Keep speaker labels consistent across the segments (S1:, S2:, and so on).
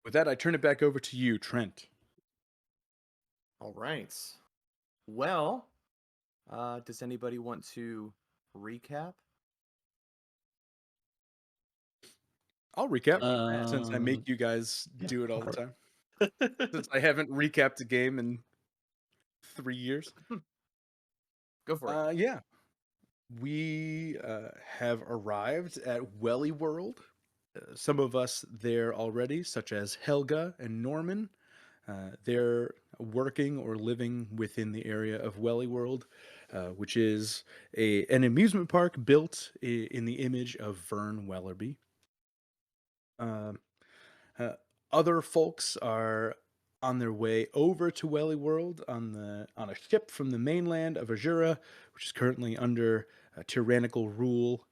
S1: With that, I turn it back over to you, Trent.
S2: All right. Well, does anybody want to recap?
S1: I'll recap since I make
S3: Um,
S1: you guys
S3: yeah,
S1: do it all
S3: go
S1: the
S3: for
S1: time. Since I haven't recapped a game in 3 years.
S2: Go for it.
S1: Yeah. We have arrived at Welly World. Some of us there already, such as Helga and Norman. They're working or living within the area of Welly World, which is an amusement park built in the image of Vern Wellerby. Um, uh, Other folks are on their way over to Welly World on a ship from the mainland of Azura, which is currently under tyrannical rule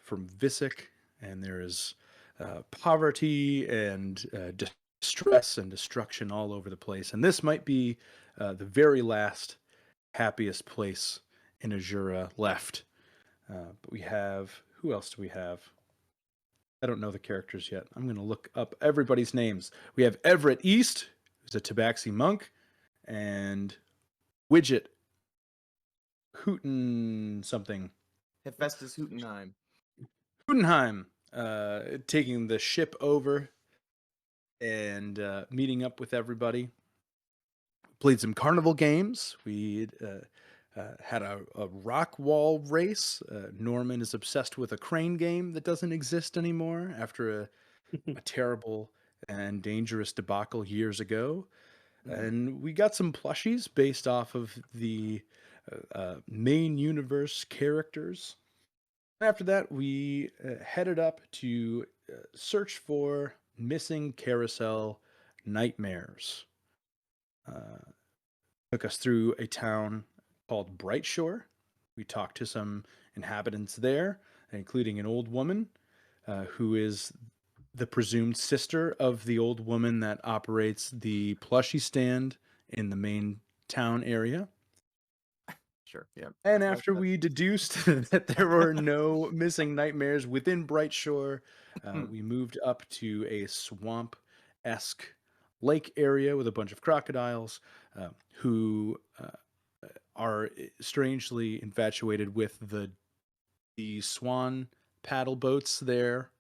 S1: from Visick, and there is poverty and distress and destruction all over the place. And this might be the very last happiest place in Azura left. But we have, who else do we have? I don't know the characters yet. I'm going to look up everybody's names. We have Everett East, who's a Tabaxi monk, and Widget Hooten something.
S2: Hephaestus Hootenheim.
S1: Hootenheim, taking the ship over and meeting up with everybody. Played some carnival games. We had a rock wall race. Norman is obsessed with a crane game that doesn't exist anymore after a terrible and dangerous debacle years ago. And we got some plushies based off of the main universe characters. After that, we headed up to search for missing carousel nightmares. Took us through a town called Brightshore. We talked to some inhabitants there, including an old woman who is the presumed sister of the old woman that operates the plushie stand in the main town area.
S2: Sure. Yeah.
S1: And after we deduced that there were no missing nightmares within Brightshore, we moved up to a swamp-esque lake area with a bunch of crocodiles who are strangely infatuated with the swan paddle boats there.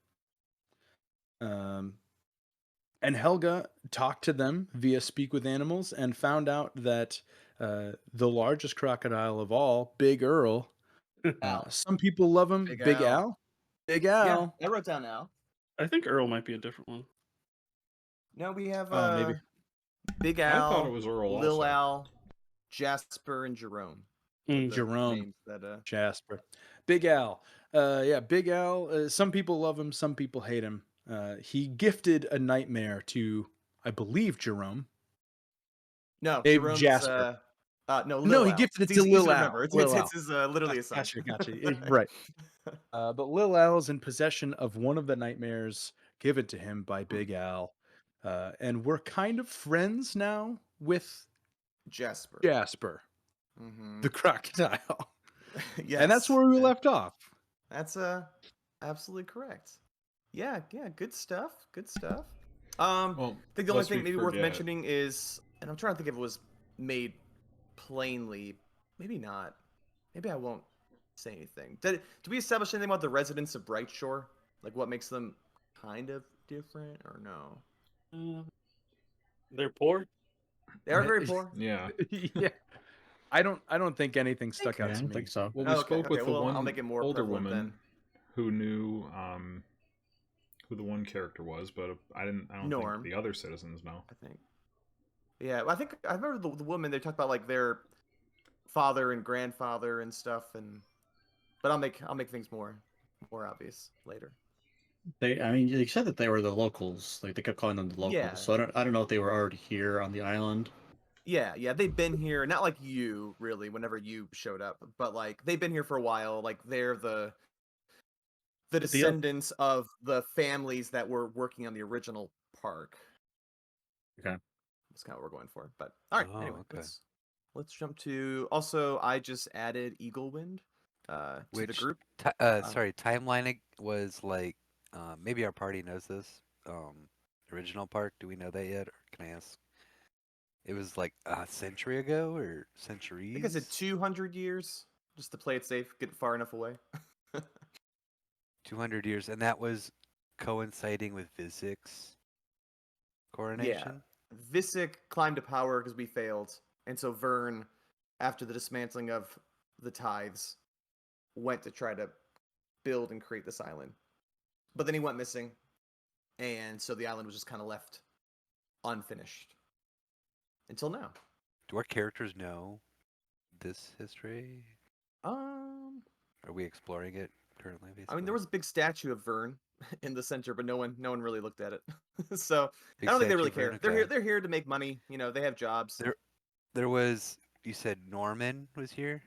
S1: And Helga talked to them via Speak with Animals and found out that the largest crocodile of all, Big Earl,
S2: Al.
S1: some people love him.
S2: Big
S1: Big
S2: Al.
S1: Al. Big
S2: Yeah,
S1: Al.
S2: I wrote down Al.
S3: I think Earl might be a different one.
S2: No, we have
S1: Maybe.
S2: Big
S4: I
S2: Al,
S4: thought it was Earl
S2: Lil
S4: also.
S2: Al, Jasper, and Jerome.
S3: Mm.
S2: The
S1: Jerome.
S2: names that,
S1: Jasper. Big Al. Yeah, Big Al. Some people love him. Some people hate him. He gifted a nightmare to, I believe, Jerome.
S2: No,
S1: Maybe
S2: Jerome's
S1: Jasper.
S2: no, Lil
S1: No, he
S2: Al.
S1: gifted it
S2: It's
S1: to
S2: easy
S1: Lil
S2: to
S1: Al.
S2: remember. It's
S1: Lil Al.
S2: his literally a son.
S1: Gotcha. Right. But Lil Al is in possession of one of the nightmares given to him by Big Al. And we're kind of friends now with
S2: Jasper.
S1: Jasper,
S2: Mm-hmm.
S1: the crocodile.
S2: Yes.
S1: And that's where we left off.
S2: That's absolutely correct. Yeah, good stuff. Good stuff. I think the only thing maybe worth mentioning is, and I'm trying to think if it was made plainly. Maybe not. Maybe I won't say anything. Did we establish anything about the residents of Brightshore? Like what makes them kind of different, or no?
S3: They're poor.
S2: They are very poor.
S4: Yeah.
S1: Yeah. I don't think anything stuck out
S3: I
S1: to
S3: don't
S1: me.
S3: think so.
S4: Well, we spoke with the
S2: well,
S4: one
S2: I'll make it more
S4: older
S2: prevalent
S4: woman
S2: then.
S4: who knew who the one character was, but I don't
S2: Norm.
S4: think the other citizens know.
S2: I think. Yeah, I think I remember the woman. They talked about like their father and grandfather and stuff, but I'll make things more obvious later.
S3: They said that they were the locals. Like they kept calling them the locals.
S2: Yeah.
S3: So I don't know if they were already here on the island.
S2: Yeah, they've been here. Not like you, really. Whenever you showed up, but like they've been here for a while. Like they're the descendants of the families that were working on the original park.
S3: Okay.
S2: That's kind of what we're going for. But all right, anyway,
S5: okay.
S2: let's jump to. Also, I just added Eaglewind to the group.
S5: Sorry, timeline was like maybe our party knows this. original park? Do we know that yet, or can I ask? It was like a century ago or
S2: I think I said
S5: centuries?
S2: 200 years, just to play it safe, get far enough away.
S5: 200 years, and that was coinciding with Vizik's
S2: Yeah,
S5: coronation.
S2: Visick climbed to power because we failed, and so Vern, after the dismantling of the tithes, went to try to build and create this island. But then he went missing, and so the island was just kind of left unfinished until now.
S5: Do our characters know this history? Are we exploring it currently? Basically,
S2: I mean, there was a big statue of Vern in the center, but no one really looked at it. So
S5: big
S2: I don't think they
S5: statue
S2: really
S5: of Vern,
S2: care.
S5: okay.
S2: They're here to make money. You know, they have jobs.
S5: There was. You said Norman was here.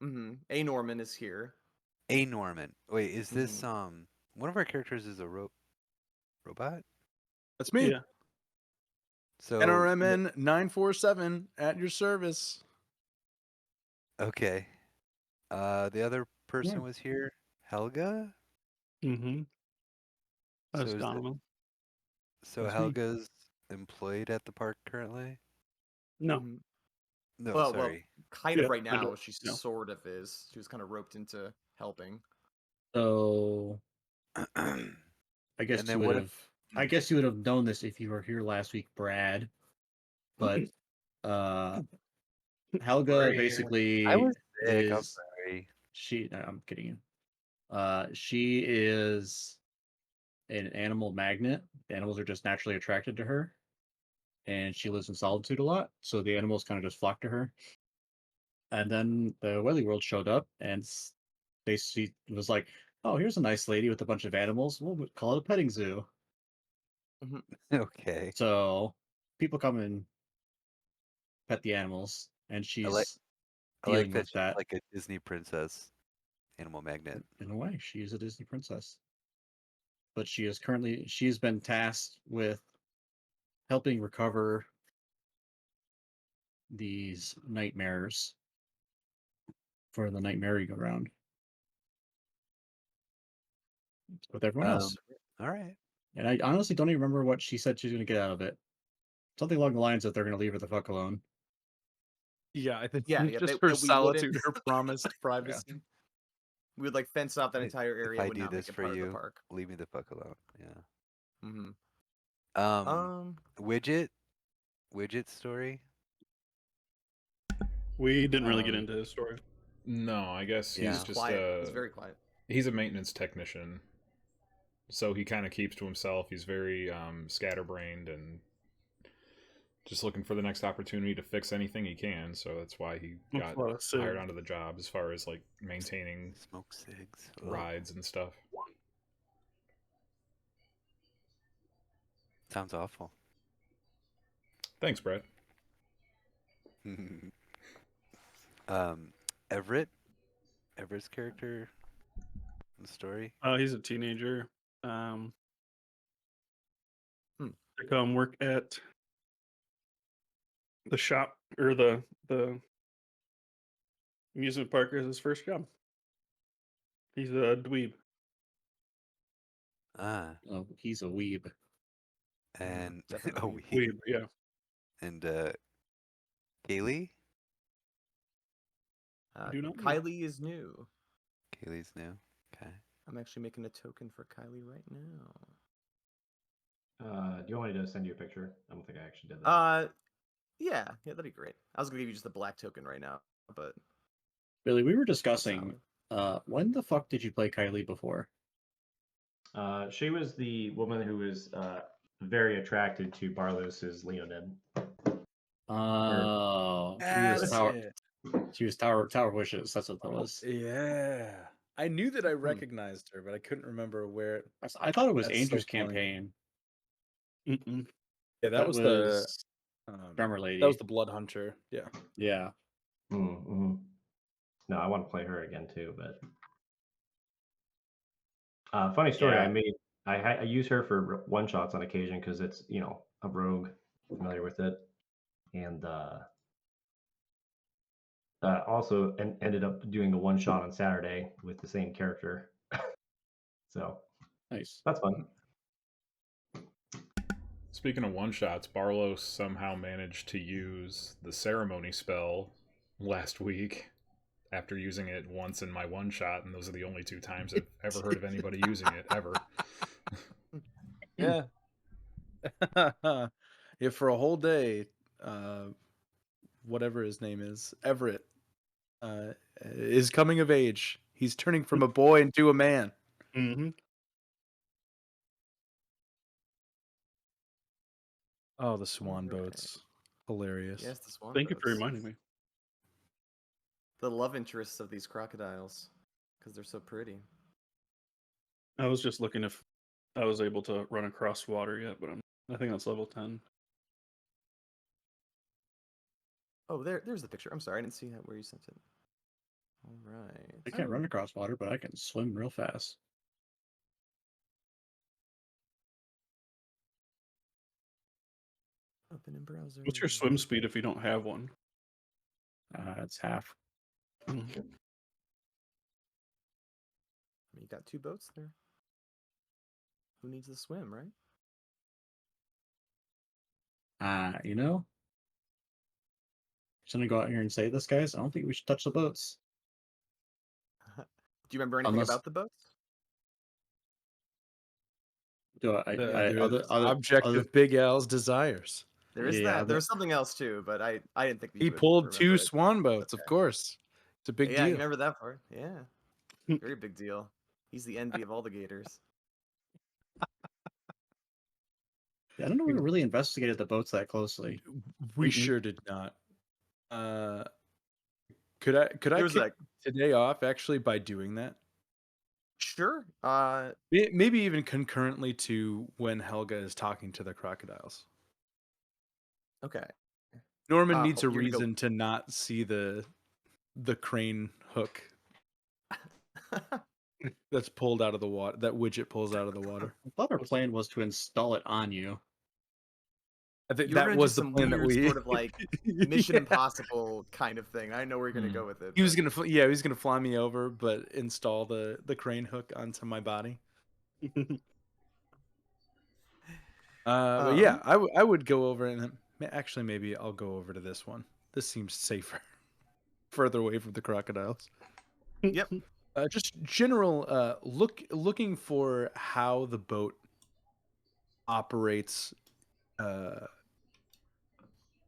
S2: Mm-hmm. A Norman is here.
S5: A Norman. Wait, is this
S2: Mm-hmm.
S5: one of our characters is a robot?
S1: That's me.
S3: Yeah.
S5: So
S1: NRMN 947 at your service.
S5: okay. The other person
S3: Yeah.
S5: was here. Helga.
S3: Mm-hmm. That's
S5: So is it,
S3: Donovan.
S5: so
S3: That's me.
S5: Helga's employed at the park currently?
S3: No.
S2: Mm-hmm.
S5: No,
S2: Well,
S5: sorry.
S2: kind of
S3: Yeah,
S2: right
S3: I know.
S2: now. She
S3: No.
S2: sort of is. She was kind of roped into helping.
S3: So
S5: And
S3: I guess you
S5: then
S3: would
S5: what if?
S3: have. I guess you would have known this if you were here last week, Brad. But uh, Helga
S2: Brad.
S5: I
S3: basically
S5: was sick. I'm
S3: is
S5: sorry.
S3: she? No, I'm kidding you. She is an animal magnet. Animals are just naturally attracted to her, and she lives in solitude a lot. So the animals kind of just flock to her. And then the Welly world showed up, and she was like, "Oh, here's a nice lady with a bunch of animals. We'll call it a petting zoo."
S2: Mm-hmm.
S5: Okay.
S3: So people come and pet the animals, and
S5: I like
S3: she's
S5: I like
S3: dealing
S5: that
S3: with
S5: she's
S3: that
S5: like a Disney princess, animal magnet.
S3: in a way. She is a Disney princess, but she's been tasked with helping recover these nightmares for the night merry-go-round with everyone else.
S5: All right.
S3: And I honestly don't even remember what she said she was going to get out of it. Something along the lines that they're going to leave her the fuck alone.
S1: Yeah, I think
S2: Yeah,
S1: just her
S2: that we wouldn't.
S1: solitude, her promised privacy.
S2: We would like fence off that
S5: If
S2: entire
S5: if
S2: area.
S5: I
S2: Would
S5: do
S2: not make
S5: this
S2: it
S5: for
S2: part of the
S5: you,
S2: park.
S5: leave me the fuck alone. Yeah.
S2: Mm-hmm.
S5: Um, Widget, Widget story.
S6: We didn't really get into his story.
S4: No, I guess
S2: He
S5: Yeah.
S4: he's
S2: was
S4: just
S2: quiet. He's very quiet.
S4: he's a maintenance technician, so he kind of keeps to himself. He's very scatterbrained and just looking for the next opportunity to fix anything he can. So that's why he
S6: That's
S4: got
S6: a lot of
S4: hired
S6: sig.
S4: onto the job, as far as like maintaining
S5: Smoke cigs. Ugh.
S4: rides and stuff.
S5: Sounds awful.
S4: Thanks, Brad.
S5: um, Everett, Everett's character in the story.
S6: He's a teenager.
S2: Hmm.
S6: To come work at the shop or the amusement park as his first job. He's a dweeb.
S5: Ah,
S3: Oh, he's a weeb.
S5: and
S2: Definitely.
S6: Dweeb, yeah.
S5: and Kaylee.
S6: Do not know.
S2: Kylie is new.
S5: Kaylee's new. Okay.
S2: I'm actually making a token for Kylie right now.
S7: Do you want me to send you a picture? I don't think I actually did that.
S2: Yeah, that'd be great. I was gonna give you just the black token right now, but
S3: Billy, we were
S2: that's
S3: discussing when the fuck did you play Kylie before?
S7: She was the woman who was very attracted to Barlos's Leonid.
S3: Oh,
S1: That's it.
S3: She was Tower Wishes. That's what that was.
S1: Yeah. I knew that I recognized her, but I couldn't remember where.
S3: I thought it was
S1: That's
S3: Andrew's
S1: so funny.
S3: campaign.
S6: Mm-mm.
S1: Yeah, that was the
S3: drummer lady.
S1: That was the Blood Hunter. Yeah.
S3: Yeah.
S7: Mm-hmm. No, I want to play her again too. But funny story.
S3: Yeah.
S7: I use her for one shots on occasion because it's a rogue, familiar with it, and also ended up doing a one shot on Saturday with the same character. So
S3: Nice.
S7: that's fun.
S4: Speaking of one-shots, Barlow somehow managed to use the ceremony spell last week after using it once in my one-shot, and those are the only 2 times I've ever heard of anybody using it, ever.
S1: Yeah. Yeah, for a whole day, whatever his name is, Everett, is coming of age. He's turning from a boy into a man.
S6: Mm-hmm.
S1: Oh, the swan
S2: Alright.
S1: boats. Hilarious.
S2: Yes, the swan
S6: Thank you for
S2: boats.
S6: reminding me.
S2: The love interests of these crocodiles, because they're so pretty.
S6: I was just looking if I was able to run across water yet, but I think that's level 10.
S2: Oh, there's the picture. I'm sorry, I didn't see that where you sent it. All right.
S3: I can't run across water, but I can swim real fast.
S2: Open in browser.
S6: What's your swim speed if you don't have one?
S3: It's half.
S6: Mhm.
S2: You got 2 boats there. Who needs to swim, right?
S3: You know, just gonna go out here and say this, guys. I don't think we should touch the boats.
S2: Do you remember anything
S3: Unless-
S2: about the boats?
S3: Do I?
S1: There's object of Big Al's desires.
S2: There is
S3: Yeah,
S2: that. There was something else too, but I didn't think
S1: He
S2: would
S1: pulled
S2: remember
S1: 2
S2: it.
S1: swan boats,
S2: Okay.
S1: of course. It's a big
S2: Yeah, you
S1: deal.
S2: remember that part. Yeah. Very big deal. He's the envy of all the gators.
S3: I don't know if we really investigated the boats that closely.
S1: We
S6: Mm-mm.
S1: sure did not. Could I
S2: There's
S1: kick today off actually by doing that?
S2: Sure.
S1: Maybe even concurrently to when Helga is talking to the crocodiles.
S2: Okay.
S1: Norman needs a
S2: you're gonna go-
S1: reason to not see the crane hook that's pulled out of the water. That widget pulls out of the water.
S3: I thought our plan was to install it on you.
S1: I think
S2: You were
S1: that
S2: gonna
S1: was
S2: do
S1: the
S2: some
S1: plan that
S2: weird
S1: we
S2: sort of like Mission
S1: Yeah.
S2: Impossible kind of thing. I know where you're gonna go with it.
S1: He was gonna, he was gonna fly me over, but install the crane hook onto my body. But yeah, I would go over and actually maybe I'll go over to this one. This seems safer, further away from the crocodiles.
S2: Yep.
S1: Just general looking for how the boat operates.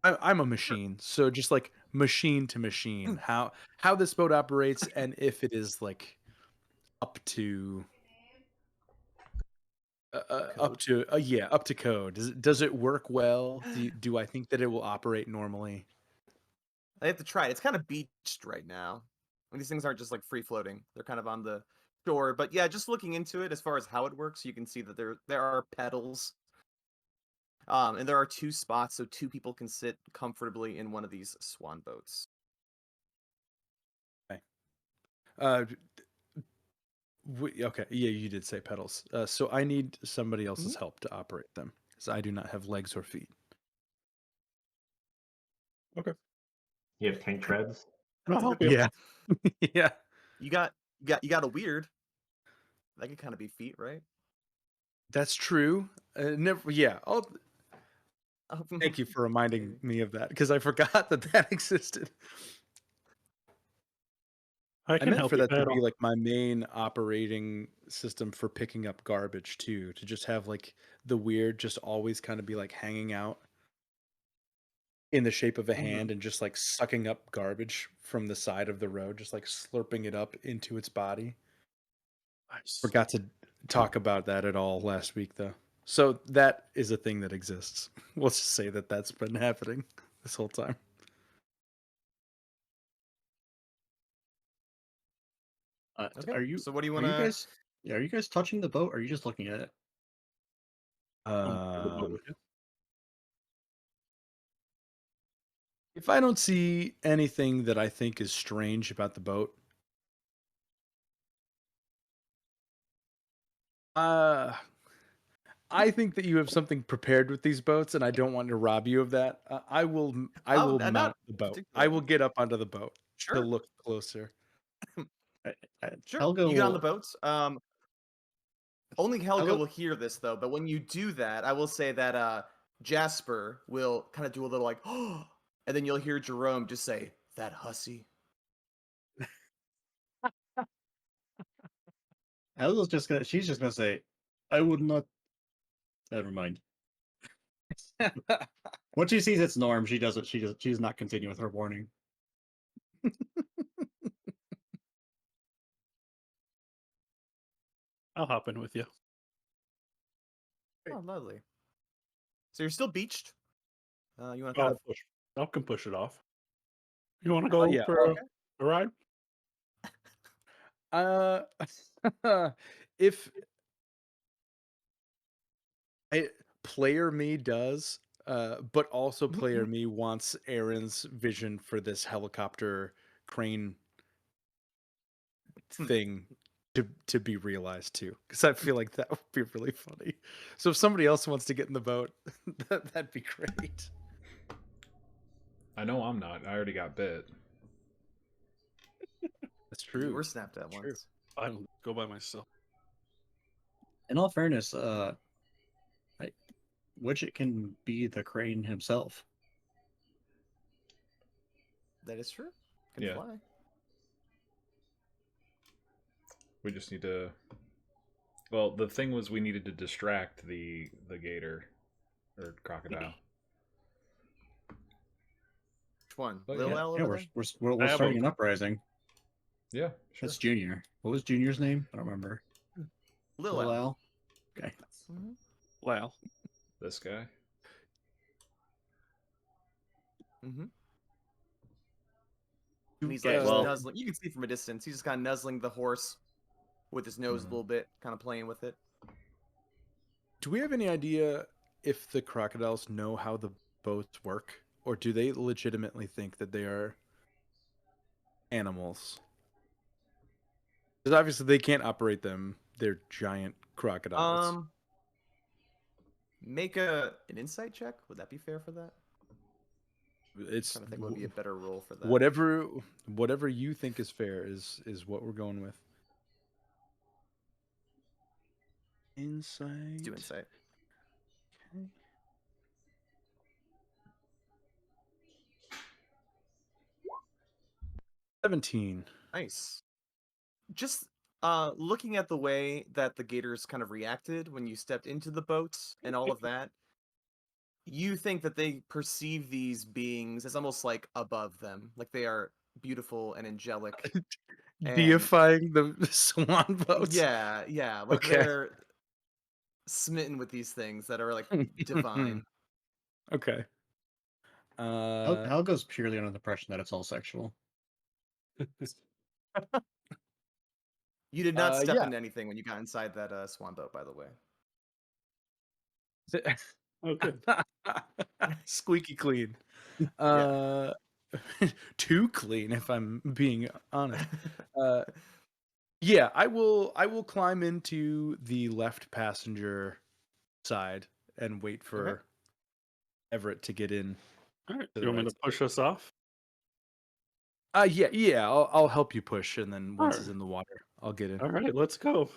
S1: I'm a machine, so just like machine to machine, how this boat operates, and if it is like up to up to code. Does it work well? Do I think that it will operate normally?
S2: I have to try it. It's kind of beached right now. These things aren't just like free floating. They're kind of on the shore. But yeah, just looking into it as far as how it works, you can see that there are pedals. And there are 2 spots, so 2 people can sit comfortably in one of these swan boats.
S1: Okay. Okay. Yeah, you did say pedals. So I need somebody else's help to operate them, because I do not have legs or feet.
S6: Okay.
S7: You have tank treads.
S6: I'll help you.
S1: Yeah. Yeah.
S2: You got a weird. That could kind of be feet, right?
S1: That's true. Never. Yeah.
S2: Oh,
S1: Thank you for reminding me of that, because I forgot that existed.
S6: I
S1: I
S6: can
S1: meant
S6: help
S1: for
S6: you
S1: that to
S6: paddle.
S1: be like my main operating system for picking up garbage too, to just have like the weird just always kind of be like hanging out in the shape of a hand and just like sucking up garbage from the side of the road, just like slurping it up into its body.
S6: Nice.
S1: Forgot to talk about that at all last week though. So that is a thing that exists. We'll just say that that's been happening this whole time.
S2: Okay.
S3: Are you?
S2: So what do you
S3: Are
S2: want
S3: you
S2: to?
S3: guys? Yeah, are you guys touching the boat? Or are you just looking at it?
S1: If I don't see anything that I think is strange about the boat, I think that you have something prepared with these boats, and I don't want to rob you of that. I will
S2: not
S1: mount the boat. I
S2: particularly.
S1: will get up onto the boat to
S2: Sure.
S1: look closer.
S2: Sure.
S3: Helga
S2: You get on the
S3: will-
S2: boats. Only Helga will hear this though, but when you do that, I will say that Jasper will kind of do a little like, oh, and then you'll hear Jerome just say, "That hussy."
S3: Helga's just gonna. She's just gonna say, "I would not." Never mind. When she sees it's Norm, she doesn't. She does not continue with her warning.
S6: I'll hop in with you.
S2: Oh, lovely. So you're still beached. You want to
S6: I'll
S2: kind of
S6: push. I can push it off. You want to
S1: Oh
S6: go
S1: yeah.
S6: for a ride?
S1: Uh, if player me does, but also player me wants Aaron's vision for this helicopter crane thing to be realized too, because I feel like that would be really funny. So if somebody else wants to get in the boat, that'd be great.
S4: I know I'm not. I already got bit.
S1: That's true.
S2: You were snapped at once.
S6: I don't go by myself.
S3: In all fairness, Widget can be the crane himself.
S2: That is true. Can
S4: Yeah.
S2: fly.
S4: We just need to. Well, the thing was we needed to distract the gator or crocodile.
S2: Which one?
S4: But
S2: Lil
S4: yeah.
S2: L
S3: Yeah,
S2: over
S3: we're
S6: I have
S3: starting
S6: a-
S3: an uprising.
S4: Yeah, sure.
S3: That's Junior. What was Junior's name? I don't remember.
S2: there? Lil
S3: Lil
S2: L.
S3: Al? Okay.
S2: Mhm.
S6: Wow.
S4: This guy.
S2: And he's
S3: Okay,
S2: like just
S3: well-
S2: nuzzling. You can see from a distance. He's just kind of nuzzling the horse with his nose a little bit, kind of playing with it.
S1: Do we have any idea if the crocodiles know how the boats work, or do they legitimately think that they are animals? Because obviously they can't operate them. They're giant crocodiles.
S2: Make an insight check. Would that be fair for that?
S1: It's
S2: trying to think what would be a better role for that.
S1: whatever you think is fair is what we're going with. Insight.
S2: Let's do insight.
S1: Okay. 17.
S2: Nice. Just looking at the way that the gators kind of reacted when you stepped into the boats and all of that, you think that they perceive these beings as almost like above them, like they are beautiful and angelic.
S1: Deifying the swan boats.
S2: Yeah, like
S1: Okay.
S2: they're smitten with these things that are like divine.
S1: Okay.
S3: Helga's purely under the impression that it's all sexual.
S2: You did not step
S1: yeah.
S2: into anything when you got inside that swan boat, by the way.
S6: Okay.
S1: Squeaky clean.
S2: Yeah.
S1: Too clean, if I'm being honest. Yeah, I will climb into the left passenger side and wait for Everett to get in.
S6: All right.
S1: To
S6: You want me
S1: right
S6: to push us off?
S1: Yeah, I'll help you push, and then once it's
S6: Alright.
S1: in the water, I'll get in.
S6: All right, let's go.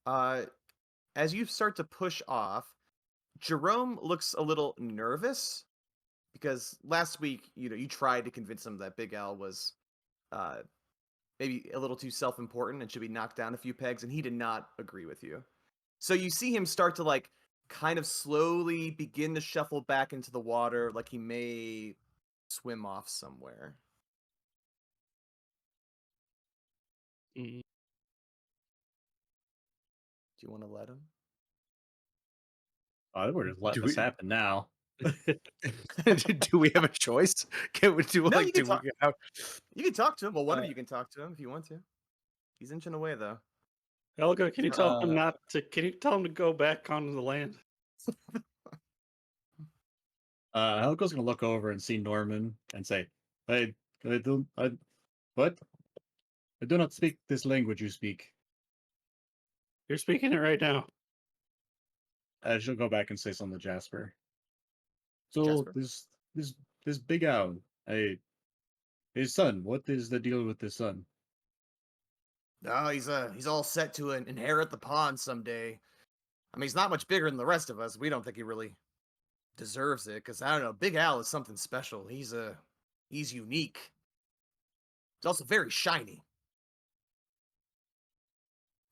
S2: As you start to push off, Jerome looks a little nervous because last week, you tried to convince him that Big Al was maybe a little too self-important and should be knocked down a few pegs, and he did not agree with you. So you see him start to like kind of slowly begin to shuffle back into the water, like he may swim off somewhere.
S6: Mm.
S2: Do you want to let him?
S3: Oh, we're just letting
S1: Do
S3: this
S1: we-
S3: happen now.
S1: Do we have a choice? Can we do
S2: No,
S1: like
S2: you can
S1: do we
S2: talk.
S1: have
S2: You can talk to him. Well, one of you can talk to him if you want to. He's inching away though.
S6: Helga, can you tell him not to? Can you tell him to go back onto the land?
S3: Helga's gonna look over and see Norman and say, I what? I do not speak this language you speak.
S6: You're speaking it right now.
S3: She'll go back and say something to Jasper. So
S2: Jasper.
S3: this big owl, his son. What is the deal with his son?
S2: No, he's all set to inherit the pond someday. I mean, he's not much bigger than the rest of us. We don't think he really deserves it because I don't know. Big Al is something special. He's unique. He's also very shiny.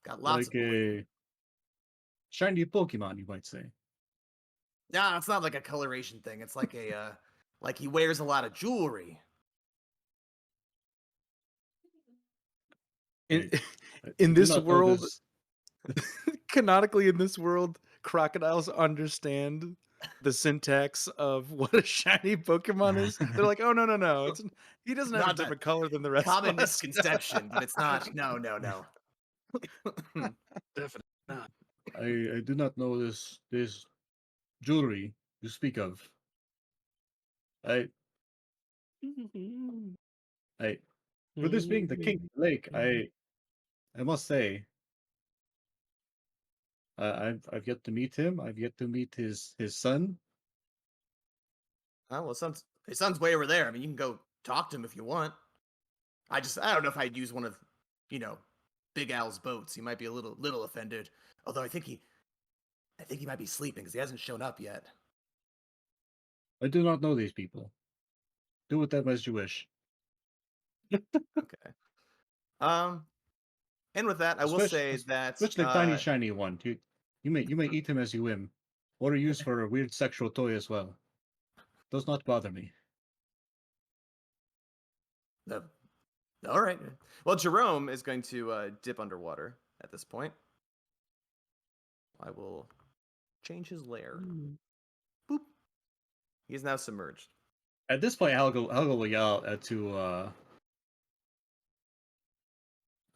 S2: Got lots
S3: Like
S2: of bling.
S3: a shiny Pokemon, you might say.
S2: Nah, it's not like a coloration thing. It's like like he wears a lot of jewelry.
S1: In
S3: I
S1: in
S3: do
S1: this
S3: not know
S1: world,
S3: this.
S1: canonically in this world, crocodiles understand the syntax of what a shiny Pokemon is. They're like, oh no, he doesn't have a
S2: Not that
S1: different color than the rest
S2: common
S1: of us.
S2: misconception, but it's not. No.
S6: Definitely not.
S3: I do not know this jewelry you speak of. I I for this being the king of the lake, I must say I've yet to meet him. I've yet to meet his son.
S2: Oh, well, his son's way over there. I mean, you can go talk to him if you want. I don't know if I'd use one of, you know, Big Al's boats. He might be a little offended. Although I think he might be sleeping because he hasn't shown up yet.
S3: I do not know these people. Do with them as you wish.
S2: Okay. And with that, I will say that
S3: Especially the tiny shiny one. You may eat him as you whim, or use for a weird sexual toy as well. Does not bother me.
S2: All right. Well, Jerome is going to dip underwater at this point. I will change his lair. Boop. He is now submerged.
S3: At this point, Helga will yell to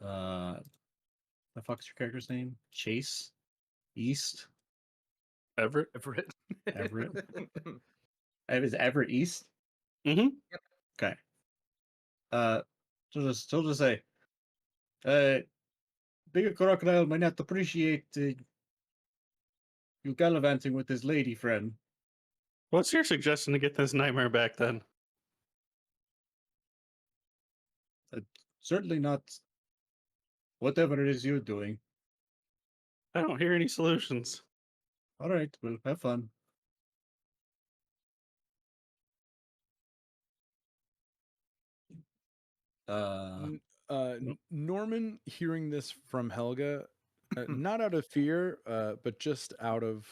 S3: the fuck's your character's name? Chase East
S6: Everett.
S3: Everett. Is it Everett East?
S6: Mm-hmm.
S3: Okay. She'll just say, bigger crocodile might not appreciate you gallivanting with his lady friend.
S6: What's your suggestion to get this nightmare back then?
S3: Certainly not whatever it is you're doing.
S6: I don't hear any solutions.
S3: All right, well, have fun.
S1: Norman hearing this from Helga, not out of fear, but just out of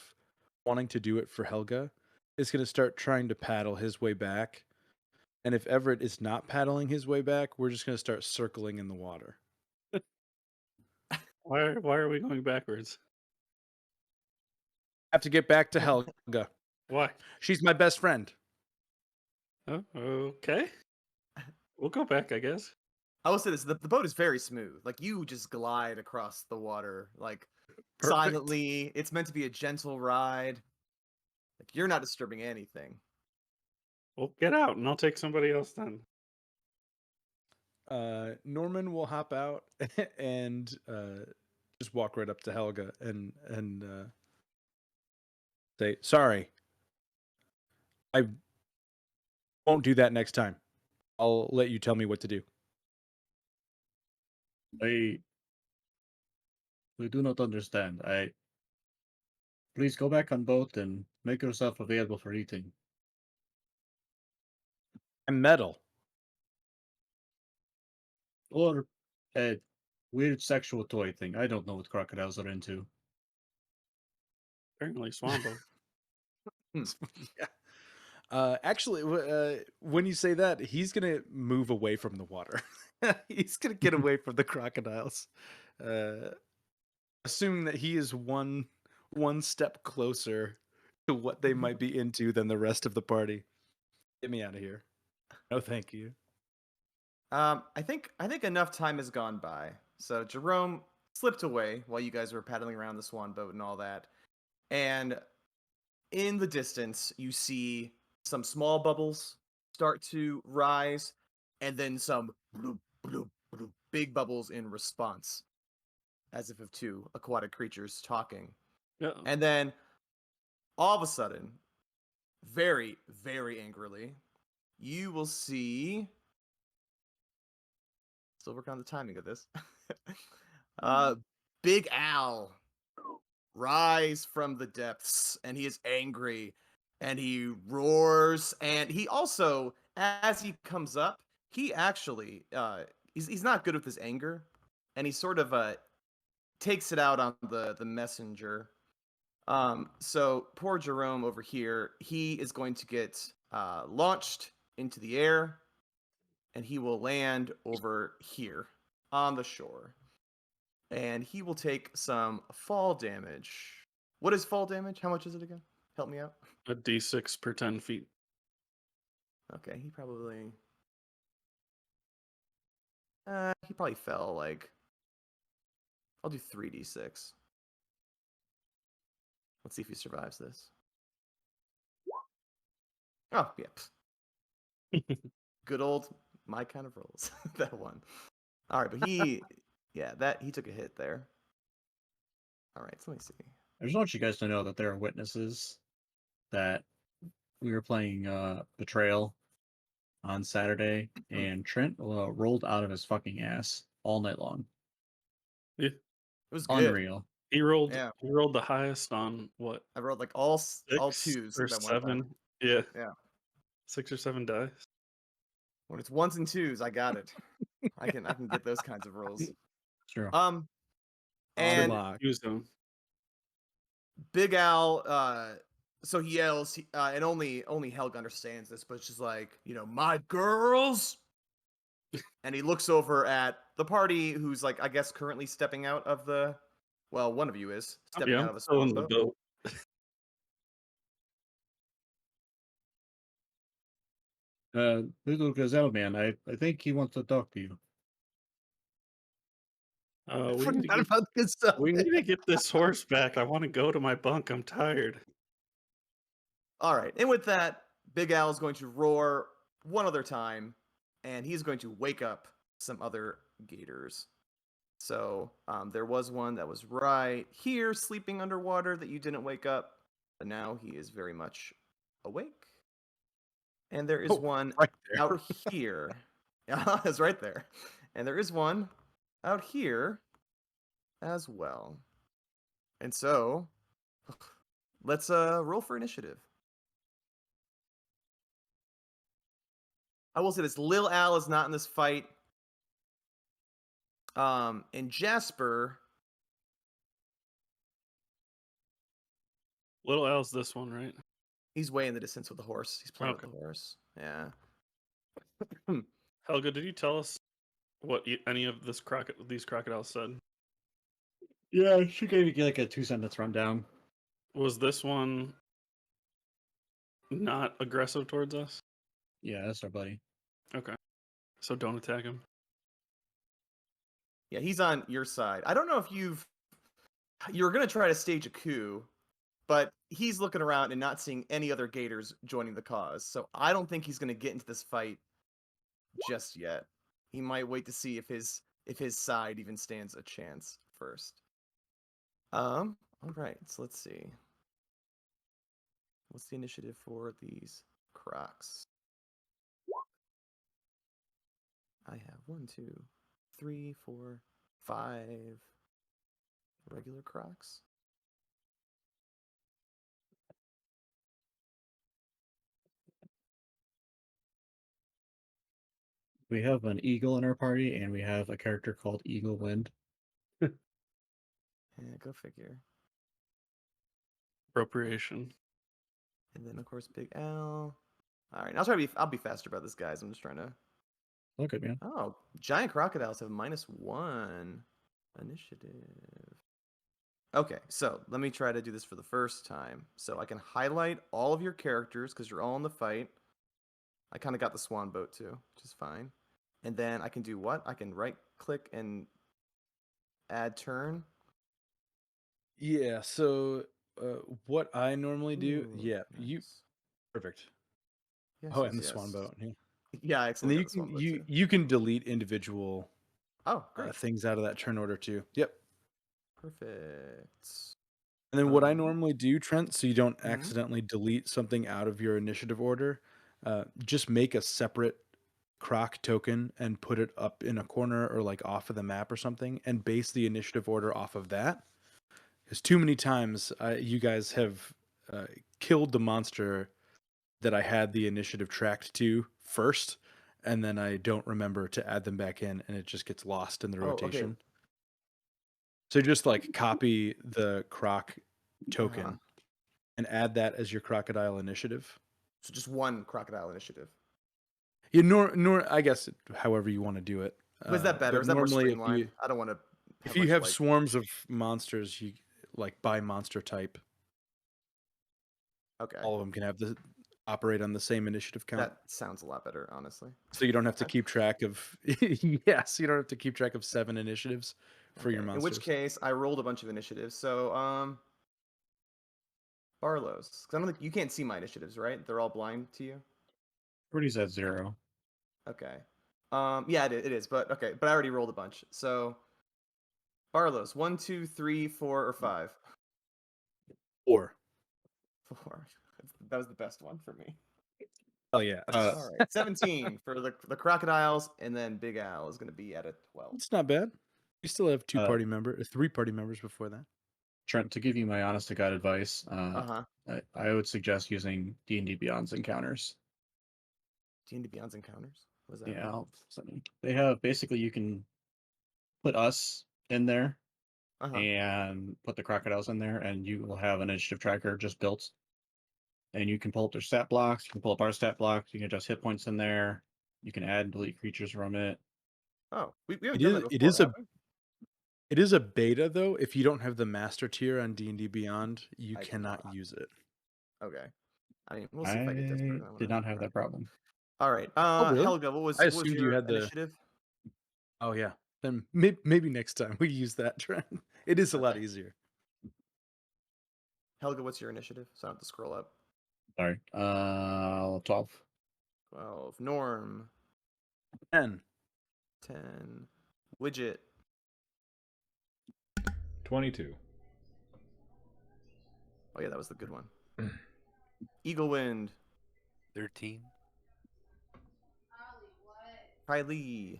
S1: wanting to do it for Helga, is going to start trying to paddle his way back. And if Everett is not paddling his way back, we're just going to start circling in the water.
S6: Why are we going backwards?
S1: Have to get back to Helga.
S6: Why?
S1: She's my best friend.
S6: Oh, okay. We'll go back, I guess.
S2: I will say this: the boat is very smooth. Like you just glide across the water, like
S1: Perfect.
S2: silently. It's meant to be a gentle ride. Like you're not disturbing anything.
S6: Well, get out, and I'll take somebody else then.
S1: Norman will hop out and just walk right up to Helga and say, "Sorry, I won't do that next time. I'll let you tell me what to do."
S3: We do not understand. Please go back on boat and make yourself available for eating.
S1: I'm metal.
S3: Or a weird sexual toy thing. I don't know what crocodiles are into.
S6: Apparently, Swambo.
S1: Yeah. Actually, when you say that, he's gonna move away from the water. He's gonna get away from the crocodiles, assuming that he is one step closer to what they might be into than the rest of the party. Get me out of here. No, thank you.
S2: I think enough time has gone by. So Jerome slipped away while you guys were paddling around the swan boat and all that. And in the distance, you see some small bubbles start to rise, and then some bloop, bloop, bloop, big bubbles in response, as if of two aquatic creatures talking.
S6: Uh-oh.
S2: And then all of a sudden, very, very angrily, you will see. Still working on the timing of this. Big Al rise from the depths, and he is angry, and he roars, and he also, as he comes up, he actually he's not good with his anger, and he sort of takes it out on the messenger. So poor Jerome over here, he is going to get launched into the air, and he will land over here on the shore. And he will take some fall damage. What is fall damage? How much is it again? Help me out.
S6: A d6 per 10 feet.
S2: Okay, he probably fell like, I'll do 3d6. Let's see if he survives this. Oh, yeah. Good old my kind of rolls. That one. All right, but he took a hit there. All right, so let me see.
S3: I just want you guys to know that there are witnesses that we were playing Betrayal on Saturday, and Trent rolled out of his fucking ass all night long.
S6: Yeah.
S2: It was good.
S3: Unreal.
S6: He rolled the highest on what?
S2: I rolled like all
S6: 6
S2: twos
S6: or
S2: that went
S6: 7.
S2: by.
S6: Yeah.
S2: Yeah.
S6: 6 or 7 dice.
S2: When it's ones and twos, I got it. I can get those kinds of rolls.
S3: Sure.
S2: And
S6: use them.
S2: Big Al, so he yells, and only Helga understands this, but she's like, my girls. And he looks over at the party, who's like, I guess, currently stepping out of the. Well, one of you is stepping out of a
S6: still in
S2: swan
S6: the
S2: boat.
S3: Little Gazelle Man, I think he wants to talk to you.
S6: We need to get this horse back. I want to go to my bunk. I'm tired.
S2: All right. And with that, Big Al is going to roar one other time, and he's going to wake up some other gators. So there was one that was right here sleeping underwater that you didn't wake up, but now he is very much awake. And there is one
S1: right there.
S2: out here. Yeah, it's right there. And there is one out here as well. And so let's roll for initiative. I will say this: Lil Al is not in this fight. And Jasper.
S6: Little Al's this one, right?
S2: He's way in the distance with the horse. He's playing with the horse. Yeah.
S6: Helga, did you tell us what any of these crocodiles said?
S3: Yeah, she gave you like a 2-sentence rundown.
S6: Was this one not aggressive towards us?
S3: Yeah, that's our buddy.
S6: Okay. So don't attack him.
S2: Yeah, he's on your side. I don't know if you were going to try to stage a coup, but he's looking around and not seeing any other gators joining the cause. So I don't think he's going to get into this fight just yet. He might wait to see if his side even stands a chance first. All right, so let's see. What's the initiative for these crocs? I have 1, 2, 3, 4, 5 regular crocs.
S3: We have an eagle in our party, and we have a character called Eagle Wind.
S2: Yeah, go figure.
S6: Appropriation.
S2: And then of course Big L. All right, I'll be faster about this, guys. I'm just trying to.
S3: Okay, man.
S2: Oh, giant crocodiles have -1 initiative. Okay, so let me try to do this for the first time. So I can highlight all of your characters because you're all in the fight. I kind of got the swan boat too, which is fine. And then I can do what? I can right click and add turn.
S1: Yeah, so what I normally do,
S2: Nice.
S1: perfect.
S2: Yes,
S1: And the swan boat. Yeah.
S2: Yeah, I
S1: And
S2: actually
S1: then
S2: got the swan boat
S1: you
S2: too.
S1: you can delete individual
S2: Great.
S1: things out of that turn order too. Yep.
S2: Perfect.
S1: And then what I normally do, Trent, so you don't
S2: Mhm.
S1: accidentally delete something out of your initiative order, just make a separate croc token and put it up in a corner or like off of the map or something, and base the initiative order off of that. Because too many times you guys have killed the monster that I had the initiative tracked to first, and then I don't remember to add them back in, and it just gets lost in the rotation.
S2: Okay.
S1: So just like copy the croc token
S2: Uh-huh.
S1: and add that as your crocodile initiative.
S2: So just one crocodile initiative.
S1: Yeah, nor I guess however you want to do it.
S2: Is that better? Is that more
S1: normally,
S2: streamlined? I don't want to.
S1: if you have swarms of monsters, you like by monster type.
S2: Okay.
S1: All of them can have the operate on the same initiative count.
S2: That sounds a lot better, honestly.
S1: So you don't have to keep track of yes, you don't have to keep track of 7 initiatives for your monsters.
S2: In which case, I rolled a bunch of initiatives. So Barlow's. Because I don't think you can't see my initiatives, right? They're all blind to you.
S3: Pretty's at 0.
S2: Okay. Yeah, it is. But okay, but I already rolled a bunch. So Barlow's 1, 2, 3, 4, or 5.
S1: 4.
S2: 4. That was the best one for me.
S1: Oh yeah.
S2: All right, 17 for the crocodiles, and then Big Al is going to be at a 12.
S1: It's not bad. You still have 3 party members before that.
S3: Trent, to give you my honest to God advice,
S2: Uh-huh.
S3: I would suggest using D&D Beyond's encounters.
S2: D&D Beyond's encounters? What does that
S3: mean? They have basically you can put us in there and put the crocodiles in there, and you will have an initiative tracker just built. And you can pull up their stat blocks. You can pull up our stat blocks. You can adjust hit points in there. You can add and delete creatures from it.
S2: Oh, we haven't done that before.
S1: It is a beta though. If you don't have the master tier on D&D Beyond, you cannot use it.
S2: Okay. I mean, we'll see if I get desperate.
S3: I did not have that problem.
S2: All right.
S1: Really?
S2: Helga, what was your initiative?
S1: Oh yeah. Then maybe next time we use that trend. It is a lot easier.
S2: Helga, what's your initiative? So I have to scroll up.
S3: Sorry. 12.
S2: 12. Norm.
S1: 10.
S2: 10. Widget.
S4: 22.
S2: Oh yeah, that was the good one. Eagle Wind.
S5: 13.
S2: Kylie.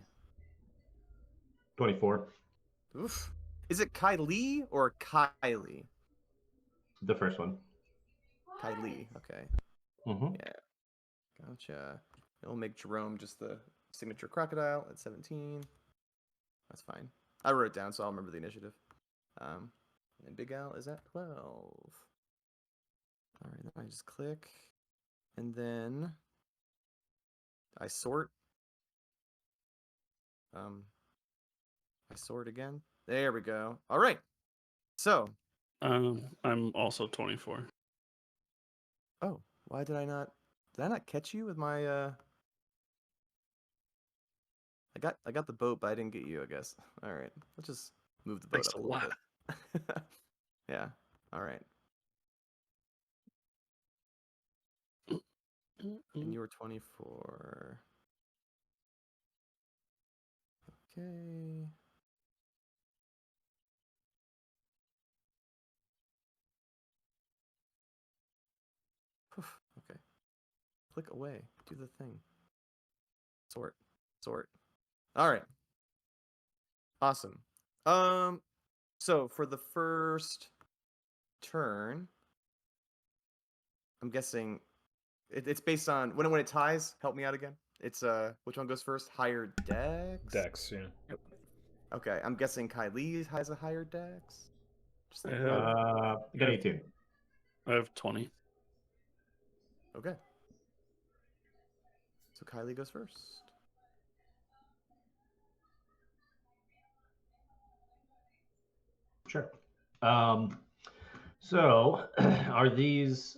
S7: 24.
S2: Oof. Is it Kylie or Kylie?
S7: The first one.
S2: Kylie. Okay.
S7: Mm-hmm.
S2: Yeah. Gotcha. It'll make Jerome just the signature crocodile at 17. That's fine. I wrote it down, so I'll remember the initiative. And Big Al is at 12. All right, then I just click, and then I sort. I sort again. There we go. All right. So.
S6: I'm also 24.
S2: Oh, why did I not? Did I not catch you with my? I got the boat, but I didn't get you. I guess. All right. Let's just move the boat
S6: Thanks
S2: up a
S6: a
S2: little
S6: lot.
S2: bit. Yeah. All right. And you were 24. Okay. Okay. Click away. Do the thing. Sort. All right. Awesome. So for the first turn, I'm guessing it's based on when it ties. Help me out again. It's which one goes first? Higher dex.
S4: Dex, yeah.
S2: Yep. Okay, I'm guessing Kylie has a higher dex.
S7: You got 18.
S6: I have 20.
S2: Okay. So Kylie goes first.
S7: Sure. So, are these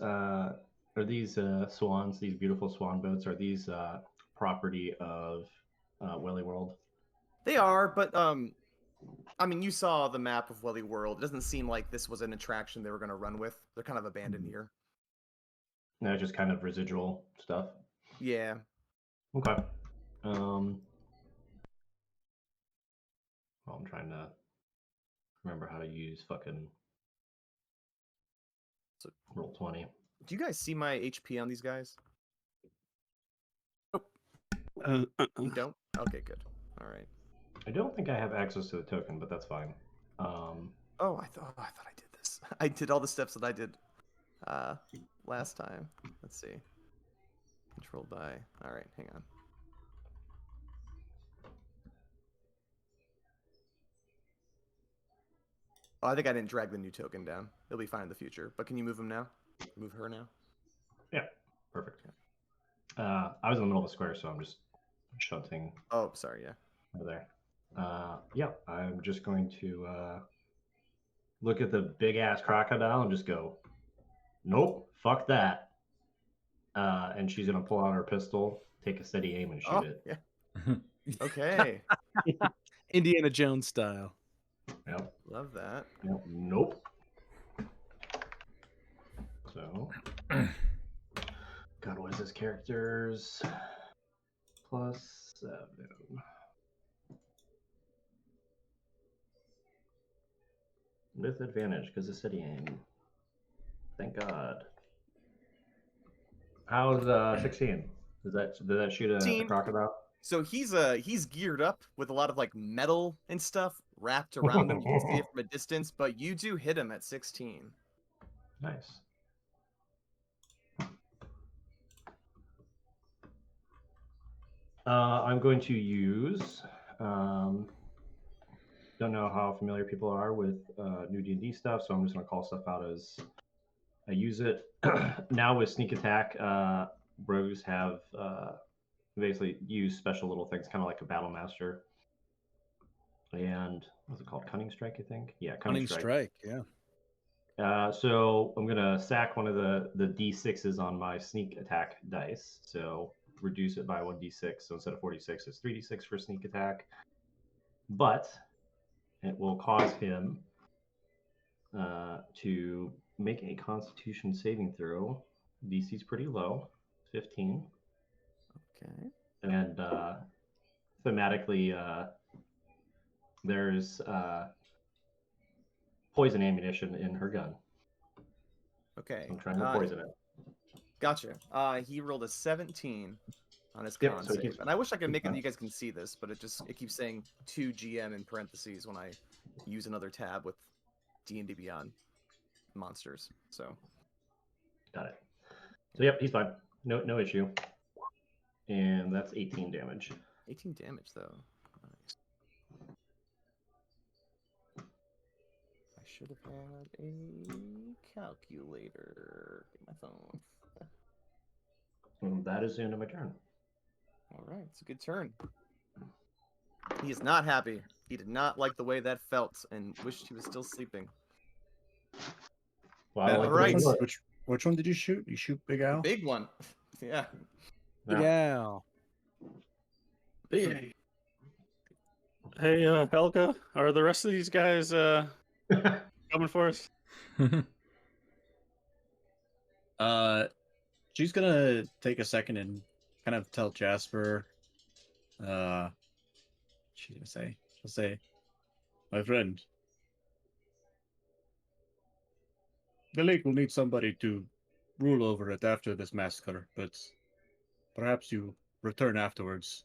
S7: swans, these beautiful swan boats, are these property of Welly World?
S2: They are, but I mean, you saw the map of Welly World. It doesn't seem like this was an attraction they were going to run with. They're kind of abandoned here.
S7: No, just kind of residual stuff.
S2: Yeah.
S7: Okay. Well, I'm trying to remember how to use fucking roll 20.
S2: Do you guys see my HP on these guys? You don't? Okay, good. All right.
S7: I don't think I have access to the token, but that's fine.
S2: Oh, I thought I did this. I did all the steps that I did last time. Let's see. Controlled by. All right, hang on. Oh, I think I didn't drag the new token down. It'll be fine in the future. But can you move him now? Move her now?
S7: Yeah, perfect. I was in the middle of a square, so I'm just shunting.
S2: Oh, sorry, yeah.
S7: Over there. Yeah, I'm just going to look at the big ass crocodile and just go, nope, fuck that. And she's gonna pull out her pistol, take a steady aim, and shoot it.
S2: Yeah. Okay.
S1: Indiana Jones style.
S7: Yep.
S2: Love that.
S7: Yep. Nope. So, God, what is this character's +7? With advantage because of steady aim. Thank God. How's 16? Did that shoot a crocodile?
S2: So he's geared up with a lot of like metal and stuff wrapped around him. You can see it from a distance, but you do hit him at 16.
S7: Nice. I'm going to use. Don't know how familiar people are with new D&D stuff, so I'm just going to call stuff out as I use it. Now with sneak attack, rogues have basically use special little things, kind of like a battle master. And what's it called? Cunning strike, I think. Yeah,
S1: Cunning strike. Yeah.
S7: So I'm gonna sack one of the d6s on my sneak attack dice. So reduce it by 1d6. So instead of 46, it's 3d6 for sneak attack. But it will cause him to make a Constitution saving throw. DC's pretty low, 15.
S2: Okay.
S7: And thematically, there's poison ammunition in her gun.
S2: Okay.
S7: So I'm trying to poison it.
S2: Gotcha. He rolled a 17 on his
S7: Yep,
S2: con
S7: so it
S2: save.
S7: keeps-
S2: And I wish I could make it
S7: fine.
S2: that you guys can see this, but it keeps saying 2GM in parentheses when I use another tab with D&D Beyond monsters. So
S7: Got it. So yep, he's fine. No issue. And that's 18 damage.
S2: 18 damage though. Nice. I should have had a calculator. Get my phone.
S7: And that is the end of my turn.
S2: All right, it's a good turn. He is not happy. He did not like the way that felt and wished he was still sleeping.
S7: Well, I like the way
S2: Alright.
S7: you look.
S3: Which one did you shoot? You shoot Big Al?
S2: Big one. Yeah.
S1: Yeah.
S6: Hey, Helga, are the rest of these guys coming for us?
S3: She's gonna take a second and kind of tell Jasper. She's gonna say, "She'll say, my friend, the lake will need somebody to rule over it after this massacre, but perhaps you return afterwards."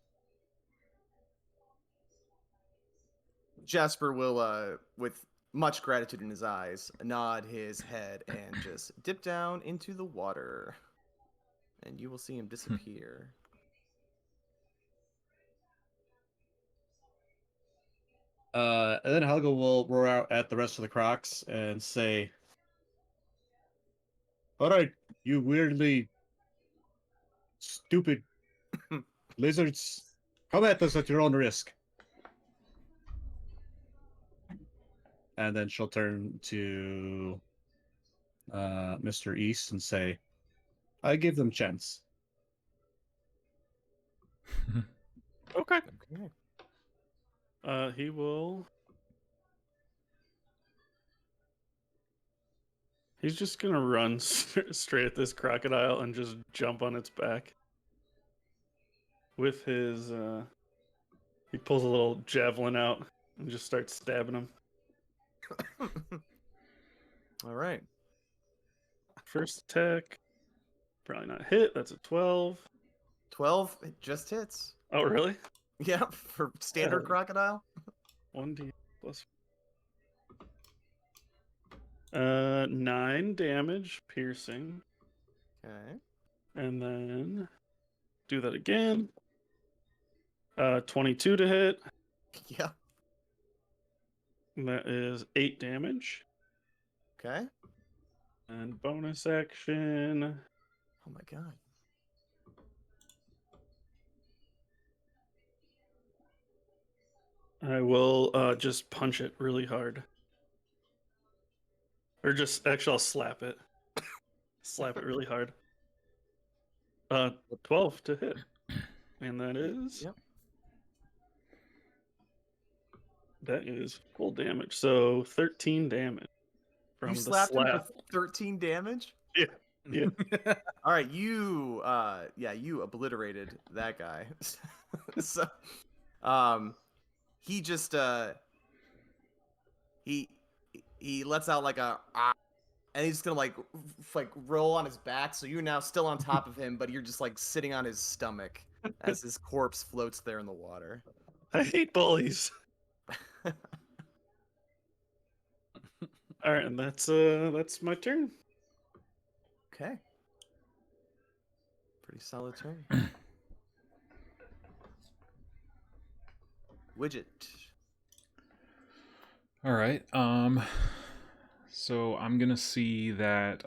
S2: Jasper will, with much gratitude in his eyes, nod his head and just dip down into the water. And you will see him disappear.
S3: And then Helga will roar out at the rest of the Crocs and say, "All right, you weirdly stupid lizards, come at us at your own risk." And then she'll turn to Mr. East and say, "I give them chance."
S6: Okay.
S2: Okay.
S6: He will. He's just gonna run straight at this crocodile and just jump on its back. With his, he pulls a little javelin out and just starts stabbing him.
S2: All right.
S6: First attack, probably not hit. That's a 12.
S2: 12, it just hits.
S6: Oh, really?
S2: Yeah, for standard
S6: Yeah.
S2: crocodile.
S6: 1d plus. 9 damage, piercing.
S2: Okay.
S6: And then do that again. 22 to hit.
S2: Yeah.
S6: And that is 8 damage.
S2: Okay.
S6: And bonus action.
S2: Oh my god.
S6: I will just punch it really hard. Or just, actually, I'll slap it. Slap it really hard. 12 to hit. And that is...
S2: Yep.
S6: That is full damage. So 13 damage from
S2: You
S6: the
S2: slapped him
S6: slap.
S2: for 13 damage?
S6: Yeah. Yeah.
S2: All right, you obliterated that guy. So he just he lets out like a and he's just gonna like roll on his back, so you're now still on top of him, but you're just like sitting on his stomach as his corpse floats there in the water.
S6: I hate bullies. All right, and that's my turn.
S2: Okay. Pretty solid turn. Widget.
S4: All right. So I'm gonna see that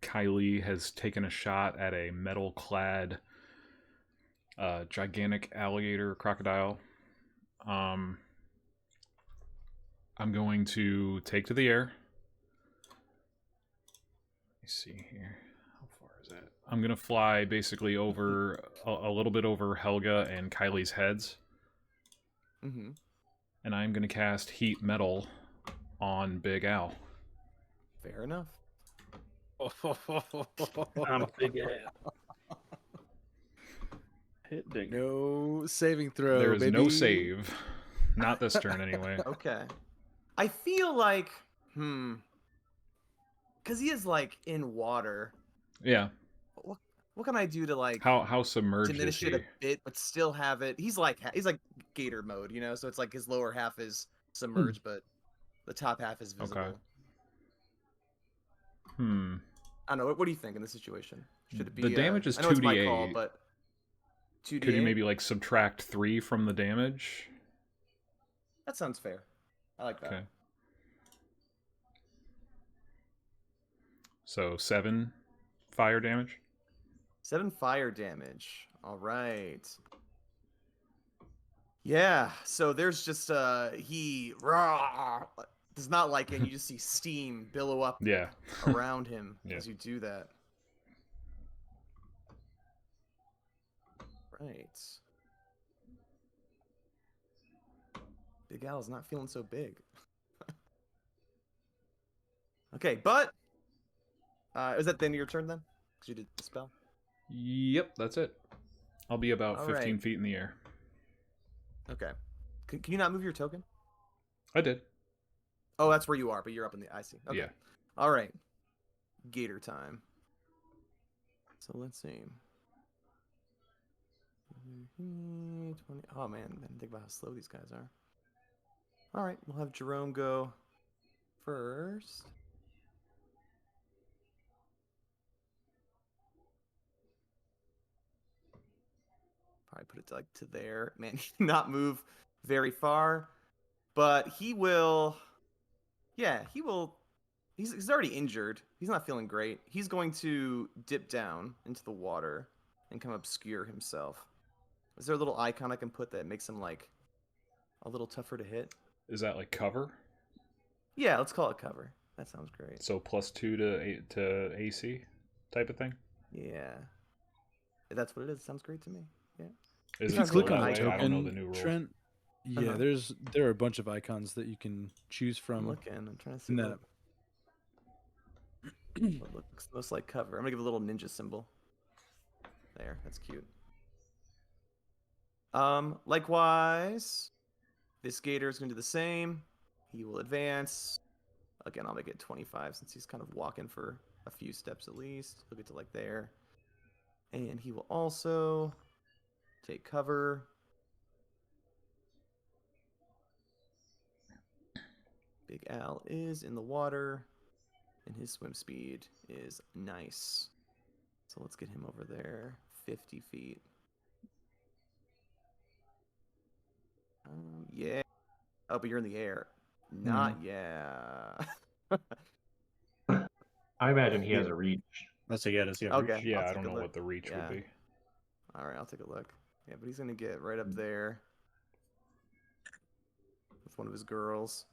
S4: Kylie has taken a shot at a metal-clad, gigantic alligator crocodile. I'm going to take to the air. Let me see here. How far is that? I'm gonna fly basically over a little bit over Helga and Kylie's heads.
S2: Mm-hmm.
S4: And I'm gonna cast Heat Metal on Big Al.
S2: Fair enough.
S6: I'm a big ass. Hit ding.
S1: No saving throw.
S4: There is
S1: baby.
S4: no save. Not this turn, anyway.
S2: Okay. I feel like, because he is like in water.
S4: Yeah.
S2: What can I do to like
S4: How submerged
S2: diminish
S4: is
S2: it
S4: he?
S2: a bit, but still have it? He's like gator mode, you know. So it's like his lower half is submerged, but the top half is visible.
S4: Okay.
S2: I don't know. What do you think in this situation? Should it be
S4: The damage is
S2: I know it's my
S4: 2d8.
S2: call, but 2d8.
S4: Could you maybe like subtract 3 from the damage?
S2: That sounds fair. I like that.
S4: Okay. So 7 fire damage.
S2: 7 fire damage. All right. Yeah. So there's just he does not like it. And you just see steam billow up
S4: Yeah.
S2: around him
S4: Yeah.
S2: as you do that. Right. Big Al is not feeling so big. Okay, but is that the end of your turn then? Because you did the spell.
S4: Yep, that's it. I'll be about
S2: All
S4: 15
S2: right.
S4: feet in the air.
S2: Okay. Can you not move your token?
S4: I did.
S2: Oh, that's where you are, but you're up in the... I see. Okay.
S4: Yeah.
S2: All right. Gator time. So let's see. 20... Oh, man. I didn't think about how slow these guys are. All right. We'll have Jerome go first. Probably put it to, like to there. Man, he did not move very far, but he will. Yeah, he will. He's already injured. He's not feeling great. He's going to dip down into the water and come obscure himself. Is there a little icon I can put that makes him like a little tougher to hit?
S4: Is that like cover?
S2: Yeah, let's call it cover. That sounds great.
S4: So +2 to AC type of thing?
S2: Yeah. If that's what it is. Sounds great to me. Yeah.
S4: Is
S1: If
S4: it
S1: you
S4: still
S1: click on
S4: that
S1: a
S4: way?
S1: token,
S4: I don't know the new rule.
S1: Trent, yeah, there are a bunch of icons that you can choose
S2: I'm
S1: from.
S2: looking. I'm trying to see
S1: in that.
S2: what looks most like cover. I'm gonna give a little ninja symbol. There, that's cute. Likewise, this gator is gonna do the same. He will advance. Again, I'll make it 25 since he's kind of walking for a few steps at least. He'll get to like there. And he will also take cover. Big Al is in the water. And his swim speed is nice. So let's get him over there. 50 feet. Yeah. Oh, but you're in the air. Not yeah.
S7: I imagine he has a reach.
S3: Let's say, yeah, does he have
S2: Okay.
S3: reach?
S4: Yeah,
S2: I'll
S4: I
S2: take
S4: don't
S2: a
S4: know
S2: look.
S4: what the reach would
S2: Yeah.
S4: be.
S2: All right, I'll take a look. Yeah, but he's gonna get right up there with one of his girls.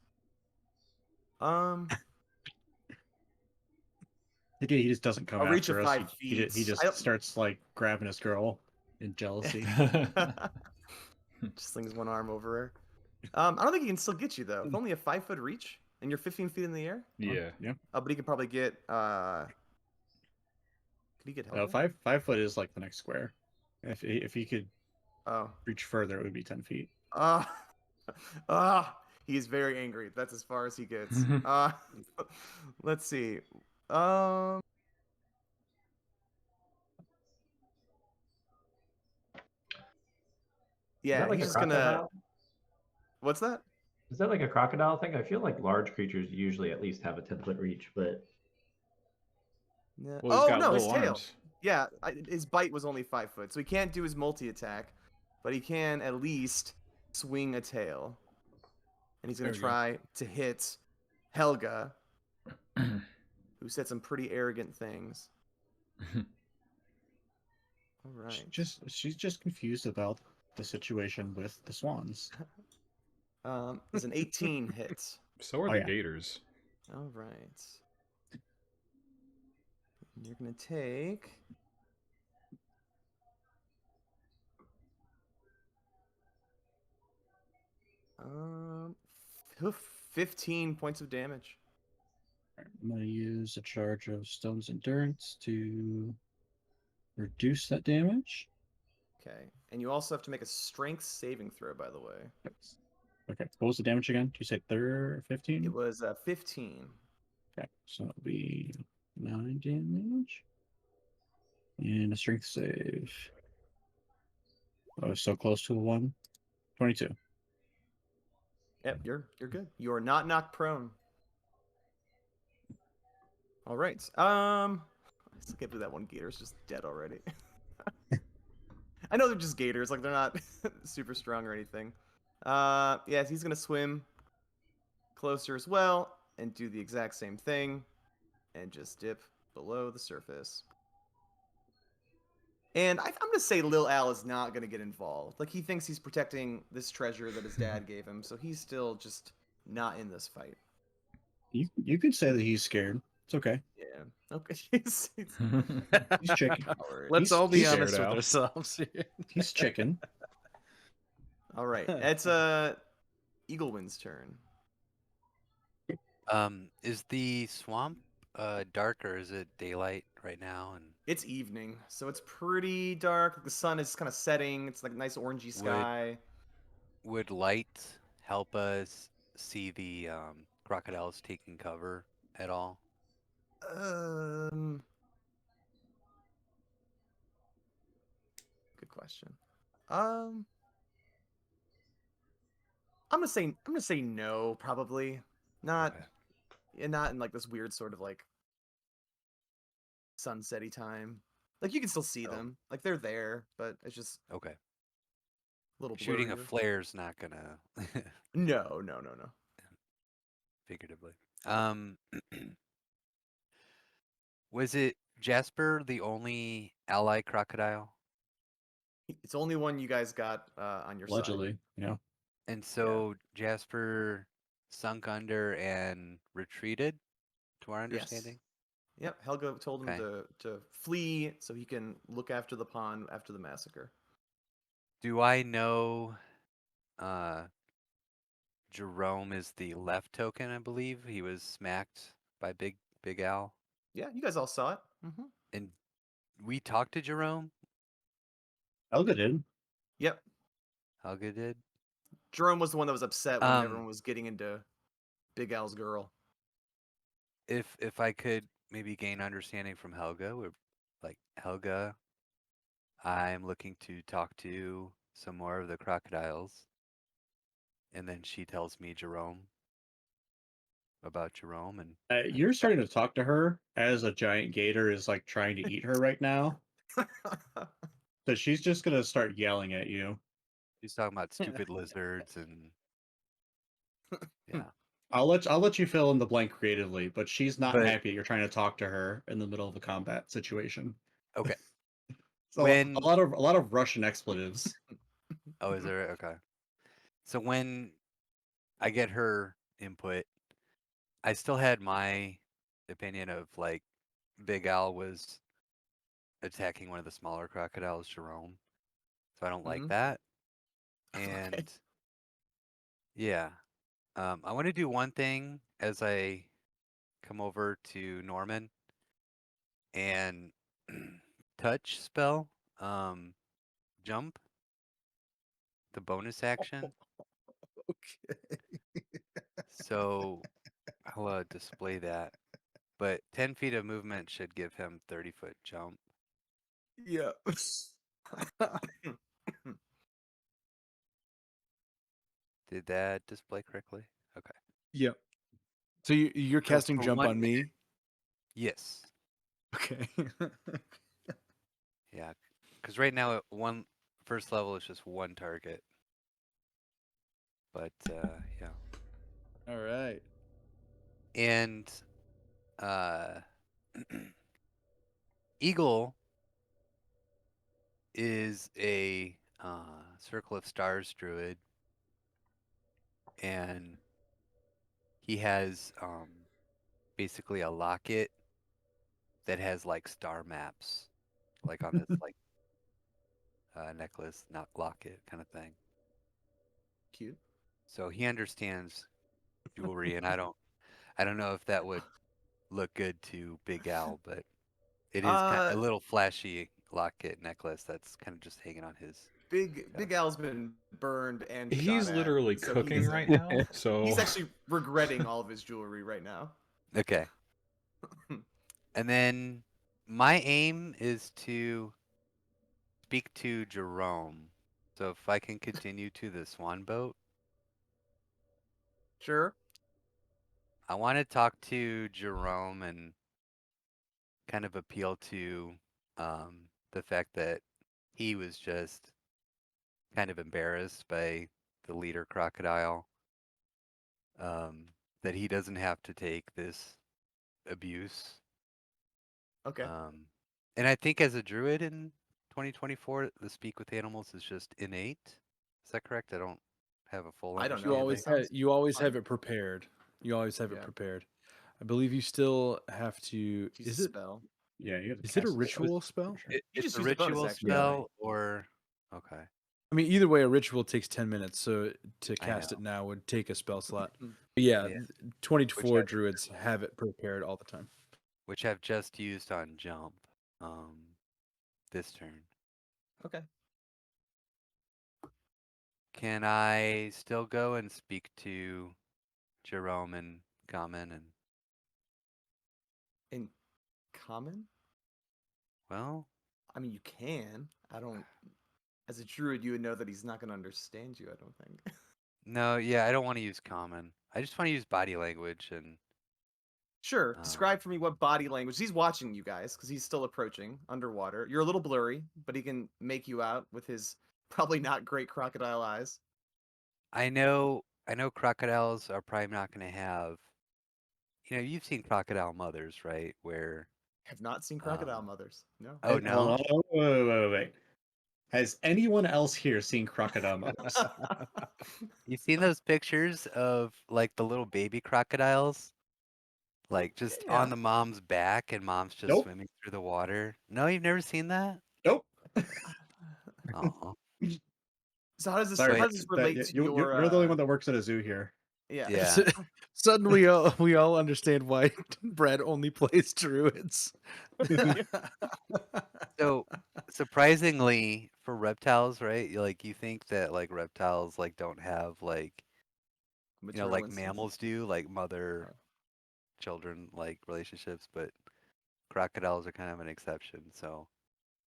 S3: He just doesn't come
S2: A reach of
S3: after us.
S2: 5 feet.
S3: He
S2: I
S3: just
S2: don't.
S3: starts like grabbing his girl in jealousy.
S2: Just slings one arm over her. I don't think he can still get you though. If only a 5 foot reach, and you're 15 feet in the air.
S4: Yeah.
S3: Yeah.
S2: But he could probably get. Could he get
S3: No,
S2: Helga?
S3: 5 foot is like the next square. If he could
S2: Oh.
S3: reach further, it would be 10 feet.
S2: He is very angry. That's as far as he gets. Let's see.
S7: Is that
S2: Yeah,
S7: like
S2: he's
S7: a
S2: just gonna.
S7: crocodile?
S2: What's that?
S7: Is that like a crocodile thing? I feel like large creatures usually at least have a 10-foot reach, but
S2: Yeah.
S4: Well, he's
S2: Oh
S4: got
S2: no, his
S4: little
S2: tail.
S4: arms.
S2: Yeah, his bite was only 5 foot, so he can't do his multi attack, but he can at least swing a tail, and he's gonna
S1: There we go.
S2: try to hit Helga, who said some pretty arrogant things. All right.
S3: She's just confused about the situation with the swans.
S2: Is an 18 hit.
S4: So are
S3: Oh,
S4: the
S3: yeah.
S4: gators.
S2: All right. And you're gonna take. 15 points of damage.
S3: I'm going to use a charge of Stone's Endurance to reduce that damage.
S2: Okay. And you also have to make a strength saving throw, by the way.
S3: Okay. What was the damage again? Did you say 15?
S2: It was 15.
S3: Okay. So it'll be 9 damage. And a strength save. Oh, so close to a 1. 22.
S2: Yep, you're good. You are not knocked prone. All right. I still can't believe that one gator's just dead already. I know they're just gators, like they're not super strong or anything. Yeah, he's gonna swim closer as well and do the exact same thing and just dip below the surface. And I'm gonna say Lil Al is not gonna get involved. Like he thinks he's protecting this treasure that his dad gave him, so he's still just not in this fight.
S3: You could say that he's scared. It's okay.
S2: Yeah. Okay.
S3: He's chicken.
S1: Let's all be
S3: he's
S1: honest
S4: scared
S1: with
S4: out.
S1: ourselves here.
S3: He's chicken.
S2: All right. It's Eaglewind's turn.
S5: Is the swamp dark or is it daylight right now? And
S2: It's evening, so it's pretty dark. The sun is kind of setting. It's like a nice orangey sky.
S5: would light help us see the crocodiles taking cover at all?
S2: Good question. I'm gonna say no, probably not.
S5: Okay.
S2: And not in like this weird sort of like sunsetty time. Like you can still see them, like they're there, but it's just
S5: Okay.
S2: a little
S5: Shooting a
S2: blurrier.
S5: flare's not gonna
S2: No.
S5: figuratively. Was it Jasper the only ally crocodile?
S2: It's only one you guys got on your
S3: Allegedly,
S2: side.
S3: yeah.
S5: And so Jasper sunk under and retreated, to our understanding?
S2: Yep, Helga told him
S5: Okay.
S2: to flee so he can look after the pond after the massacre.
S5: Do I know Jerome is the left token, I believe? He was smacked by Big Al.
S2: Yeah, you guys all saw it. Mm-hmm.
S5: And we talked to Jerome?
S3: Helga did.
S2: Yep.
S5: Helga did?
S2: Jerome was the one that was upset when everyone was getting into Big Al's girl.
S5: If I could maybe gain understanding from Helga, like Helga, I'm looking to talk to some more of the crocodiles. And then she tells me Jerome. about Jerome, and
S3: You're starting to talk to her as a giant gator is like trying to eat her right now. So she's just gonna start yelling at you.
S5: he's talking about stupid lizards and yeah.
S3: I'll let you fill in the blank creatively, but she's not
S5: But
S3: happy you're trying to talk to her in the middle of a combat situation.
S5: okay,
S3: So a
S5: when
S3: lot of Russian expletives.
S5: oh, is there okay? So when I get her input, I still had my opinion of like Big Al was attacking one of the smaller crocodiles, Jerome. So I don't like
S2: Mhm.
S5: that.
S2: Okay.
S5: And yeah, I want to do one thing as I come over to Norman and touch spell, jump, the bonus action.
S1: Okay.
S5: So I'll display that. But 10 feet of movement should give him 30-foot jump.
S1: Yeah.
S5: Did that display correctly? Okay.
S1: Yeah. So you're
S5: So
S1: casting
S5: for
S1: jump
S5: 1
S1: on
S5: minute,
S1: me?
S5: yes.
S1: Okay.
S5: Yeah. Because right now, first level is just one target. But yeah.
S1: All right.
S5: And Eagle is a Circle of Stars druid, and he has basically a locket that has like star maps, like on this like necklace, not locket kind of thing.
S2: Cute.
S5: So he understands jewelry, and I don't know if that would look good to Big Al, but it is kind
S2: Uh,
S5: a little flashy locket necklace that's kind of just hanging on his
S2: Big
S5: chest.
S2: Al's been burned and shot
S4: He's
S2: at,
S4: literally
S2: so he
S4: cooking
S2: doesn't.
S4: right now, so
S2: He's actually regretting all of his jewelry right now.
S5: Okay. And then my aim is to speak to Jerome. So if I can continue to the swan boat,
S2: Sure.
S5: I want to talk to Jerome and kind of appeal to the fact that he was just kind of embarrassed by the leader crocodile, that he doesn't have to take this abuse.
S2: Okay.
S5: And I think as a druid in 2024, the speak with animals is just innate. Is that correct? I don't have a full
S2: I don't
S1: You
S2: know.
S5: understanding.
S2: That sounds
S1: have
S2: fun.
S1: it prepared. You always have it
S2: Yeah.
S1: prepared. I believe you still have to.
S2: Use a
S1: Is it
S2: spell.
S3: Yeah, you have to
S1: is it a
S3: cast it.
S1: ritual spell?
S3: Sure.
S2: You
S5: It's
S2: just
S5: a
S2: used a bonus
S5: ritual
S2: action, anyway.
S5: spell or okay.
S1: I mean, either way, a ritual takes 10 minutes, so to
S5: I
S1: cast it
S5: know.
S1: now would take a spell slot.
S2: Mm.
S1: But yeah,
S5: Yeah.
S1: 24
S5: I've-
S1: druids have it prepared all the time.
S5: Which I've just used on jump this turn.
S2: Okay.
S5: Can I still go and speak to Jerome and Common and
S2: In common?
S5: well,
S2: I mean, you can. I don't. As a druid, you would know that he's not going to understand you. I don't think.
S5: no, yeah, I don't want to use common. I just want to use body language and
S2: Sure. Describe for me what body language. He's watching you guys because he's still approaching underwater. You're a little blurry, but he can make you out with his probably not great crocodile eyes.
S5: I know crocodiles are probably not going to have, you've seen crocodile mothers, right? Where
S2: Have not seen crocodile
S5: um
S2: mothers. No.
S5: oh
S3: Hold
S5: no.
S3: on, wait. Has anyone else here seen crocodile mothers?
S5: You've seen those pictures of like the little baby crocodiles? Like just on
S2: Yeah.
S5: the mom's back and mom's just
S3: Nope.
S5: swimming through the water. No, you've never seen that?
S3: Nope.
S5: Oh.
S2: So how does this
S3: Sorry,
S2: how does this relate to your
S3: you're the only one that works at a zoo here.
S2: yeah.
S5: Yeah.
S1: Suddenly, we all understand why Brad only plays druids.
S5: So surprisingly for reptiles, right? You think that like reptiles like don't have like
S2: Maternal
S5: like
S2: instincts?
S5: mammals do, like mother
S2: Oh.
S5: children like relationships, but crocodiles are kind of an exception. So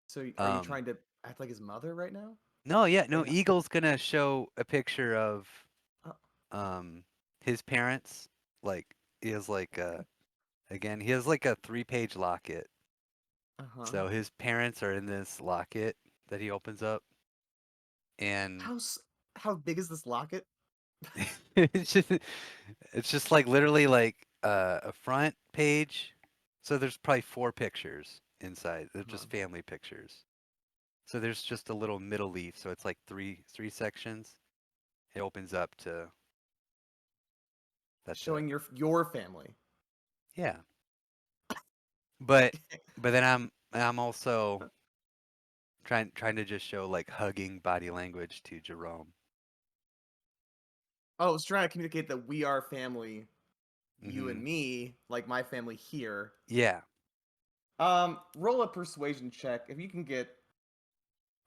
S2: So are you
S5: um
S2: trying to act like his mother right now?
S5: no, yeah, no,
S2: Like,
S5: Eagle's gonna show a picture of
S2: oh,
S5: um his parents, like he has like again, he has like a 3-page locket. So his parents are in this locket that he opens up, and
S2: How big is this locket?
S5: it's just like literally like a front page. So there's probably 4 pictures inside. They're just family pictures. So there's just a little middle leaf. So it's like three sections. It opens up to that's
S2: Showing your family.
S5: Yeah. But then I'm also trying to just show like hugging body language to Jerome.
S2: Oh, I was trying to communicate that we are family, you and
S5: Mhm.
S2: me, like my family here.
S5: Yeah.
S2: Roll a persuasion check. If you can get,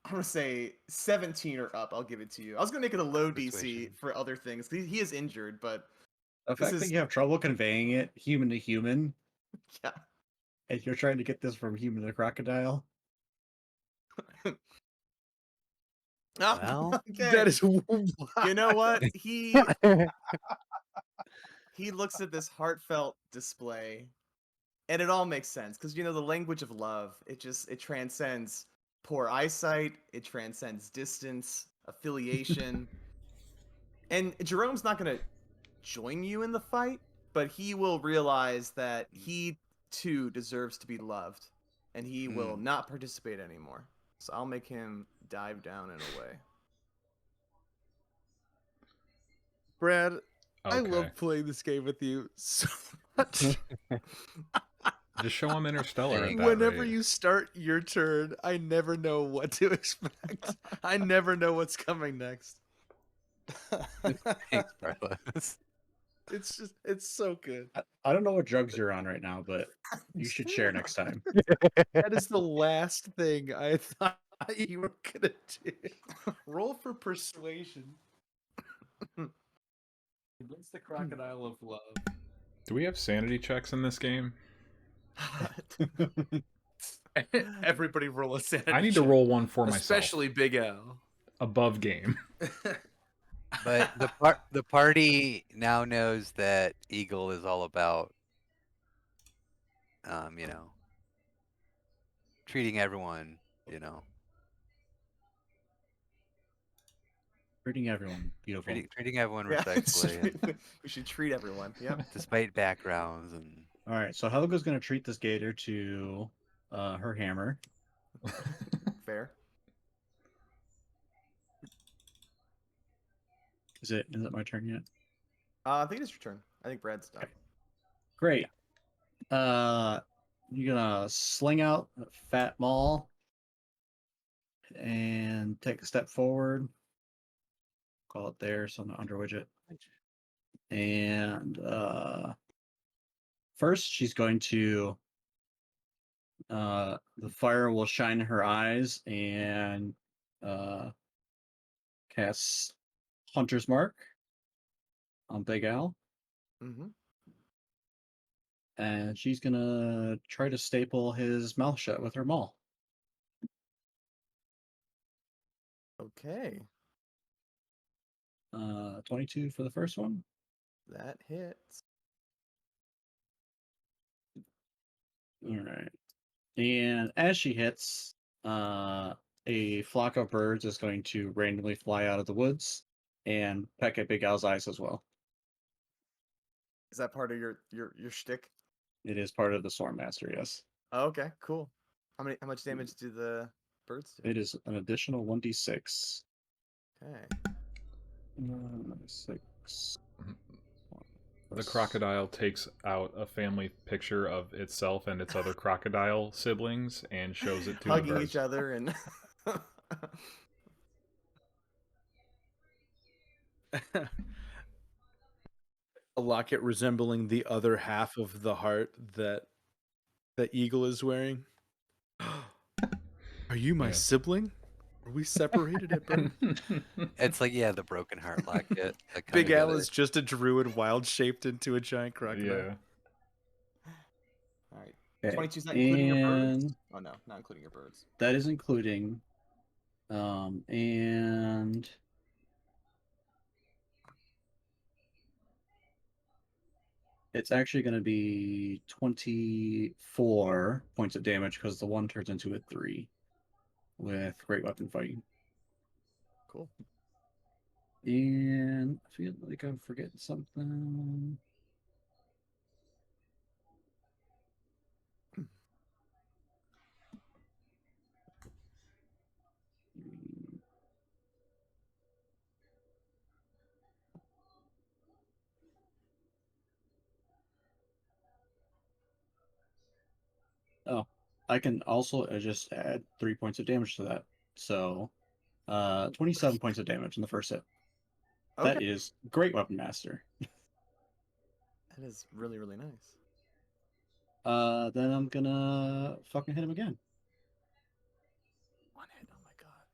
S2: I'm gonna say 17 or up, I'll give it to you. I was gonna make it a low DC
S5: Persuasion.
S2: for other things. He is injured, but
S3: The
S2: this
S3: fact that
S2: is
S3: you have trouble conveying it human to human,
S2: yeah.
S3: and you're trying to get this from human to crocodile.
S2: Oh,
S5: Well,
S2: okay.
S1: That is
S2: You know what? He looks at this heartfelt display, and it all makes sense because the language of love. It transcends poor eyesight. It transcends distance, affiliation, and Jerome's not gonna join you in the fight, but he will realize that he too deserves to be loved, and he will not participate anymore. So I'll make him dive down in a way.
S1: Brad, I
S4: Okay.
S1: love playing this game with you so much.
S4: Just show him Interstellar at that
S1: Whenever
S4: rate.
S1: you start your turn, I never know what to expect. I never know what's coming next.
S5: thanks, Carlos.
S1: It's so good.
S3: I don't know what drugs you're on right now, but you should share next time.
S1: That is the last thing I thought you were gonna do. Roll for persuasion. Convince the crocodile of love.
S4: Do we have sanity checks in this game?
S1: Everybody roll a sanity
S4: I need to
S1: check,
S4: roll one for myself.
S1: especially Big Al.
S4: Above game.
S5: But the party now knows that Eagle is all about you know, treating everyone,
S3: Treating everyone beautiful.
S5: treating everyone
S2: Yeah,
S5: respectfully and
S2: we should treat everyone. Yep.
S5: despite backgrounds and
S3: All right, so Helga's going to treat this gator to her hammer.
S2: Fair.
S3: Is it my turn yet?
S2: I think it's your turn. I think Brad's done.
S3: Okay. Great. You're gonna sling out a fat maul and take a step forward. Call it there, so I'm not under widget. And first, she's going to the fire will shine in her eyes and cast Hunter's Mark on Big Al.
S2: Mm-hmm.
S3: And she's gonna try to staple his mouth shut with her maul.
S2: Okay.
S3: 22 for the first one.
S2: That hits.
S3: All right. And as she hits, a flock of birds is going to randomly fly out of the woods and peck at Big Al's eyes as well.
S2: Is that part of your shtick?
S3: It is part of the Storm Master, yes.
S2: Oh, okay, cool. How much damage do the birds do?
S3: It is an additional 1d6.
S2: Okay.
S3: 6.
S4: The crocodile takes out a family picture of itself and its other crocodile siblings and shows it to
S2: Hugging
S4: the birds.
S2: each other and
S1: A locket resembling the other half of the heart that Eagle is wearing. Are you my sibling? Are we separated at birth?
S5: it's like the broken heart locket. That come
S1: Big Al
S5: together.
S1: is just a druid wild shaped into a giant crocodile.
S4: Yeah.
S2: all right.
S3: Okay.
S2: 22's not including your birds.
S3: And
S2: Oh no, not including your birds.
S3: that is including. And It's actually going to be 24 points of damage because the one turns into a 3 with great weapon fighting.
S2: Cool.
S3: And I feel like I'm forgetting something. Oh, I can also just add 3 points of damage to that. So, 27 points of damage in the first hit.
S2: Okay.
S3: That is great weapon master.
S2: That is really, really nice.
S3: Then I'm gonna fucking hit him again.
S2: One hit. Oh my god.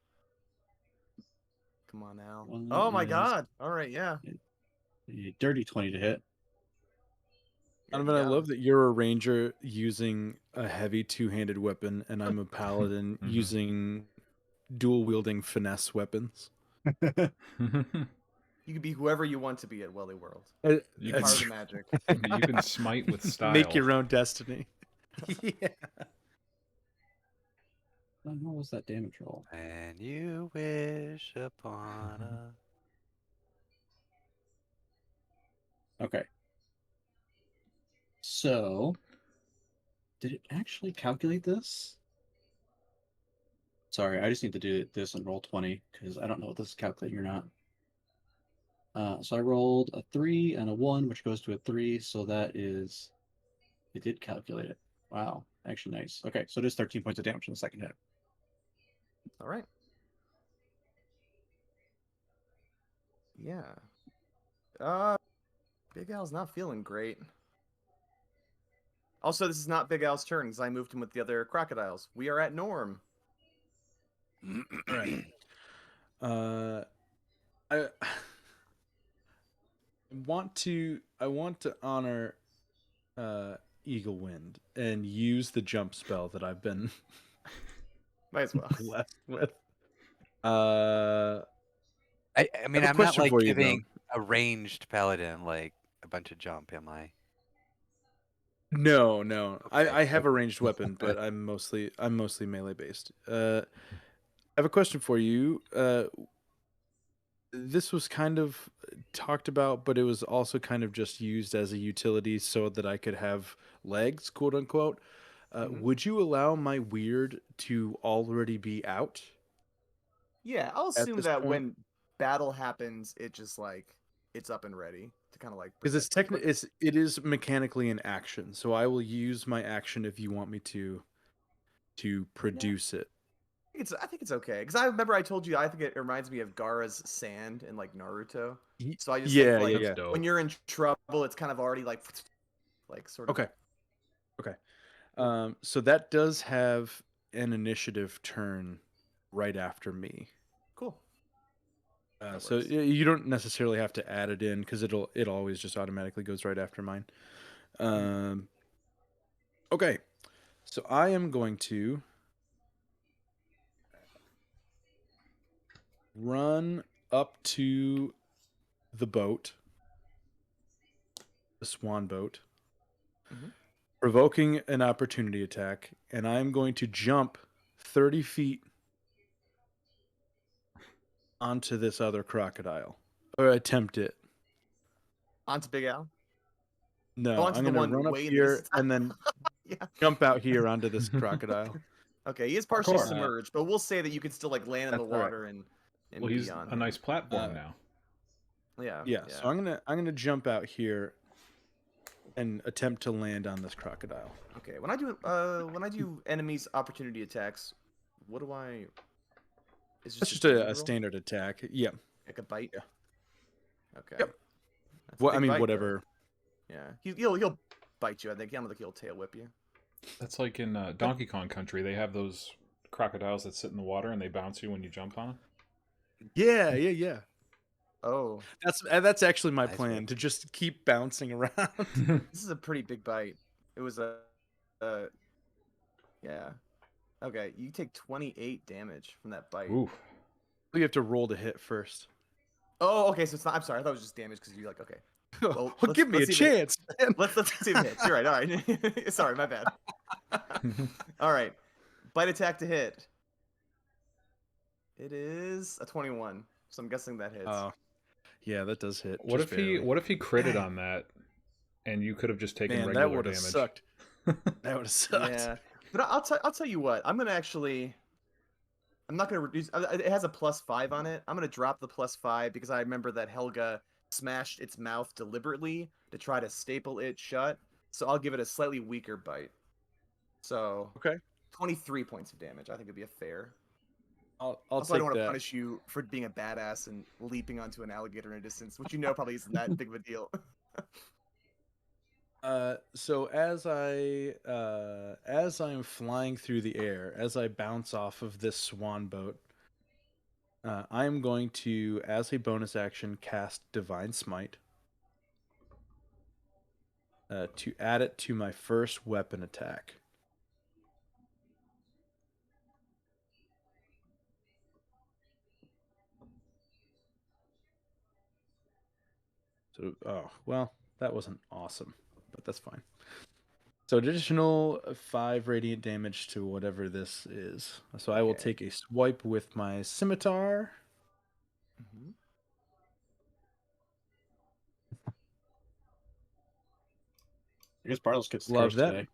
S2: Come on now.
S3: One
S2: Oh my
S3: is
S2: god. All right. Yeah.
S3: a dirty 20 to hit.
S1: Donovan, I love that you're a ranger using a heavy two-handed weapon, and I'm a paladin using dual-wielding finesse weapons.
S2: You can be whoever you want to be at Welly World.
S4: You
S2: Power
S4: can,
S2: of the magic.
S4: you can smite with style.
S1: Make your own destiny. Yeah.
S3: What was that damage roll?
S5: And you wish upon a...
S3: Okay. So, did it actually calculate this? Sorry, I just need to do this and roll 20 because I don't know if this is calculating or not. So I rolled a 3 and a 1, which goes to a 3. So that is, it did calculate it. Wow, actually nice. Okay, so it is 13 points of damage in the second hit.
S2: All right. Yeah. Big Al's not feeling great. Also, this is not Big Al's turn because I moved him with the other crocodiles. We are at Norm.
S1: All right. I want to honor Eagle Wind and use the jump spell that I've been
S2: Might as well.
S1: blessed with.
S5: I mean,
S1: have a
S5: I'm not
S1: question
S5: like
S1: for you,
S5: giving a ranged paladin like a bunch of jump, am I?
S1: No.
S5: Okay.
S1: I have a ranged weapon, but I'm mostly melee based. I have a question for you. This was kind of talked about, but it was also kind of just used as a utility so that I could have legs, quote unquote. Would you allow my weird to already be out?
S2: Yeah, I'll
S1: At
S2: assume
S1: this
S2: that
S1: point?
S2: when battle happens, it just like it's up and ready to kind of like
S1: Because
S2: protect you. But
S1: it is mechanically an action, so I will use my action if you want me to produce it.
S2: I think it's okay because I remember I told you I think it reminds me of Gaara's sand in like Naruto. So I just think like
S1: Yeah.
S2: when you're in trouble, it's kind of already like sort of.
S1: Okay. So that does have an initiative turn right after me.
S2: Cool.
S1: So you don't necessarily have to add it in because it always just automatically goes right after mine. Okay, so I am going to run up to the boat, the swan boat, provoking an opportunity attack, and I'm going to jump 30 feet onto this other crocodile, or attempt it.
S2: Onto Big Al.
S1: No,
S2: onto
S1: I'm
S2: the
S1: going to
S2: one
S1: run up
S2: way in the
S1: here
S2: distance.
S1: and then jump out here onto this crocodile.
S2: Okay, he is partially submerged, but we'll say that you can still like land in the water and
S4: well,
S2: be
S4: he's
S2: on
S4: a nice platform now.
S2: Yeah.
S1: So I'm gonna jump out here and attempt to land on this crocodile.
S2: Okay, when I do enemies opportunity attacks, what do I?
S1: It's just a standard attack. Yeah.
S2: Like a bite.
S1: Yeah.
S2: Okay.
S1: Yep.
S2: That's
S1: Well, I mean,
S2: bite,
S1: whatever.
S2: Though. Yeah, he'll bite you. I think. I don't think he'll tail whip you.
S4: That's like in Donkey Kong Country. They have those crocodiles that sit in the water and they bounce you when you jump on them.
S1: Yeah.
S2: Oh,
S1: that's actually my plan, to just keep bouncing around.
S2: This is a pretty big bite. It was yeah. Okay, you take 28 damage from that bite.
S4: Oof.
S1: You have to roll to hit first.
S2: Oh, okay, so it's not. I'm sorry, I thought it was just damage because you're like, okay. Well,
S1: give me a chance.
S2: Let's see the hits. You're right. All right. Sorry, my bad. All right. Bite attack to hit. It is a 21. So I'm guessing that hits.
S1: Yeah, that does hit.
S4: What if he critted on that, and you could have just taken regular
S1: that would have
S4: damage?
S1: sucked. That would have sucked.
S2: Yeah, but I'll tell you what. I'm not gonna reduce. It has a +5 on it. I'm gonna drop the +5 because I remember that Helga smashed its mouth deliberately to try to staple it shut. So I'll give it a slightly weaker bite. So
S1: Okay.
S2: 23 points of damage. I think it'd be a fair.
S1: I'll
S2: Also,
S1: take
S2: I don't want to
S1: that.
S2: punish you for being a badass and leaping onto an alligator in a distance, which probably isn't that big of a deal.
S1: So as I'm flying through the air, as I bounce off of this swan boat, I'm going to, as a bonus action, cast Divine Smite to add it to my first weapon attack. So, well, that wasn't awesome, but that's fine. So additional 5 radiant damage to whatever this is. So I will take a swipe with my scimitar.
S2: Mm-hmm.
S3: I guess Bartles gets
S1: Love
S3: cursed
S1: that.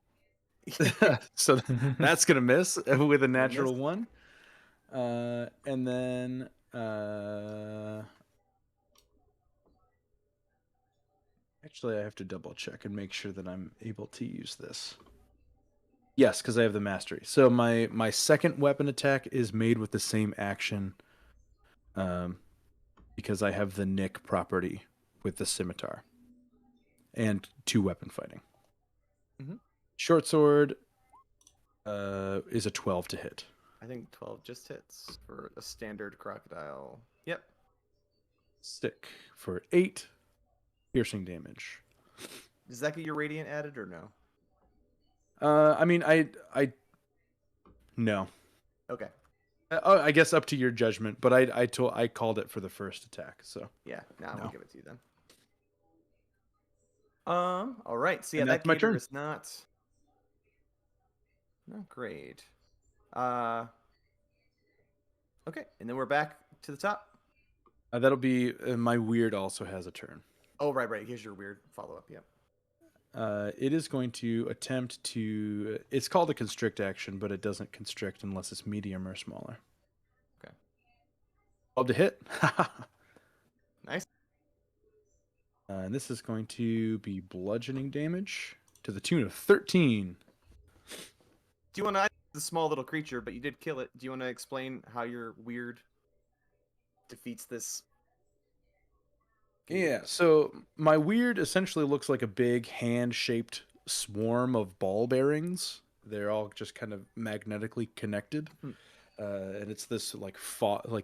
S3: today.
S1: So that's gonna miss with a natural 1. And then actually I have to double check and make sure that I'm able to use this. Yes, because I have the mastery. So my second weapon attack is made with the same action, because I have the nick property with the scimitar and 2 weapon fighting.
S2: Mm-hmm.
S1: Short sword is a 12 to hit.
S2: I think 12 just hits for a standard crocodile. Yep.
S1: Stick for 8 piercing damage.
S2: Does that get your radiant added or no?
S1: I mean, I no.
S2: Okay.
S1: I guess up to your judgment, but I called it for the first attack, so
S2: yeah. Now
S1: no.
S2: I'll give it to you then. All right. So yeah,
S1: And
S2: that
S1: that's my
S2: gator
S1: turn.
S2: is not great. Okay, and then we're back to the top.
S1: That'll be my weird also has a turn.
S2: Oh right. Here's your weird follow up. Yep.
S1: It is going to attempt to. It's called a constrict action, but it doesn't constrict unless it's medium or smaller.
S2: Okay.
S1: 12 to hit.
S2: Nice.
S1: And this is going to be bludgeoning damage to the tune of 13.
S2: Do you want to? The small little creature, but you did kill it. Do you want to explain how your weird defeats this?
S1: Yeah, so my weird essentially looks like a big hand-shaped swarm of ball bearings. They're all just kind of magnetically connected, and it's this like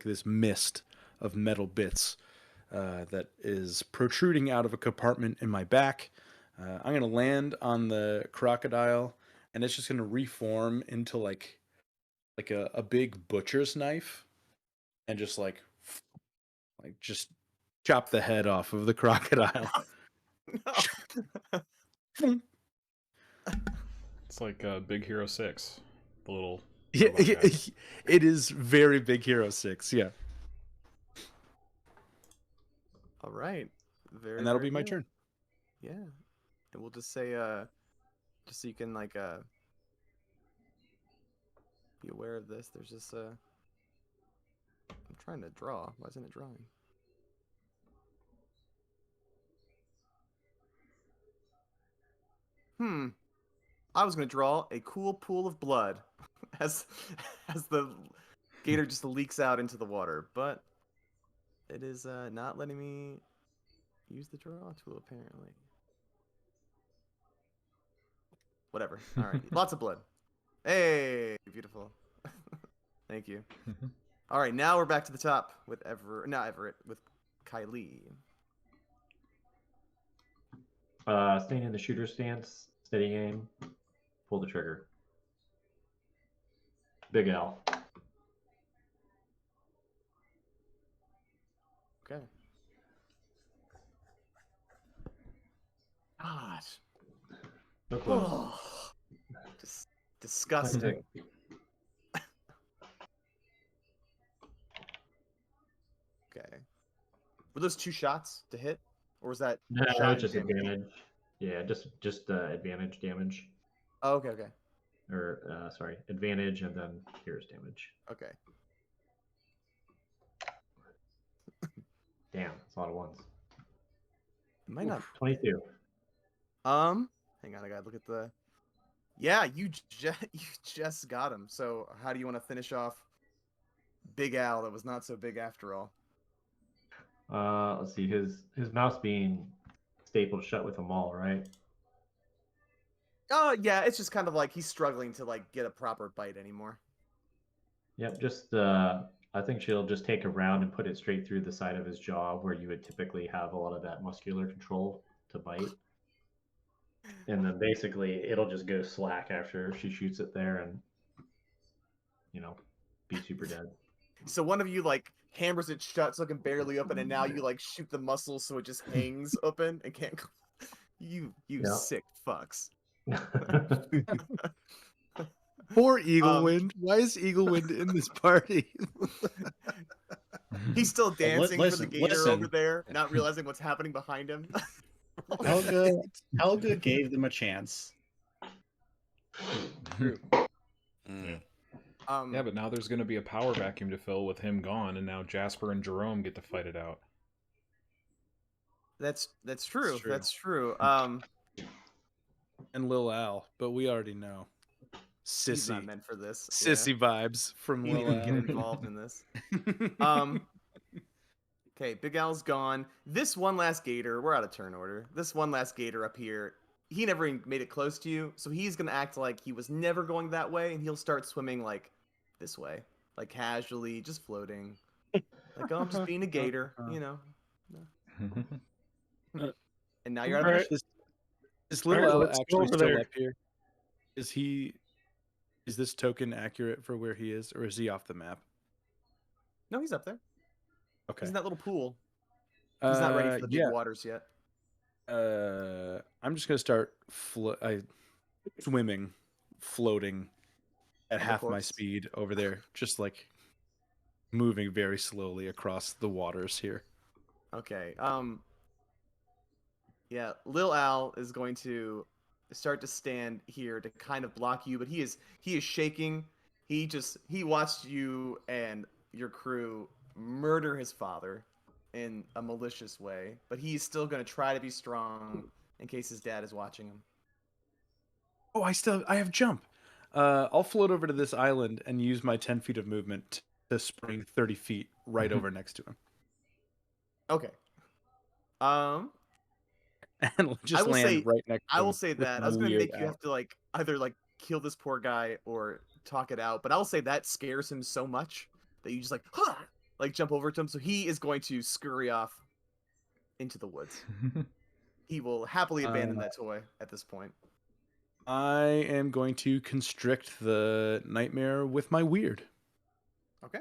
S1: this mist of metal bits that is protruding out of a compartment in my back. I'm gonna land on the crocodile, and it's just gonna reform into like a big butcher's knife, and just just chop the head off of the crocodile.
S2: No.
S4: It's like Big Hero 6. The little
S1: Yeah,
S4: robot guy.
S1: it is very Big Hero 6, yeah.
S2: All right. Very.
S1: And that'll
S2: very
S1: be my
S2: good.
S1: turn.
S2: Yeah, and we'll just say just so you can like be aware of this. There's this I'm trying to draw. Why isn't it drawing? I was gonna draw a cool pool of blood as the gator just leaks out into the water, but it is not letting me use the draw tool apparently. Whatever. All right, lots of blood. Hey, beautiful. Thank you. All right, now we're back to the top with Everett with Kylie.
S7: Staying in the shooter stance, steady aim, pull the trigger. Big L.
S2: Okay. Gosh.
S7: So close.
S2: Oh, just disgusting. Okay. Were those 2 shots to hit, or was that
S7: No,
S2: shot
S7: it's
S2: and
S7: just
S2: damage?
S7: advantage. Yeah, just advantage damage.
S2: Oh, okay, okay,
S7: Or sorry, advantage, and then here's damage.
S2: okay.
S7: Damn, that's a lot of ones.
S2: It might not.
S7: 22.
S2: Hang on, I gotta look at the. Yeah, you you just got him. So how do you want to finish off Big Al? That was not so big after all.
S7: Let's see, his mouth's being stapled shut with a maul, right?
S2: Yeah, it's just kind of like he's struggling to like get a proper bite anymore.
S7: Yep, just I think she'll just take a round and put it straight through the side of his jaw where you would typically have a lot of that muscular control to bite. And then basically it'll just go slack after she shoots it there and be super dead.
S2: So one of you like hammers it shut so it can barely open, and now you like shoot the muscles so it just hangs open and can't. You
S7: Yeah.
S2: sick fucks.
S1: Poor Eaglewind. Why is Eaglewind in this party?
S2: He's still dancing for the gator
S3: listen.
S2: over there, not realizing what's happening behind him.
S3: Helga gave them a chance.
S2: True.
S4: Yeah. Yeah, but now there's going to be a power vacuum to fill with him gone, and now Jasper and Jerome get to fight it out.
S2: That's true.
S1: true.
S2: That's true.
S1: And Lil Al, but we already know.
S2: He's not
S1: Sissy.
S2: meant for this.
S1: Sissy vibes from
S2: He
S1: Lil
S2: didn't get
S1: Al.
S2: involved in this. Okay, Big Al's gone. This one last gator, we're out of turn order. This one last gator up here, he never even made it close to you, so he's gonna act like he was never going that way, and he'll start swimming like this way, like casually, just floating. Like, oh, I'm just being a gator, you know. And now you're out of
S6: Alright.
S2: mission.
S1: Is Lil
S6: Alright,
S1: Al
S6: let's go
S1: actually
S6: over
S1: still
S6: there.
S1: up here? Is this token accurate for where he is, or is he off the map?
S2: No, he's up there.
S1: Okay.
S2: He's in that little pool. He's not ready for the big
S1: yeah.
S2: waters yet.
S1: I'm just gonna start swimming, floating at
S2: Of
S1: half my
S2: course.
S1: speed over there, just like moving very slowly across the waters here.
S2: Okay. Yeah, Lil Al is going to start to stand here to kind of block you, but he is shaking. He watched you and your crew murder his father in a malicious way, but he's still going to try to be strong in case his dad is watching him.
S1: Oh, I have jump. I'll float over to this island and use my 10 feet of movement to spring 30 feet right over next to him.
S2: Okay.
S1: And just land right next to him.
S2: I will say that. I was going to make you have to like either like kill this poor guy or talk it out, but I will say that scares him so much that you just like, huh! Like jump over to him, so he is going to scurry off into the woods. He will happily abandon that toy at this point.
S1: I am going to constrict the nightmare with my weird.
S2: Okay.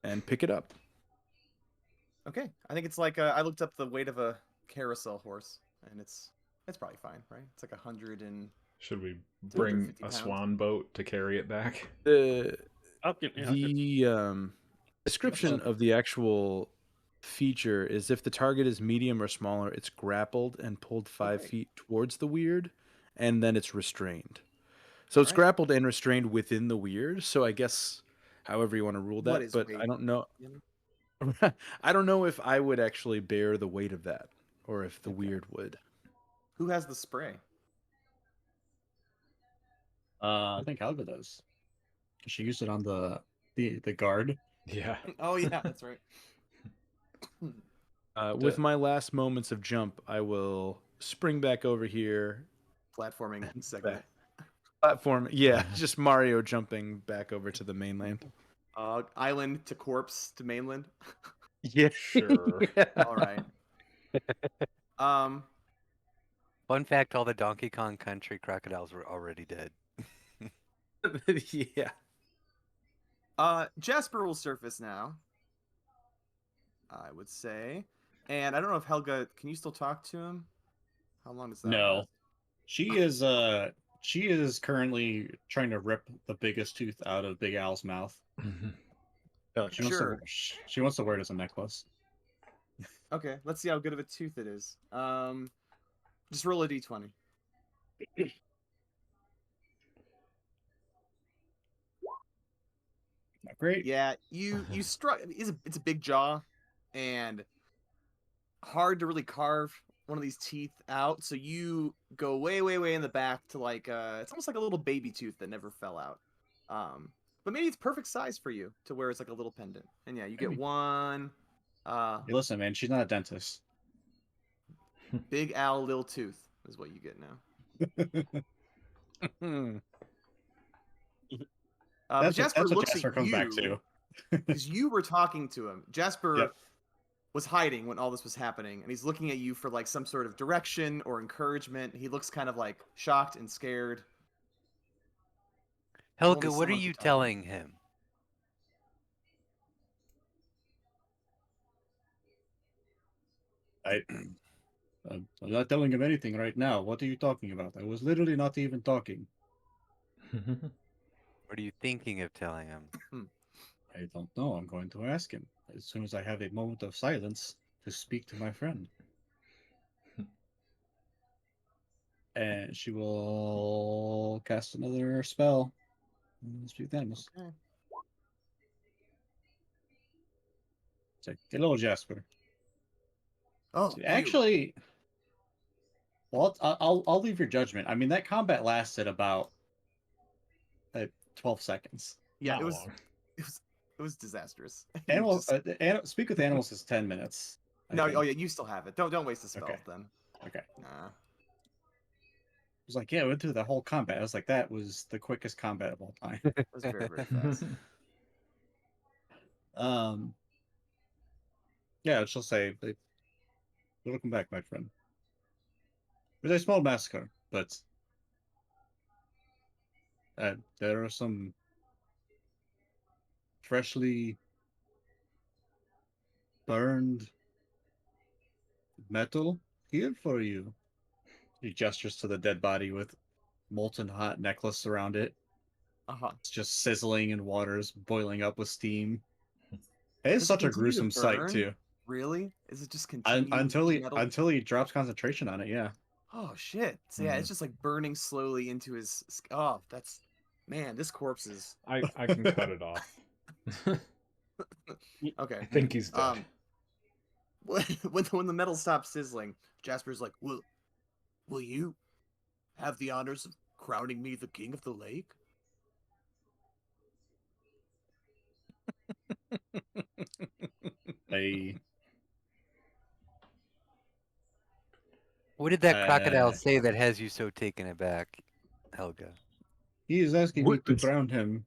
S1: And pick it up.
S2: Okay. I think it's like I looked up the weight of a carousel horse, and it's probably fine, right? It's like 100 and.
S4: Should we bring
S2: 250
S4: a
S2: pounds.
S4: swan boat to carry it back?
S1: The description of the actual feature is if the target is medium or smaller, it's grappled and pulled 5 feet towards the weird, and then it's restrained. So it's grappled and restrained within the weird. So I guess however you want to rule that, but I don't know. I don't know if I would actually bear the weight of that, or if the weird would.
S2: Who has the spray?
S3: I think Helga does. She used it on the guard.
S4: Yeah.
S2: Oh yeah, that's right.
S1: With my last moments of jump, I will spring back over here.
S2: Platforming segment.
S1: Platform, yeah, just Mario jumping back over to the mainland.
S2: Island to corpse to mainland.
S1: Yeah,
S4: sure.
S1: Yeah.
S2: All right.
S5: Fun fact: all the Donkey Kong Country crocodiles were already dead.
S1: Yeah.
S2: Jasper will surface now, I would say. And I don't know if Helga, can you still talk to him? How long does that
S3: No.
S2: last?
S3: She is currently trying to rip the biggest tooth out of Big Al's mouth. She wants
S2: Sure.
S3: she wants to wear it as a necklace.
S2: Okay, let's see how good of a tooth it is. Just roll a d20.
S3: Not great.
S2: Yeah, you struck. It's a big jaw, and hard to really carve one of these teeth out. So you go way, way, way in the back to like it's almost like a little baby tooth that never fell out. But maybe it's perfect size for you to where it's like a little pendant. And yeah, you get
S3: Maybe.
S2: one
S3: Hey, listen, man, she's not a dentist.
S2: Big Al Lil Tooth is what you get now. But Jasper
S3: that's what
S2: looks
S3: Jasper
S2: at
S3: comes back
S2: you
S3: to.
S2: because you were talking to him. Jasper
S3: Yep.
S2: was hiding when all this was happening, and he's looking at you for like some sort of direction or encouragement. He looks kind of like shocked and scared.
S5: Helga,
S2: Only
S5: what are
S2: someone
S5: you
S2: could tell him.
S5: telling him?
S3: I'm not telling him anything right now. What are you talking about? I was literally not even talking.
S5: What are you thinking of telling him?
S3: I don't know. I'm going to ask him as soon as I have a moment of silence to speak to my friend. And she will cast another spell. Speak with animals.
S2: Okay.
S3: Say, hello, Jasper.
S2: Oh,
S3: So
S2: you.
S3: actually, well, I'll leave your judgment. I mean, that combat lasted about 12 seconds.
S2: Yeah,
S4: Not
S2: it was.
S4: long.
S2: It was disastrous. You
S3: Animal,
S2: just-
S3: speak with animals is 10 minutes. I
S2: No,
S3: think.
S2: oh yeah, you still have it. Don't waste the spell
S3: Okay.
S2: then.
S3: Okay.
S2: Nah.
S3: It was like, yeah, we went through the whole combat. I was like, that was the quickest combat of all time.
S2: It was very, very fast.
S3: Yeah, she'll say, welcome back, my friend. There's a small massacre, but there are some freshly burned metal here for you. He gestures to the dead body with molten hot necklace around it.
S2: Uh-huh.
S3: It's just sizzling and water's boiling up with steam. It is
S2: Does it
S3: such a
S2: continue to
S3: gruesome sight
S2: burn?
S3: too.
S2: Really? Is it just continue metal?
S3: Until he drops concentration on it, yeah.
S2: Oh shit. So yeah, it's just like burning slowly into his oh, that's man, this corpse is
S4: I can cut it off.
S2: okay.
S4: I think he's dead.
S2: When the metal stops sizzling, Jasper's like, will you have the honors of crowning me the king of the lake?
S5: What did that crocodile say that has you so taken aback, Helga?
S3: He is asking me to crown him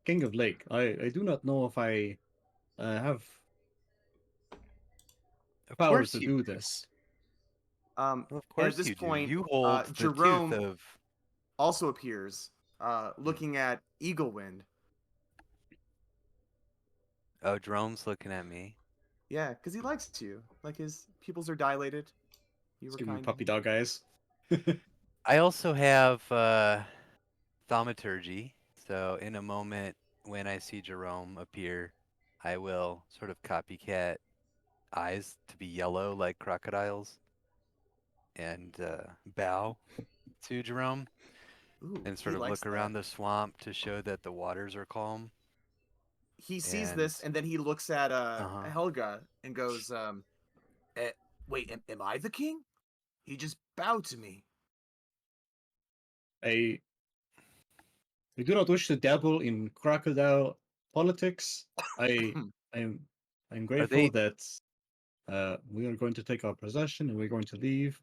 S3: king of lake. I do not know if I have
S5: Of
S3: powers
S5: course
S3: to
S5: you
S3: do this.
S5: Of
S2: At
S5: course
S2: this
S5: you do.
S2: point,
S5: You hold the
S2: Jerome
S5: tooth of.
S2: also appears, looking at Eaglewind.
S5: Oh, Jerome's looking at me.
S2: Yeah, because he likes you. Like his pupils are dilated. You were
S3: Give me
S2: kind.
S3: puppy dog eyes.
S5: I also have thaumaturgy, so in a moment when I see Jerome appear, I will sort of copycat eyes to be yellow like crocodiles and bow to Jerome
S2: Ooh,
S5: and
S2: he
S5: sort of
S2: likes
S5: look
S2: that.
S5: around the swamp to show that the waters are calm.
S2: He sees
S5: And
S2: this, and then he looks at
S5: uh-huh.
S2: Helga and goes, "Wait, am I the king? He just bowed to me."
S3: I do not wish to dabble in crocodile politics. I'm
S5: Are
S3: grateful
S5: they
S3: that we are going to take our possession and we're going to leave,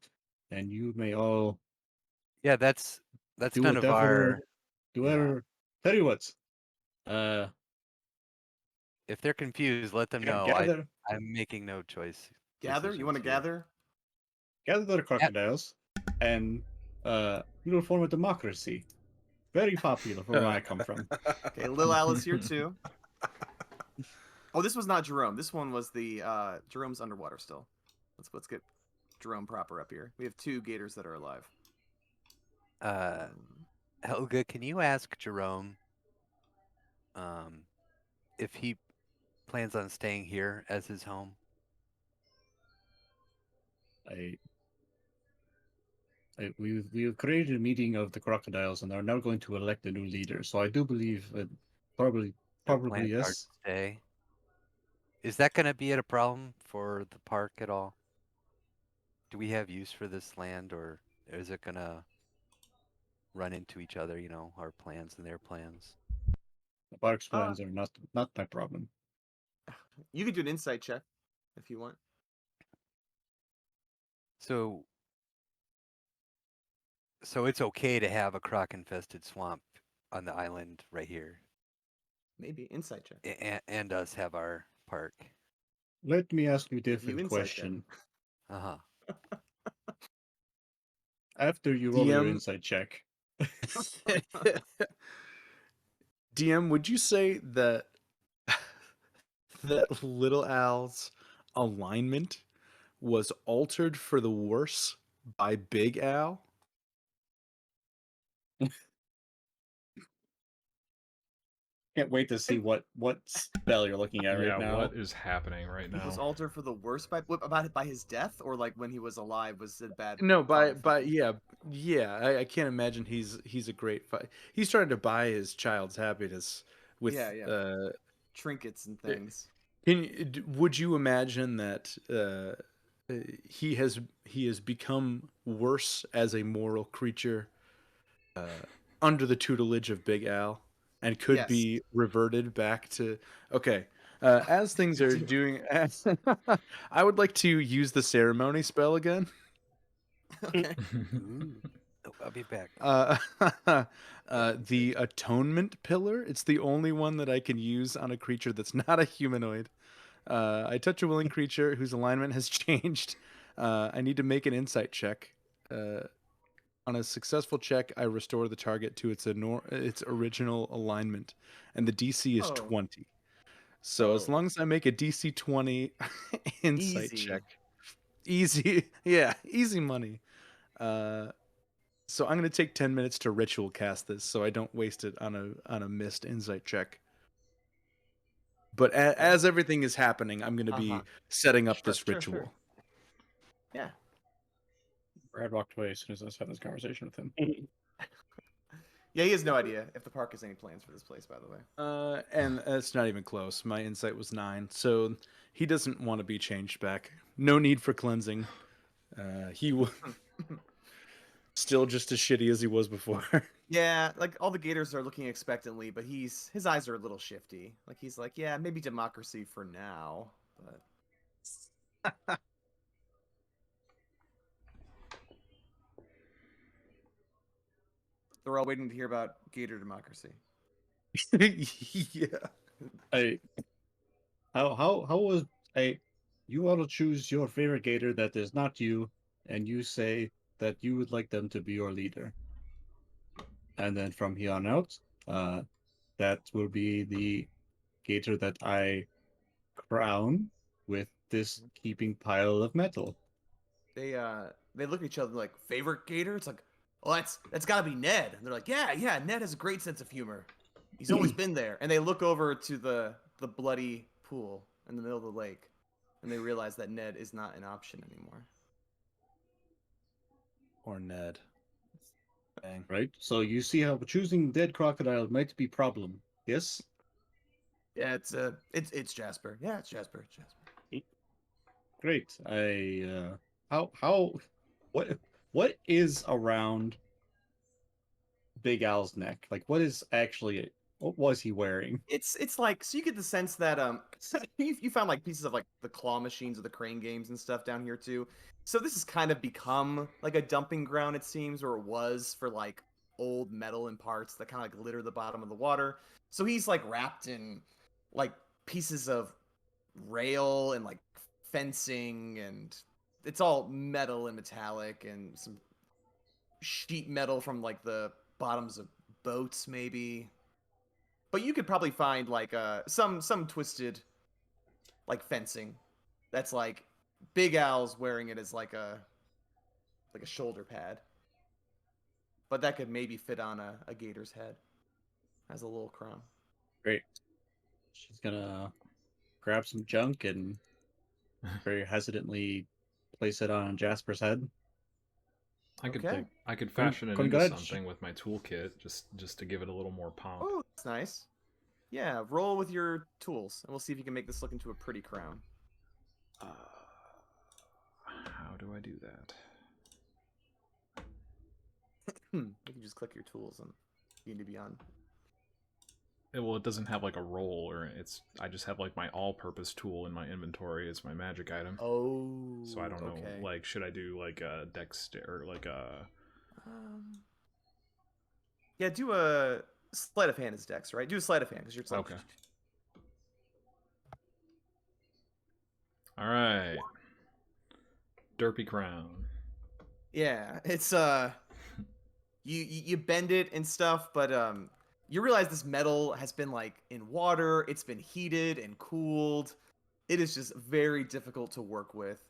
S3: and you may all
S5: Yeah, that's
S3: do
S5: none of our yeah.
S3: Tell you what, uh,
S5: If they're confused, let them know.
S3: gather
S5: I'm making no choice
S2: Gather? You want to
S5: decisions here.
S2: gather?
S3: the crocodiles, and we will form a democracy. Very popular from where I come from.
S2: Okay, Lil Alice here too. Oh, this was not Jerome. This one was the Jerome's underwater still. Let's get Jerome proper up here. We have 2 gators that are alive.
S5: Helga, can you ask Jerome if he plans on staying here as his home?
S3: We've created a meeting of the crocodiles and are now going to elect a new leader. So I do believe probably
S5: No plans are to
S3: yes.
S5: stay. Is that going to be a problem for the park at all? Do we have use for this land, or is it going to run into each other, our plans and their plans?
S3: The park's plans are not my problem.
S2: You could do an insight check if you want.
S5: So it's okay to have a croc-infested swamp on the island right here.
S2: Maybe insight check.
S5: And us have our park.
S3: Let me ask you a different question.
S5: Uh-huh.
S3: After you roll your insight check.
S1: DM, would you say that that Little Al's alignment was altered for the worse by Big Al?
S3: Can't wait to see what spell you're looking at right now.
S4: What is happening right now?
S2: He was altered for the worse by his death, or like when he was alive was it bad?
S1: No, by yeah. I can't imagine he's a great fight. He's trying to buy his child's happiness with
S2: trinkets and things.
S1: Would you imagine that he has become worse as a moral creature under the tutelage of Big Al? And could be reverted back to as things are doing. I would like to use the ceremony spell again.
S2: Okay.
S5: I'll be back.
S1: The atonement pillar. It's the only one that I can use on a creature that's not a humanoid. I touch a willing creature whose alignment has changed. I need to make an insight check. On a successful check, I restore the target to its original alignment, and the DC is 20. So as long as I make a DC 20 insight check, easy money. So I'm going to take 10 minutes to ritual cast this, so I don't waste it on a missed insight check. But as everything is happening, I'm going to be setting up this ritual.
S2: Sure. Yeah.
S3: Brad walked away as soon as I was having this conversation with him.
S2: Yeah, he has no idea if the park has any plans for this place, by the way.
S1: And it's not even close. My insight was 9, so he doesn't want to be changed back. No need for cleansing. He will still just as shitty as he was before.
S2: Yeah, like all the gators are looking expectantly, but his eyes are a little shifty. Like he's like, yeah, maybe democracy for now, but. They're all waiting to hear about gator democracy.
S1: Yeah.
S3: How was you want to choose your favorite gator that is not you, and you say that you would like them to be your leader. And then from here on out, that will be the gator that I crown with this heaping pile of metal.
S2: They look at each other like, favorite gator? It's like, oh, that's gotta be Ned. And they're like, yeah, Ned has a great sense of humor. He's always been there. And they look over to the bloody pool in the middle of the lake, and they realize that Ned is not an option anymore.
S1: Or Ned.
S3: Dang. Right? So you see how choosing dead crocodile might be problem. Yes?
S2: Yeah, it's Jasper. Yeah, it's Jasper. It's Jasper.
S3: Great. What is around Big Al's neck? Like, what was he wearing?
S2: It's like, so you get the sense that you found like pieces of like the claw machines of the crane games and stuff down here too. So this has kind of become like a dumping ground, it seems, or it was for like old metal and parts that kind of like litter the bottom of the water. So he's like wrapped in like pieces of rail and like fencing, and it's all metal and metallic, and some sheet metal from like the bottoms of boats maybe. But you could probably find like some twisted like fencing that's like Big Al's wearing it as like a like a shoulder pad. But that could maybe fit on a gator's head as a little crown.
S3: Great. She's gonna grab some junk and very hesitantly place it on Jasper's head.
S4: I could
S2: Okay.
S4: I could fashion it into
S3: Congrats.
S4: something with my toolkit just to give it a little more pomp.
S2: Oh, that's nice. Yeah, roll with your tools, and we'll see if you can make this look into a pretty crown.
S4: How do I do that?
S2: You can just click your tools and D&D Beyond.
S4: Well, it doesn't have like a roll, or I just have like my all-purpose tool in my inventory as my magic item.
S2: Oh,
S4: So I don't know,
S2: okay.
S4: like, should I do like a or like a...
S2: Yeah, do a sleight of hand is dex, right? Do a sleight of hand because you're
S4: Okay. All right. Derpy crown.
S2: Yeah, it's you bend it and stuff, but you realize this metal has been like in water, it's been heated and cooled. It is just very difficult to work with.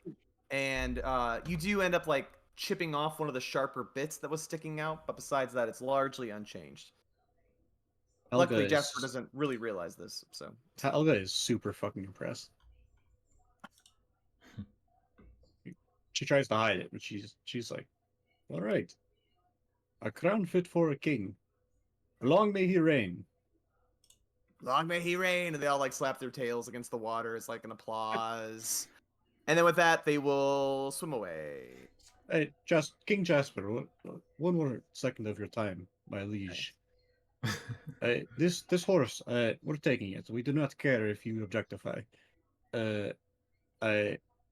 S2: And you do end up like chipping off one of the sharper bits that was sticking out, but besides that, it's largely unchanged. Luckily, Jasper doesn't really realize this, so.
S3: Helga is super fucking impressed. She tries to hide it, but she's like, all right. A crown fit for a king. Long may he reign.
S2: Long may he reign, and they all like slap their tails against the water. It's like an applause. And then with that, they will swim away.
S3: Hey, King Jasper, one more second of your time, my liege. This horse, we're taking it. We do not care if you objectify. We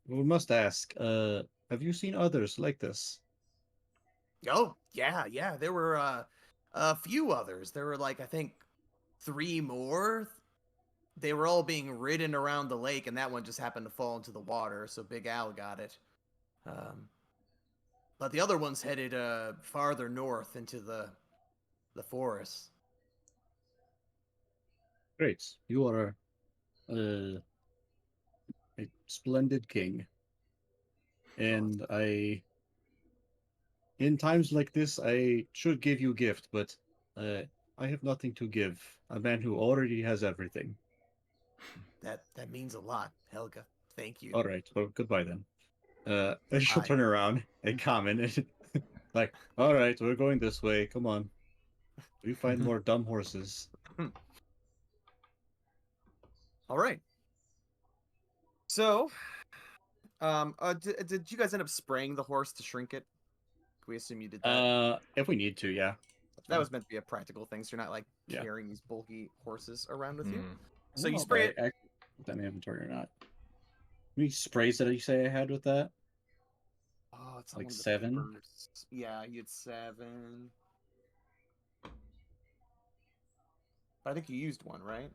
S3: must ask, have you seen others like this?
S2: Oh, yeah. There were a few others. There were like I think 3 more. They were all being ridden around the lake, and that one just happened to fall into the water, so Big Al got it. But the other one's headed farther north into the forest.
S3: Great, you are a splendid king, and in times like this, I should give you gift, but I have nothing to give. A man who already has everything.
S2: That means a lot, Helga. Thank you.
S3: All right, well, goodbye then. And she'll turn around and comment, like, all right, we're going this way. Come on. We find more dumb horses.
S2: All right. So, did you guys end up spraying the horse to shrink it? We assume you did that.
S3: If we need to, yeah.
S2: That was meant to be a practical thing, so you're not like carrying these bulky horses around with you. So you spray it.
S3: Is that in inventory or not? How many sprays did you say I had with that?
S2: Oh, it's
S3: like 7.
S2: Yeah, you had 7. But I think you used one, right?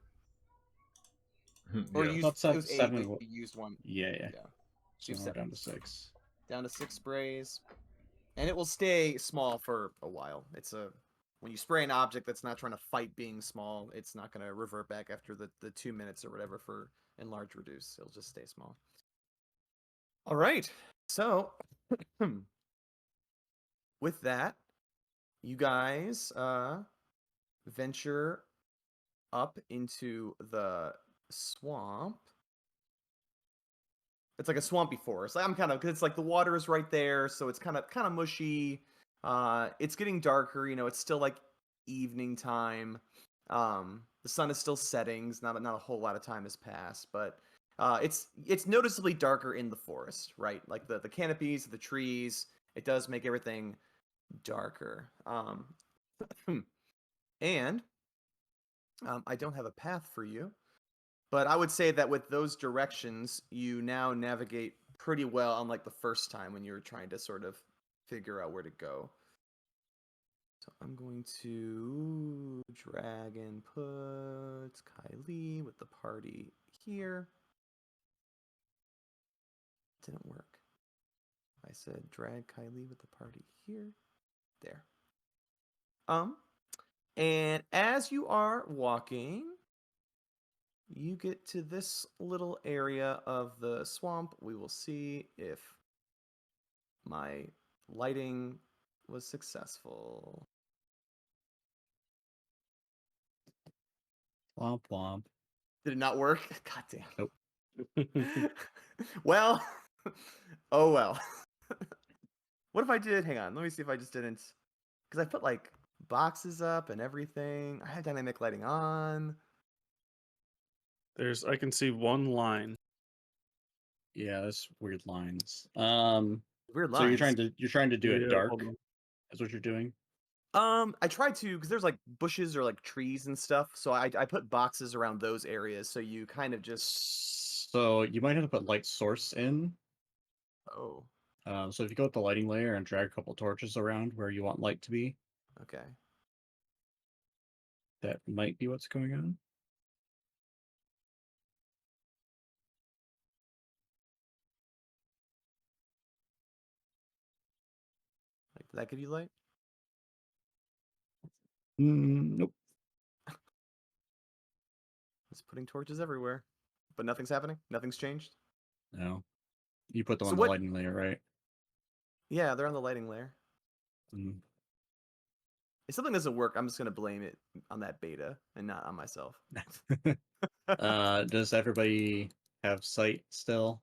S2: Or
S4: Yeah.
S2: you
S3: Thought
S2: used, it was 8,
S3: 7.
S2: but you used one.
S3: Yeah.
S2: So
S3: So we're down to 6.
S2: Down to 6 sprays. And it will stay small for a while. When you spray an object that's not trying to fight being small, it's not going to revert back after the 2 minutes or whatever for enlarge reduce. It'll just stay small. All right. So with that, you guys venture up into the swamp. It's like a swampy forest. I'm kind of, because it's like the water is right there, so it's kind of mushy. It's getting darker. It's still like evening time. The sun is still setting. Not a whole lot of time has passed, but it's noticeably darker in the forest, right? Like the canopies, the trees. It does make everything darker. And I don't have a path for you. But I would say that with those directions, you now navigate pretty well, unlike the first time when you were trying to sort of figure out where to go. So I'm going to drag and put Kylie with the party here. Didn't work. I said drag Kylie with the party here. There. And as you are walking, you get to this little area of the swamp. We will see if my Lighting was successful.
S3: Womp womp.
S2: Did it not work? God damn.
S3: Nope.
S2: Well, oh well. What if I did? Hang on, let me see if I just didn't. Because I put like boxes up and everything. I had dynamic lighting on.
S6: I can see one line.
S3: Yeah, that's weird lines.
S2: Weird
S3: So you're
S2: lines.
S3: trying to do it
S6: Yeah,
S3: dark.
S6: hold on.
S3: That's what you're doing.
S2: I tried to because there's like bushes or like trees and stuff. So I put boxes around those areas. So you kind of just.
S3: So you might have to put light source in.
S2: Oh,
S3: So if you go with the lighting layer and drag a couple torches around where you want light to be,
S2: okay.
S3: that might be what's going on.
S2: Like, did that give you light?
S3: Nope.
S2: It's putting torches everywhere, but nothing's happening. Nothing's changed.
S3: No. You put them
S2: So
S3: on the
S2: what?
S3: lighting layer, right?
S2: Yeah, they're on the lighting layer.
S3: Mm.
S2: If something doesn't work, I'm just gonna blame it on that beta and not on myself.
S3: Does everybody have sight still?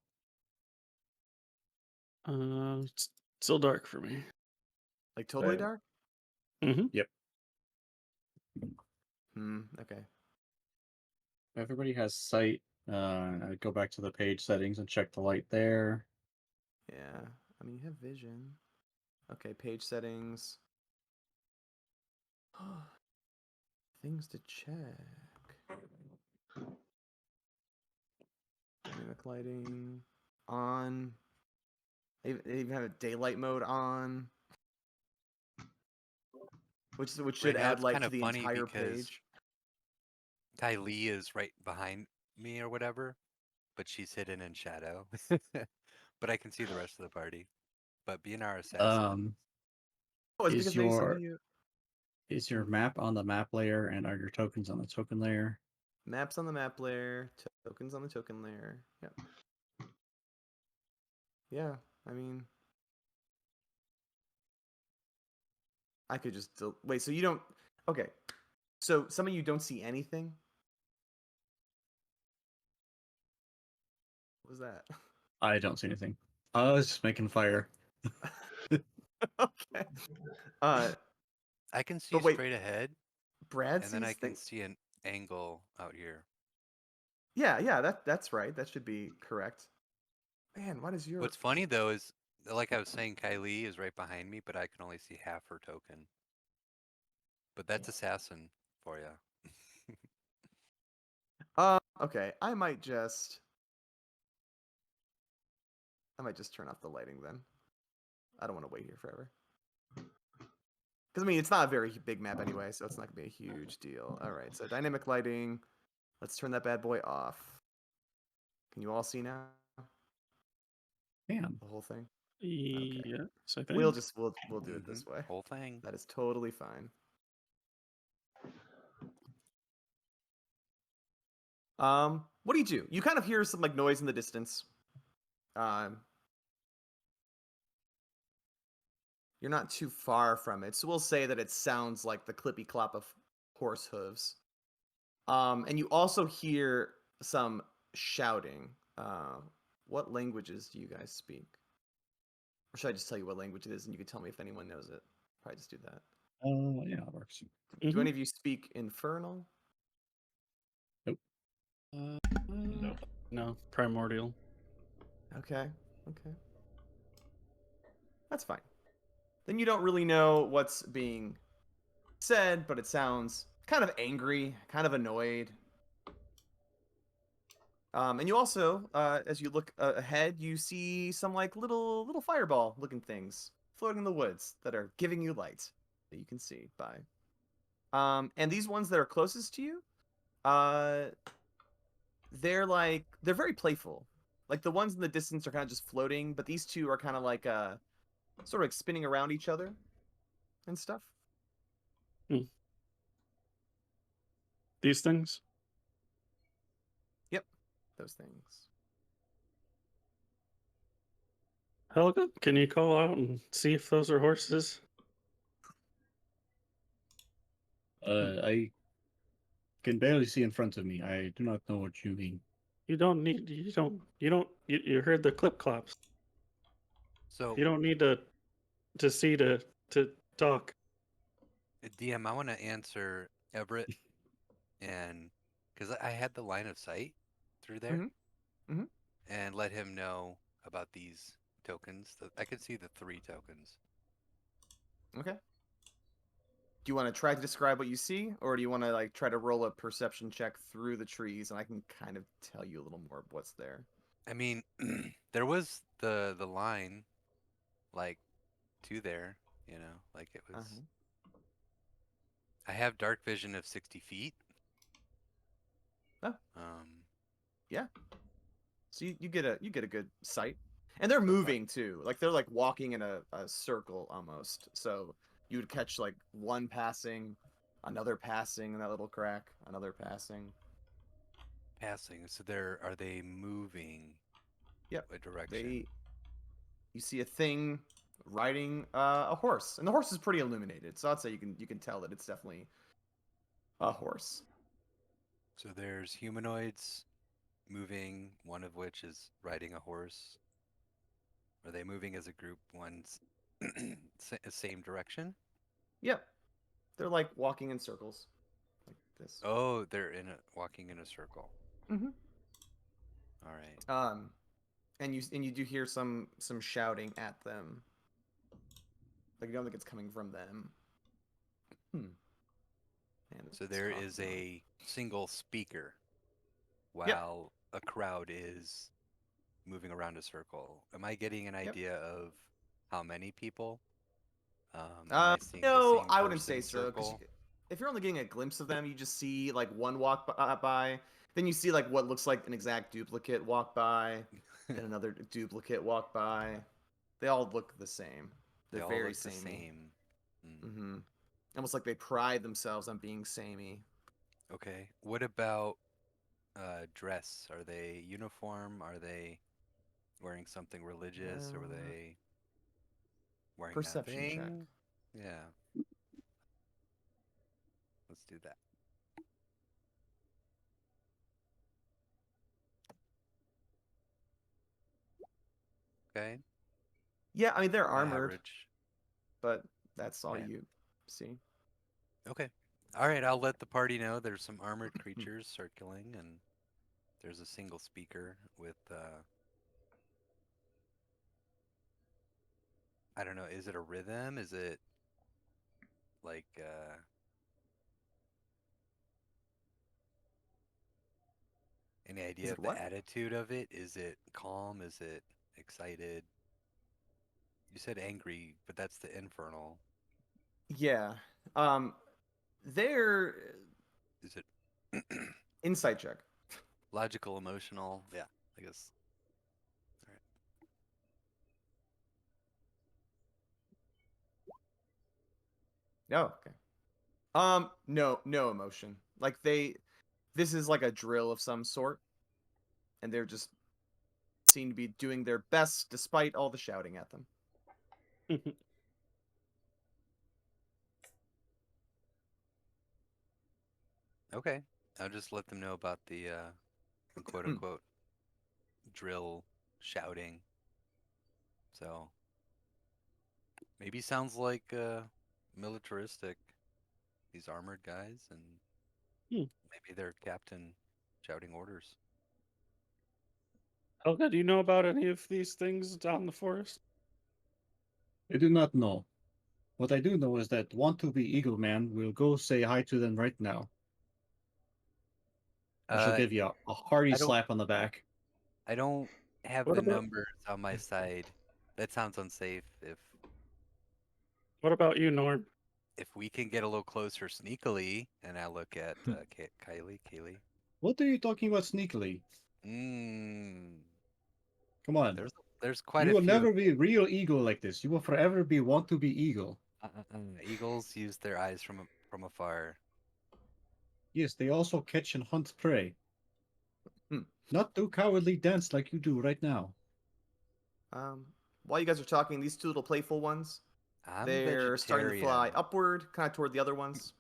S6: It's still dark for me.
S2: Like totally dark?
S6: Mm-hmm.
S3: Yep.
S2: Okay.
S3: Everybody has sight. I go back to the page settings and check the light there.
S2: Yeah. I mean, you have vision. Okay, page settings. Things to check. Dynamic lighting on. They even have a daylight mode on, which should
S5: Right now
S2: add
S5: it's
S2: light
S5: kind
S2: to
S5: of
S2: the
S5: funny
S2: entire
S5: because
S2: page.
S5: Kylie is right behind me or whatever, but she's hidden in shadow. But I can see the rest of the party. But being our assassin,
S2: Oh, it's
S3: Is
S2: because maybe some of
S3: your
S2: you
S3: map on the map layer and are your tokens on the token layer?
S2: maps on the map layer, tokens on the token layer. Yep. Yeah, I mean, I could just wait. So you don't? Okay. So some of you don't see anything. What was that?
S3: I don't see anything. I was just making fire.
S2: Okay.
S5: I can see
S2: But wait,
S5: straight ahead,
S2: Brad
S5: and then I
S2: sees
S5: can
S2: things.
S5: see an angle out here.
S2: Yeah, that's right. That should be correct. Man, what is your?
S5: What's funny though is, like I was saying, Kylie is right behind me, but I can only see half her token. But that's assassin for you.
S2: Okay. I might just turn off the lighting then. I don't want to wait here forever. Because I mean, it's not a very big map anyway, so it's not gonna be a huge deal. All right. So dynamic lighting. Let's turn that bad boy off. Can you all see now?
S3: Damn.
S2: The whole thing.
S6: Yes, I think.
S2: We'll do it this way.
S5: Whole thing.
S2: That is totally fine. What do you do? You kind of hear some like noise in the distance. You're not too far from it, so we'll say that it sounds like the clippy clop of horse hooves. And you also hear some shouting. What languages do you guys speak? Or should I just tell you what language it is and you can tell me if anyone knows it? Probably just do that.
S3: Yeah, it works.
S2: Do any of you speak Infernal?
S3: Nope.
S4: No.
S6: No, primordial.
S2: Okay. That's fine. Then you don't really know what's being said, but it sounds kind of angry, kind of annoyed. And you also, as you look ahead, you see some like little fireball looking things floating in the woods that are giving you light that you can see by. And these ones that are closest to you, they're very playful. Like the ones in the distance are kind of just floating, but these two are kind of like sort of like spinning around each other and stuff.
S6: These things?
S2: Yep, those things.
S6: Helga, can you call out and see if those are horses?
S3: I can barely see in front of me. I do not know what you mean.
S6: You don't need. You heard the clip clops.
S5: So
S6: You don't need to see to talk.
S5: DM, I want to answer Everett, and because I had the line of sight through there,
S2: Mm-hmm.
S5: and let him know about these tokens. I could see the 3 tokens.
S2: Okay. Do you want to try to describe what you see, or do you want to like try to roll a perception check through the trees, and I can kind of tell you a little more of what's there?
S5: I mean, there was the line, like to there, like it was.
S2: Uh-huh.
S5: I have dark vision of 60 feet.
S2: Oh,
S5: Um,
S2: yeah. So you get a good sight, and they're moving too. Like they're like walking in a circle almost. So you would catch like one passing, another passing in that little crack, another passing.
S5: Passing. So are they moving?
S2: Yep.
S5: What direction?
S2: They you see a thing riding a horse, and the horse is pretty illuminated. So I'd say you can tell that it's definitely a horse.
S5: So there's humanoids moving, one of which is riding a horse. Are they moving as a group? One's same direction?
S2: Yep. They're like walking in circles, like this.
S5: Oh, they're walking in a circle.
S2: Mm-hmm.
S5: All right.
S2: And you do hear some shouting at them. Like you don't think it's coming from them. And
S5: So
S2: it's
S5: there
S2: talking
S5: is
S2: on.
S5: a single speaker
S2: Yep.
S5: while a crowd is moving around a circle. Am I getting an
S2: Yep.
S5: idea of how many people? Am I seeing the
S2: No,
S5: same
S2: I wouldn't say
S5: person
S2: so, because
S5: circle?
S2: if you're only getting a glimpse of them, you just see like one walk by, then you see like what looks like an exact duplicate walk by, then another duplicate walk by. They all look the same.
S5: They
S2: They're
S5: all
S2: very
S5: look the
S2: samey.
S5: same. Hmm.
S2: Mm-hmm. Almost like they pride themselves on being samey.
S5: Okay. What about dress? Are they uniform? Are they wearing something religious? Or are
S2: Uh,
S5: they wearing
S2: Perception check.
S5: nothing? Yeah, let's do that. Okay.
S2: Yeah, I mean they're
S5: About
S2: armored,
S5: average.
S2: but that's all
S5: Right.
S2: you see.
S5: Okay. All right, I'll let the party know there's some armored creatures circling and there's a single speaker with I don't know, is it a rhythm? Is it like any
S2: Is
S5: idea
S2: it
S5: of the
S2: what?
S5: attitude of it? Is it calm? Is it excited? You said angry, but that's the infernal.
S2: Yeah. Um, they're
S5: Is it
S2: insight check.
S5: logical, emotional? Yeah, I guess. All right.
S2: Oh, okay. No emotion. Like this is like a drill of some sort, and they're just seem to be doing their best despite all the shouting at them.
S5: Okay. I'll just let them know about the quote unquote drill shouting. So maybe sounds like militaristic, these armored guys, and
S6: Hmm.
S5: maybe their captain shouting orders.
S6: Helga, do you know about any of these things out in the forest?
S3: I do not know. What I do know is that Want to be Eagle Man will go say hi to them right now. I shall
S5: Uh,
S3: give you a hearty
S5: I don't,
S3: slap on the back.
S5: I don't have
S6: What
S5: the
S6: about
S5: numbers on my side. That sounds unsafe.
S6: what about you, Norm?
S5: If we can get a little closer sneakily, and I look at Kaylee.
S3: What are you talking about sneakily?
S5: Mmm.
S3: Come on.
S5: There's quite
S3: You
S5: a
S3: will
S5: few.
S3: never be a real eagle like this. You will forever be Want to be Eagle.
S5: Eagles use their eyes from afar.
S3: Yes, they also catch and hunt prey.
S2: Hmm.
S3: Not do cowardly dance like you do right now.
S2: Um, while you guys are talking, these two little playful ones,
S5: I'm
S2: they're starting to fly
S5: vegetarian.
S2: upward, kind of toward the other ones.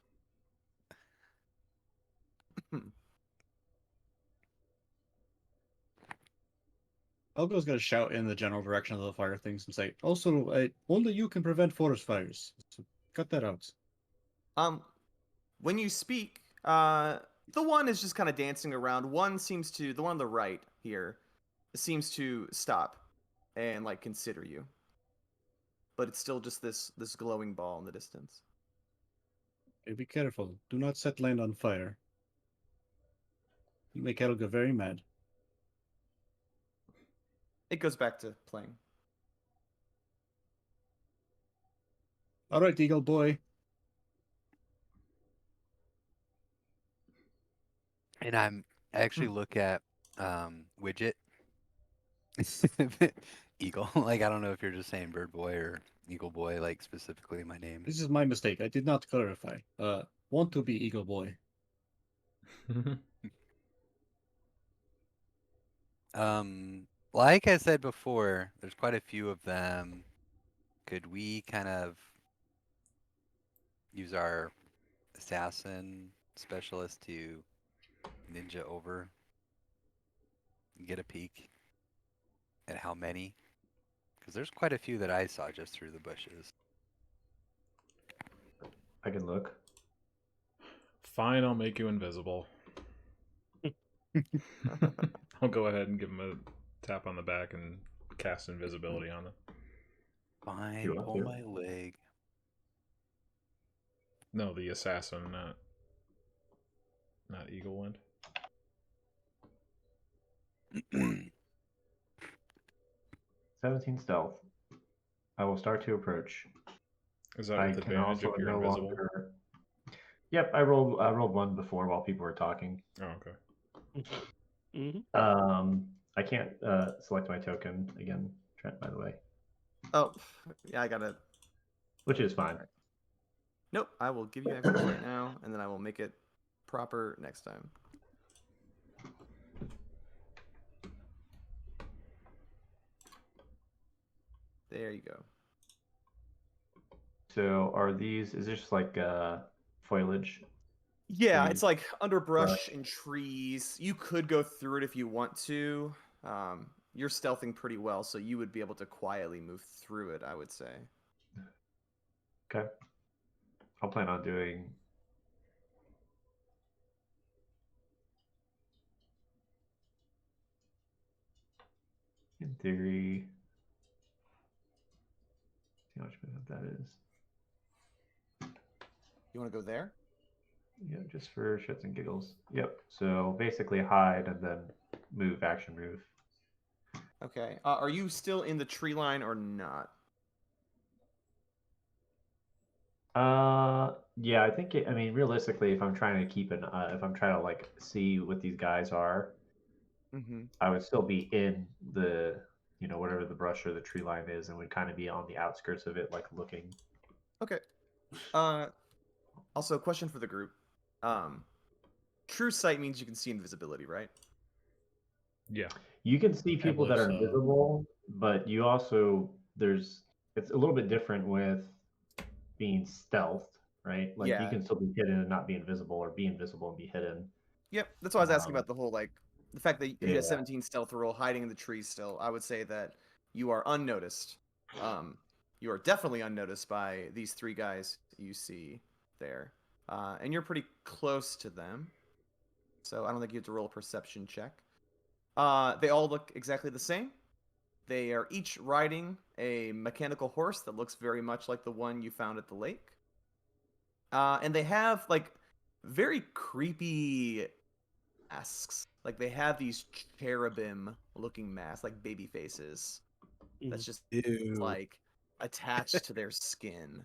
S3: Elgo's gonna shout in the general direction of the fire things and say, "Also, only you can prevent forest fires. So cut that out."
S2: When you speak, the one is just kind of dancing around. The one on the right here, seems to stop and like consider you, but it's still just this glowing ball in the distance.
S3: Hey, be careful. Do not set land on fire. You make Elga very mad.
S2: It goes back to playing.
S3: All right, Eagle Boy.
S5: And I'm actually look at widget. Eagle. Like I don't know if you're just saying bird boy or eagle boy, like specifically my name.
S3: This is my mistake. I did not clarify. Want to be Eagle Boy.
S5: Like I said before, there's quite a few of them. Could we kind of use our assassin specialist to ninja over and get a peek at how many? Because there's quite a few that I saw just through the bushes.
S7: I can look.
S4: Fine, I'll make you invisible. I'll go ahead and give him a tap on the back and cast invisibility on them.
S5: Fine,
S7: You want
S5: pull
S7: to?
S5: my leg.
S4: No, the assassin, not Eagle Wind.
S7: 17 stealth. I will start to approach.
S4: Is that
S7: I
S4: with
S7: can
S4: advantage
S7: also
S4: if you're
S7: no
S4: invisible?
S7: longer. Yep, I rolled one before while people were talking.
S4: Oh, okay.
S7: I can't select my token again, Trent, by the way.
S2: Oh, yeah, I gotta.
S7: Which is fine.
S2: Right. Nope, I will give you access right now, and then I will make it proper next time. There you go.
S7: So is this just like foliage?
S2: Yeah,
S7: Trees,
S2: it's like underbrush
S7: brush.
S2: and trees. You could go through it if you want to. You're stealthing pretty well, so you would be able to quietly move through it, I would say.
S7: Okay. I'll plan on doing. In theory. See how much movement that is.
S2: You want to go there?
S7: Yeah, just for shits and giggles. Yep. So basically hide and then move, action move.
S2: Okay. Are you still in the tree line or not?
S7: Yeah, I think I mean, realistically, if I'm trying to if I'm trying to like see what these guys are,
S2: Mm-hmm.
S7: I would still be in the, whatever the brush or the tree line is, and would kind of be on the outskirts of it, like looking.
S2: Okay. Also, question for the group. True sight means you can see invisibility, right?
S4: Yeah.
S7: You can see people that
S3: believe
S7: are
S3: so.
S7: invisible, but you also it's a little bit different with being stealthed, right? Like you
S2: Yeah.
S7: can still be hidden and not be invisible, or be invisible and be hidden.
S2: Yep. That's why I was asking
S7: Um,
S2: about the whole the fact that you
S7: yeah.
S2: had 17 stealth roll hiding in the trees still. I would say that you are unnoticed. You are definitely unnoticed by these three guys you see there. And you're pretty close to them. So I don't think you have to roll a perception check. They all look exactly the same. They are each riding a mechanical horse that looks very much like the one you found at the lake. And they have very creepy masks. Like they have these cherubim looking masks, like baby faces. That's just
S1: Ew.
S2: like attached to their skin.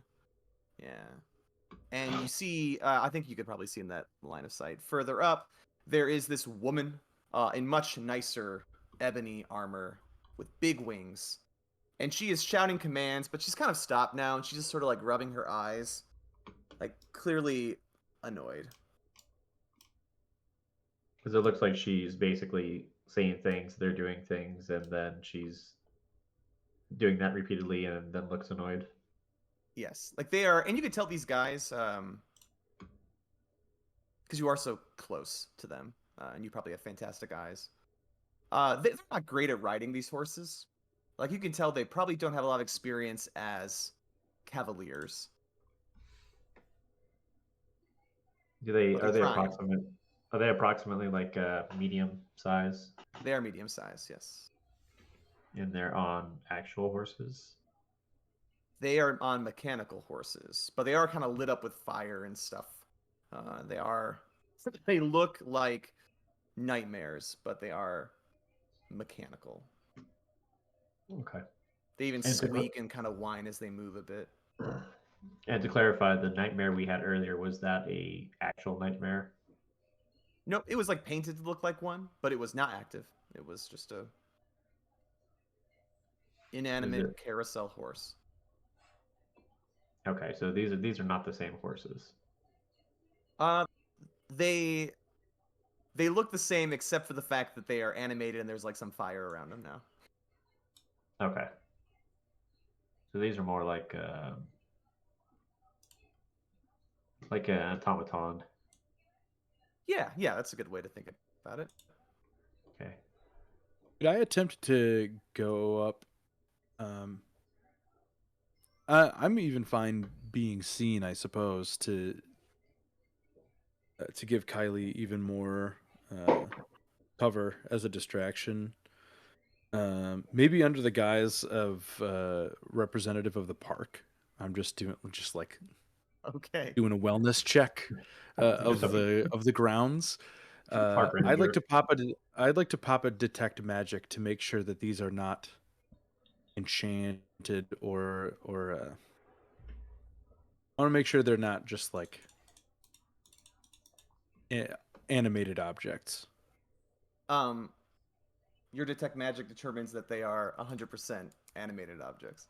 S2: Yeah. And you see, I think you could probably see in that line of sight. Further up, there is this woman in much nicer ebony armor with big wings. And she is shouting commands, but she's kind of stopped now, and she's just sort of like rubbing her eyes, like clearly annoyed.
S7: Because it looks like she's basically saying things, they're doing things, and then she's doing that repeatedly and then looks annoyed.
S2: Yes, like they are, and you can tell these guys, because you are so close to them, and you probably have fantastic eyes. They're not great at riding these horses. Like you can tell, they probably don't have a lot of experience as cavaliers.
S7: Do they
S2: But
S7: are
S2: they're
S7: they
S2: trying.
S7: approximate? Are they approximately like medium size?
S2: They are medium size, yes.
S7: And they're on actual horses.
S2: They are on mechanical horses, but they are kind of lit up with fire and stuff. They are. They look like nightmares, but they are mechanical.
S7: Okay.
S2: They even
S7: And
S2: squeak and kind of whine as they move a bit.
S7: And to clarify, the nightmare we had earlier, was that a actual nightmare?
S2: No, it was like painted to look like one, but it was not active. It was just a inanimate carousel horse.
S7: Okay, so these are not the same horses.
S2: They look the same except for the fact that they are animated and there's like some fire around them now.
S7: Okay. So these are more like an automaton.
S2: Yeah, that's a good way to think about it.
S7: Okay.
S1: Did I attempt to go up? I'm even fine being seen, I suppose, to give Kylie even more cover as a distraction. Maybe under the guise of representative of the park. I'm just like
S2: Okay.
S1: doing a wellness check of the grounds.
S7: Park
S1: I'd like
S7: ranger.
S1: I'd like to pop a detect magic to make sure that these are not enchanted or I want to make sure they're not just like animated objects.
S2: Your detect magic determines that they are 100% animated objects.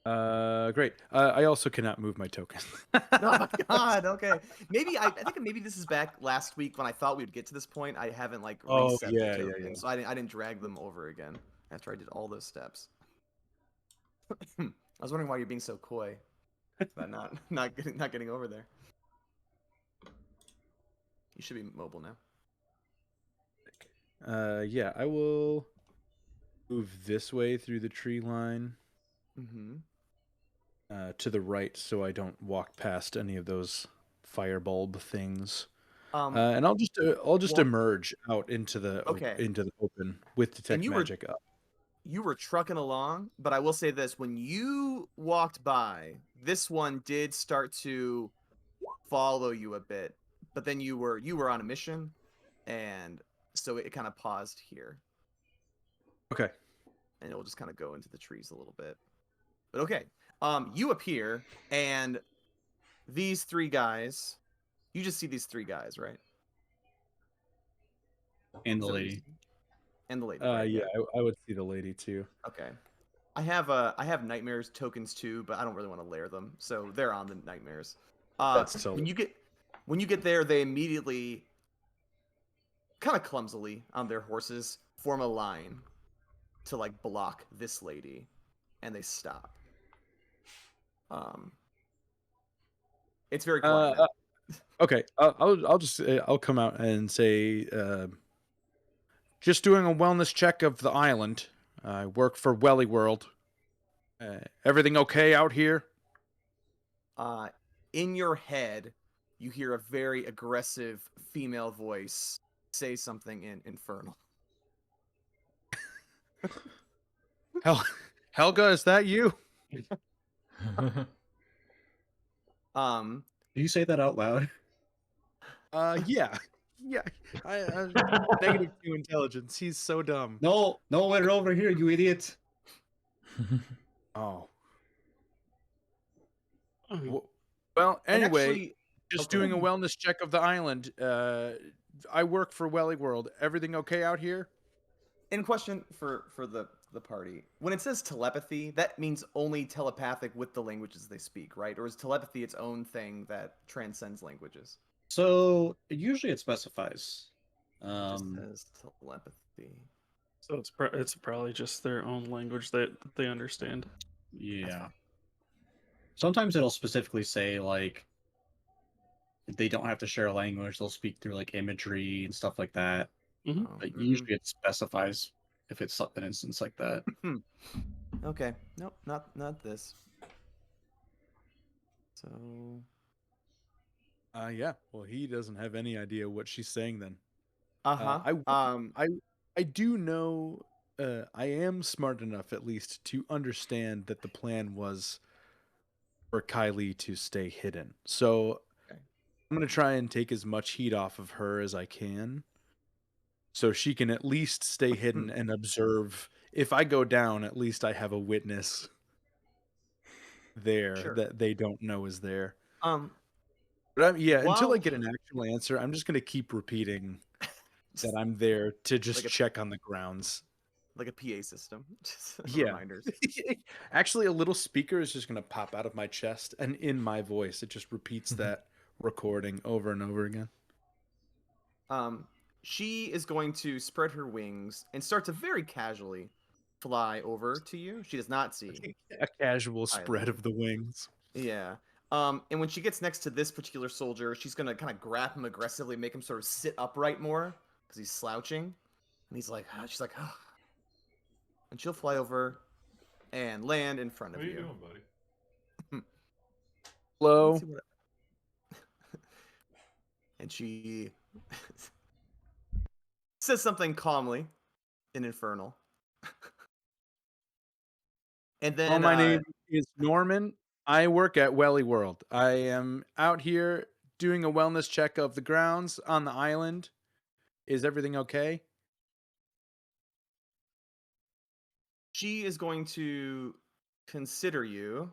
S1: Great. I also cannot move my token.
S2: Oh my god. Okay. Maybe I think maybe this is back last week when I thought we would get to this point. I haven't like reset the token, so I didn't drag them over again after I did all those steps. I was wondering why you're being so coy about not getting over there. You should be mobile now.
S1: Yeah, I will move this way through the tree line.
S2: Mm-hmm.
S1: To the right, so I don't walk past any of those firebulb things. And I'll just emerge out into the open with detect magic up.
S2: You were trucking along, but I will say this: when you walked by, this one did start to follow you a bit, but then you were on a mission, and so it kind of paused here.
S1: Okay.
S2: And it will just kind of go into the trees a little bit. But okay, you appear, and these three guys, you just see these three guys, right?
S3: And the lady.
S2: And the lady. Right?
S1: Yeah, I would see the lady too.
S2: Okay. I have nightmares tokens too, but I don't really want to layer them, so they're on the nightmares.
S1: That's so.
S2: When you get there, they immediately, kind of clumsily on their horses, form a line to like block this lady, and they stop. It's very quiet.
S1: Okay, I'll just I'll come out and say, just doing a wellness check of the island. I work for Welly World. Everything okay out here?
S2: In your head, you hear a very aggressive female voice say something in Infernal.
S1: Helga, is that you?
S3: Do you say that out loud?
S1: Yeah. Yeah. Negative 2 intelligence. He's so dumb.
S3: No, we're over here, you idiot.
S1: Oh. Well, anyway,
S2: actually,
S1: just doing a wellness check of the island. I work for Welly World. Everything okay out here?
S2: In question for the party, when it says telepathy, that means only telepathic with the languages they speak, right? Or is telepathy its own thing that transcends languages?
S3: So usually it specifies.
S2: It just says telepathy.
S6: So it's probably just their own language that they understand.
S3: Yeah. Sometimes it'll specifically say like they don't have to share a language; they'll speak through like imagery and stuff like that.
S6: Mm-hmm.
S3: But usually it specifies if it's an instance like that.
S2: Okay. Nope, not this. So.
S1: Yeah. Well, he doesn't have any idea what she's saying then.
S2: Uh-huh.
S1: I do know. I am smart enough, at least, to understand that the plan was for Kylie to stay hidden. So
S2: Okay.
S1: I'm gonna try and take as much heat off of her as I can, so she can at least stay hidden and observe. If I go down, at least I have a witness there
S2: Sure.
S1: that they don't know is there.
S2: Um,
S1: But yeah, until I
S2: while
S1: get an actual answer, I'm just gonna keep repeating that I'm there to just
S2: like a
S1: check on the grounds.
S2: like a PA system, just
S1: Yeah.
S2: reminders.
S1: Actually, a little speaker is just gonna pop out of my chest, and in my voice, it just repeats that recording over and over again.
S2: She is going to spread her wings and start to very casually fly over to you. She does not see
S1: A casual spread
S2: Kylie.
S1: of the wings.
S2: Yeah. And when she gets next to this particular soldier, she's gonna kind of grab him aggressively, make him sort of sit upright more because he's slouching, and he's like, she's like, and she'll fly over and land in front of
S4: What are you
S2: you.
S4: doing, buddy?
S1: Hello.
S2: Let's see what- and she says something calmly in Infernal. And
S1: Well,
S2: then
S1: my name is Norman. I work at Welly World. I am out here doing a wellness check of the grounds on the island. Is everything okay?
S2: she is going to consider you,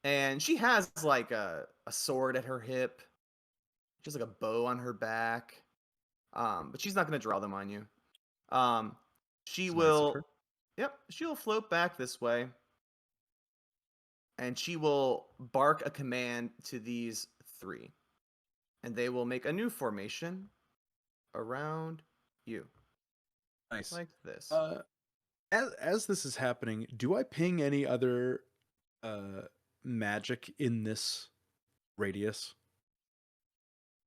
S2: and she has like a sword at her hip. She has like a bow on her back. But she's not going to draw them on you. She
S1: It's nice of
S2: will,
S1: her.
S2: yep, she'll float back this way, and she will bark a command to these three, and they will make a new formation around you,
S1: Nice.
S2: like this.
S1: As this is happening, do I ping any other magic in this radius?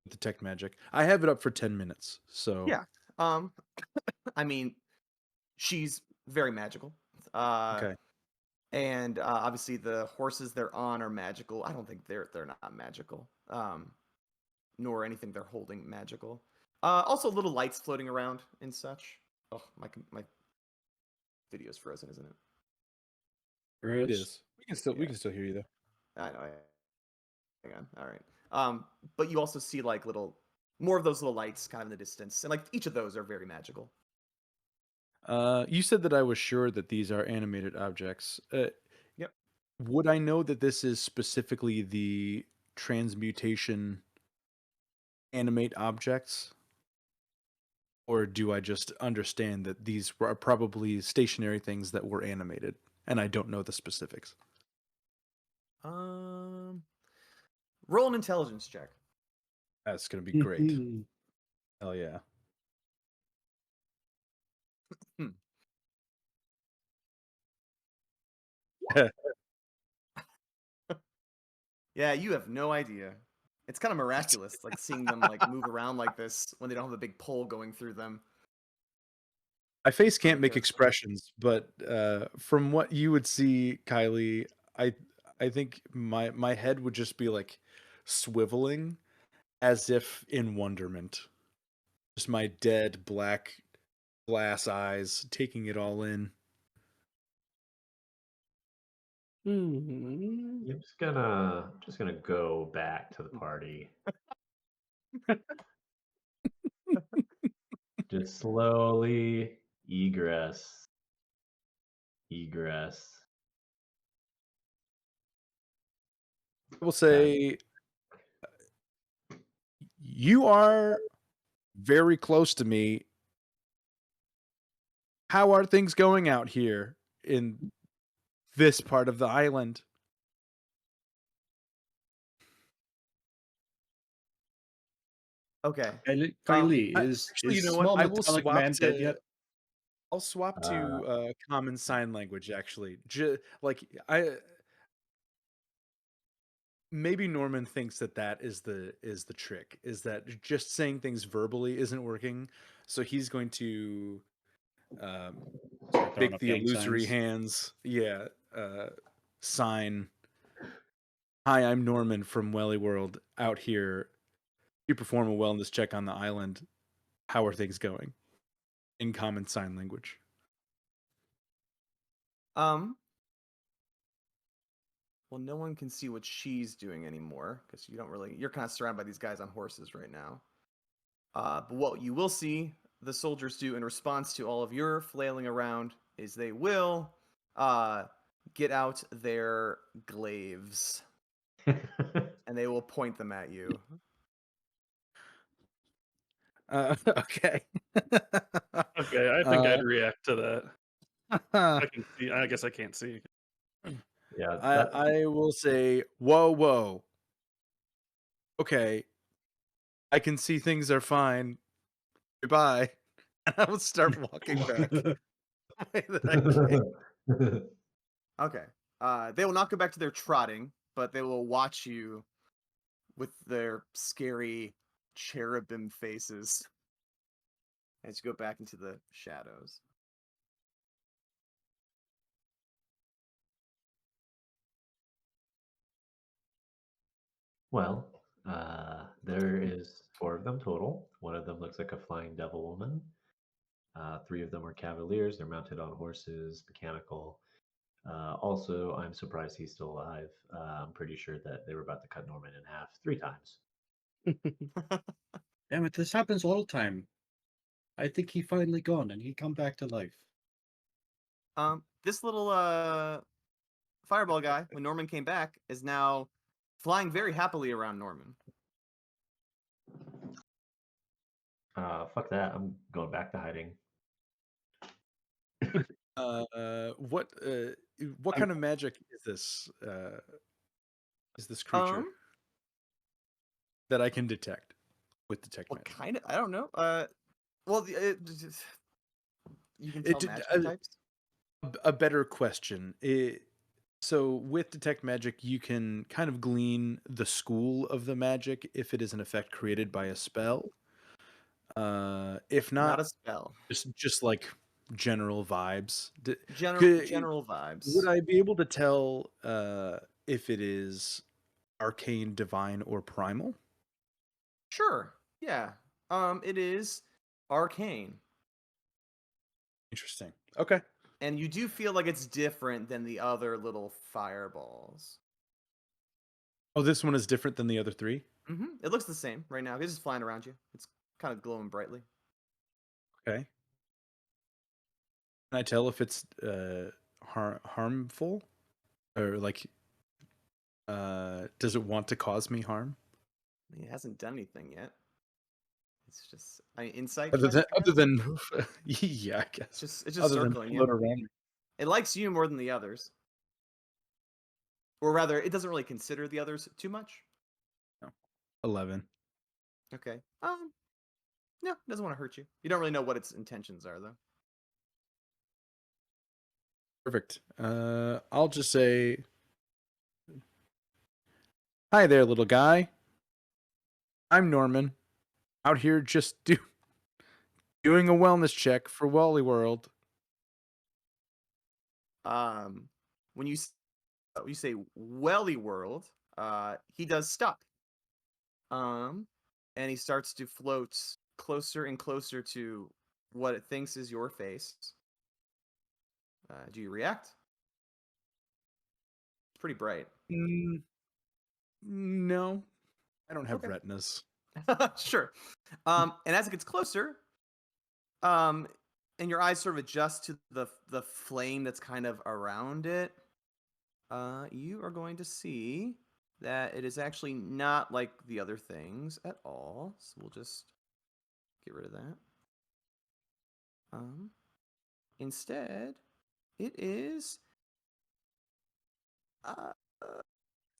S1: Detect magic. I have it up for 10 minutes. So
S2: Yeah. I mean, she's very magical.
S1: okay.
S2: And obviously the horses they're on are magical. I don't think they're not magical. Nor anything they're holding magical. Also little lights floating around and such. Oh, my video's frozen, isn't it?
S1: It is. We can still hear you though.
S2: I know. Hang on. All right. But you also see like more of those little lights kind of in the distance, and like each of those are very magical.
S1: You said that I was sure that these are animated objects.
S2: Yep.
S1: Would I know that this is specifically the transmutation animate objects? Or do I just understand that these are probably stationary things that were animated and I don't know the specifics?
S2: Roll an intelligence check.
S1: That's going to be great. Hell yeah.
S2: Yeah, you have no idea. It's kind of miraculous, like seeing them like move around like this when they don't have a big pole going through them.
S1: My face can't make
S2: Okay.
S1: expressions, but from what you would see, Kylie, I think my head would just be like swiveling as if in wonderment. Just my dead black glass eyes taking it all in.
S6: Mm-hmm.
S7: I'm just gonna go back to the party. Just slowly egress.
S1: I will say you are very close to me. How are things going out here in this part of the island?
S2: Okay.
S3: Kylie, is
S1: Actually, you know what?
S3: small
S1: I will
S3: metallic
S1: swap
S3: man dead
S1: to
S3: yet?
S1: I'll swap
S7: Uh,
S1: to common sign language. Actually, maybe Norman thinks that is the trick. Is that just saying things verbally isn't working? So he's going to
S3: Start throwing
S1: make
S3: up
S1: the
S3: gang
S1: illusory
S3: signs.
S1: hands. Yeah, sign. Hi, I'm Norman from Welly World. Out here, you perform a wellness check on the island. How are things going? In common sign language.
S2: Um. Well, no one can see what she's doing anymore because you're kind of surrounded by these guys on horses right now. But what you will see the soldiers do in response to all of your flailing around is they will get out their glaives and they will point them at you.
S1: Okay.
S6: Okay, I think I'd react to that.
S1: I
S6: I can see. I guess I can't see.
S7: yeah,
S1: I will say, whoa, whoa. Okay, I can see things are fine. Goodbye. And I will start walking back the way that I came.
S2: Okay. They will not go back to their trotting, but they will watch you with their scary cherubim faces as you go back into the shadows.
S7: Well, there is 4 of them total. One of them looks like a flying devil woman. 3 of them are cavaliers. They're mounted on horses, mechanical. Also, I'm surprised he's still alive. I'm pretty sure that they were about to cut Norman in half 3 times.
S3: Damn it, this happens all the time. I think he finally gone and he come back to life.
S2: This little fireball guy, when Norman came back, is now flying very happily around Norman.
S7: Fuck that. I'm going back to hiding.
S1: What kind of magic is this? Is this creature that I can detect with detect
S2: What
S1: magic?
S2: kind of? I don't know. Well, you can tell magic types.
S1: A better question. So with detect magic, you can kind of glean the school of the magic if it is an effect created by a spell. If
S2: Not
S1: not,
S2: a spell.
S1: just like general vibes.
S2: General vibes.
S1: Would I be able to tell if it is arcane, divine, or primal?
S2: Sure. Yeah. It is arcane.
S1: Interesting. Okay.
S2: And you do feel like it's different than the other little fireballs.
S1: Oh, this one is different than the other 3?
S2: Mm-hmm. It looks the same right now. It's just flying around you. It's kind of glowing brightly.
S1: Okay. Can I tell if it's harmful? Or like does it want to cause me harm?
S2: It hasn't done anything yet. It's just insight.
S1: Other
S2: check,
S1: than yeah, I guess.
S2: It's just
S1: Other than
S2: circling
S1: float
S2: you.
S1: around.
S2: It likes you more than the others. Or rather, it doesn't really consider the others too much.
S1: No. 11.
S2: Okay. No, it doesn't want to hurt you. You don't really know what its intentions are, though.
S1: Perfect. I'll just say, hi there, little guy. I'm Norman. Out here just doing a wellness check for Wally World.
S2: When you say Welly World, he does stop. And he starts to float closer and closer to what it thinks is your face. Do you react? It's pretty bright.
S1: No, I don't have retinas.
S2: Sure. And as it gets closer, and your eyes sort of adjust to the flame that's kind of around it, you are going to see that it is actually not like the other things at all. So we'll just get rid of that. Instead, it is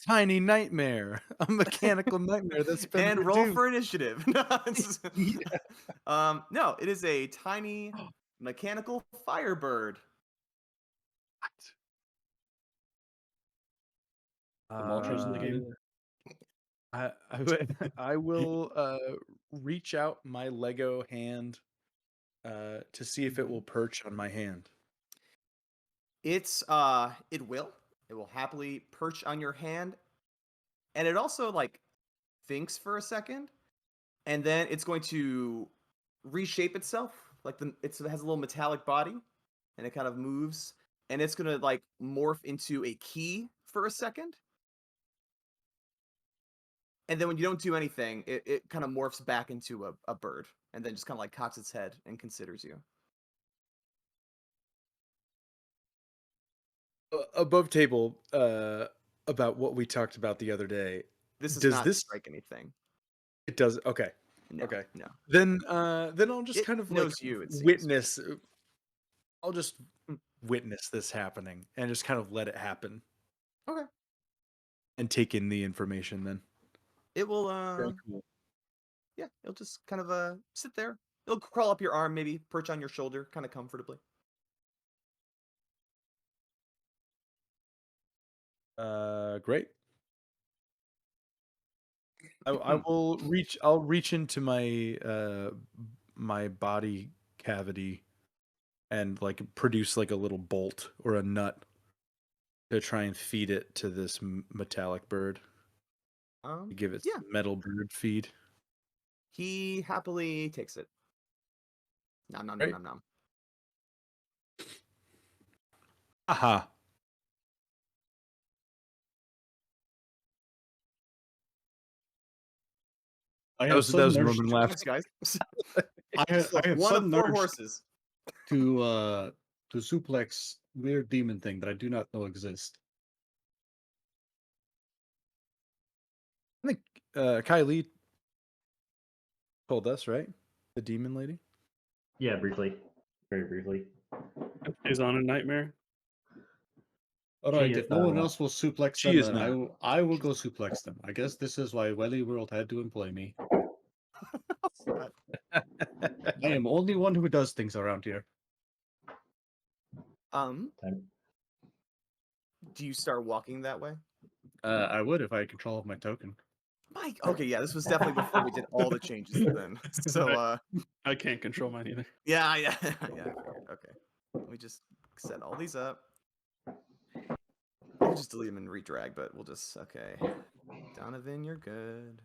S1: Tiny nightmare, a mechanical nightmare that's been
S2: and roll
S1: reduced.
S2: for initiative. No, it is a tiny Mechanical Firebird.
S6: The Moltres in the game.
S1: I will reach out my Lego hand to see if it will perch on my hand.
S2: It will. It will happily perch on your hand. And it also like thinks for a second, and then it's going to reshape itself. Like it has a little metallic body, and it kind of moves, and it's gonna like morph into a key for a second. And then when you don't do anything, it kind of morphs back into a bird, and then just kind of like cocks its head and considers you.
S1: Above table, about what we talked about the other day.
S2: This does
S1: Does
S2: not
S1: this
S2: strike anything.
S1: It does. Okay.
S2: No,
S1: Okay.
S2: no.
S1: Then I'll just
S2: It
S1: kind of
S2: knows you, it seems.
S1: witness. I'll just witness this happening and just kind of let it happen.
S2: Okay.
S1: And take in the information then.
S2: It will
S6: Very cool.
S2: yeah, it'll just kind of sit there. It'll crawl up your arm, maybe perch on your shoulder, kind of comfortably.
S1: Great. I will reach. I'll reach into my my body cavity and like produce like a little bolt or a nut to try and feed it to this metallic bird. To give it
S2: yeah.
S1: metal bird feed.
S2: He happily takes it. Nom nom nom nom nom.
S1: Aha. That was Roman laughing.
S2: Guys.
S3: I have
S2: one of
S3: sudden
S2: 4
S3: urge
S2: horses.
S3: to suplex weird demon thing that I do not know exists.
S1: I think Kylie told us, right? The demon lady.
S7: Yeah, briefly, very briefly.
S6: She's on a nightmare.
S3: All right,
S7: She
S3: if
S7: is,
S3: no one else will suplex
S1: she
S3: them,
S1: is
S3: then
S1: not.
S3: I will go suplex them. I guess this is why Welly World had to employ me. I am only one who does things around here.
S2: Do you start walking that way?
S3: I would if I had control of my token.
S2: Mike, okay, yeah, this was definitely before we did all the changes then. So
S6: I can't control mine either.
S2: yeah, I figured. Okay. Let me just set all these up. We'll just delete them and redrag, but we'll just okay. Donovan, you're good.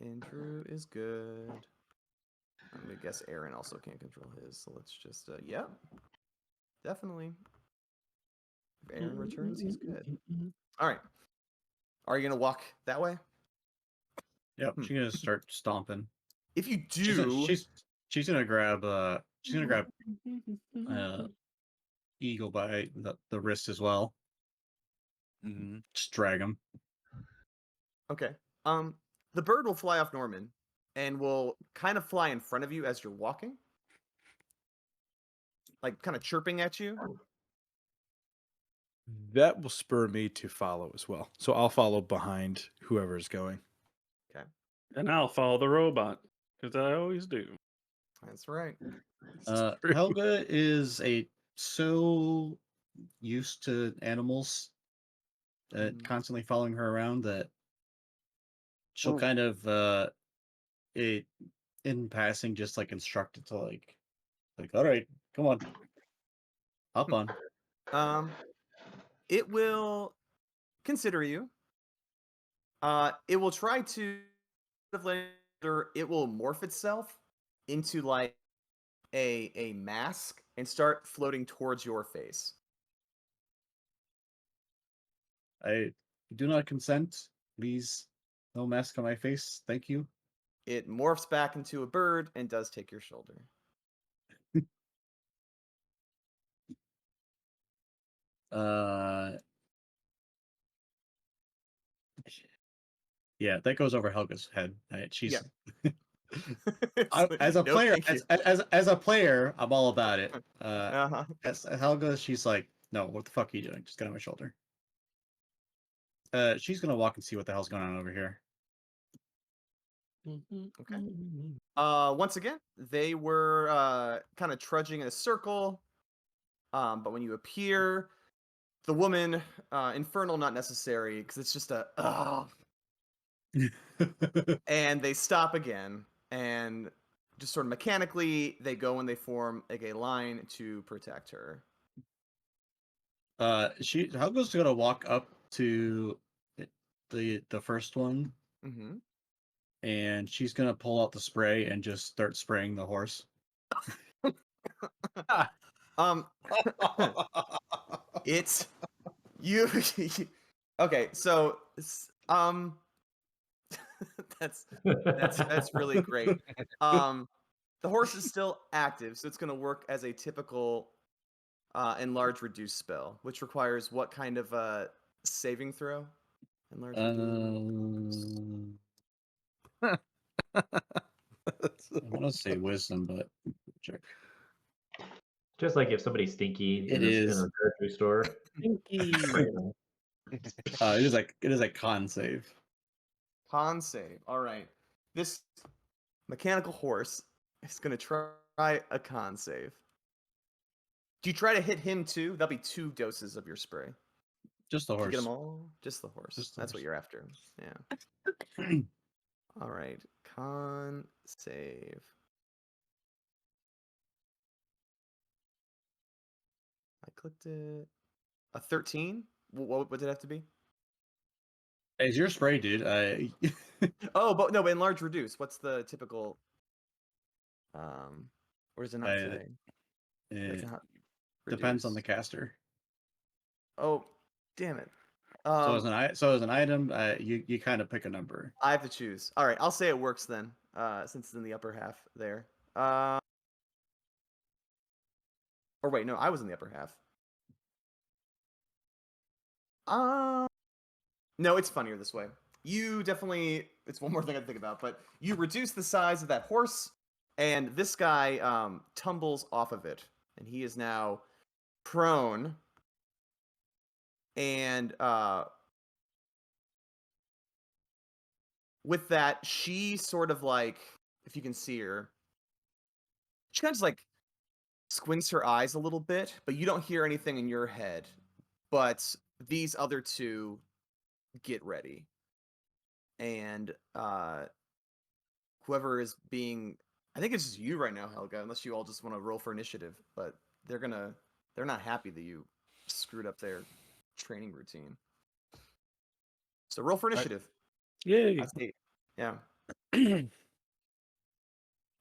S2: Andrew is good. I'm gonna guess Aaron also can't control his, so let's just yep. Definitely. If Aaron returns, he's good. Alright. Are you gonna walk that way?
S3: Yep, she's gonna start stomping.
S2: If you do
S3: she's gonna grab Eagle by the wrist as well. Just drag him.
S2: Okay. The bird will fly off Norman and will kind of fly in front of you as you're walking. Like kind of chirping at you.
S1: That will spur me to follow as well. So I'll follow behind whoever's going.
S2: Okay.
S6: And I'll follow the robot, because I always do.
S2: That's right.
S3: Helga is so used to animals constantly following her around that she'll kind of in passing just like instruct it to like all right, come on, hop on.
S2: It will consider you. It will try to it will morph itself into like a mask and start floating towards your face.
S3: I do not consent. Please, no mask on my face. Thank you.
S2: It morphs back into a bird and does take your shoulder.
S3: Yeah, that goes over Helga's head. She's
S2: Yeah.
S3: as a
S2: No,
S3: player,
S2: thank you.
S3: as a player, I'm all about it. As Helga, she's like, no, what the fuck are you doing? Just get on my shoulder. she's gonna walk and see what the hell's going on over here.
S2: Okay. Once again, they were kind of trudging in a circle. But when you appear, the woman, infernal, not necessary, because it's just a and they stop again, and just sort of mechanically, they go and they form like a line to protect her.
S3: Helga's gonna walk up to the first one,
S2: Mm-hmm.
S3: and she's gonna pull out the spray and just start spraying the horse.
S2: It's you. Okay, so that's really great. The horse is still active, so it's going to work as a typical enlarge reduce spell, which requires what kind of saving throw? Enlarge reduce.
S3: I want to say wisdom, but check.
S7: Just like if somebody's stinky
S3: It
S7: in
S3: is
S7: a grocery store.
S6: Stinky.
S3: it is a con save.
S2: Con save. All right. This mechanical horse is going to try a con save. Do you try to hit him too? That'll be 2 doses of your spray.
S3: Just the
S2: Can you
S3: horse.
S2: get them all? Just the horse.
S3: Just the
S2: That's
S3: horse.
S2: what you're after. Yeah. All right. Con save. I clicked it. A 13? What did it have to be?
S3: As your spray, dude.
S2: Oh, but no, but enlarge reduce. What's the typical or does it not say?
S3: It depends on the caster.
S2: Oh, damn it.
S3: So as an item, you kind of pick a number.
S2: I have to choose. All right, I'll say it works then, since it's in the upper half there. Or wait, no, I was in the upper half. No, it's funnier this way. You definitely, it's one more thing I think about, but you reduce the size of that horse, and this guy tumbles off of it, and he is now prone. And with that, she sort of like, if you can see her, she kind of just like squints her eyes a little bit, but you don't hear anything in your head. But these other 2 get ready. And whoever is being, I think it's just you right now, Helga, unless you all just want to roll for initiative, but they're not happy that you screwed up their training routine. So roll for initiative.
S6: Yay.
S2: Yeah.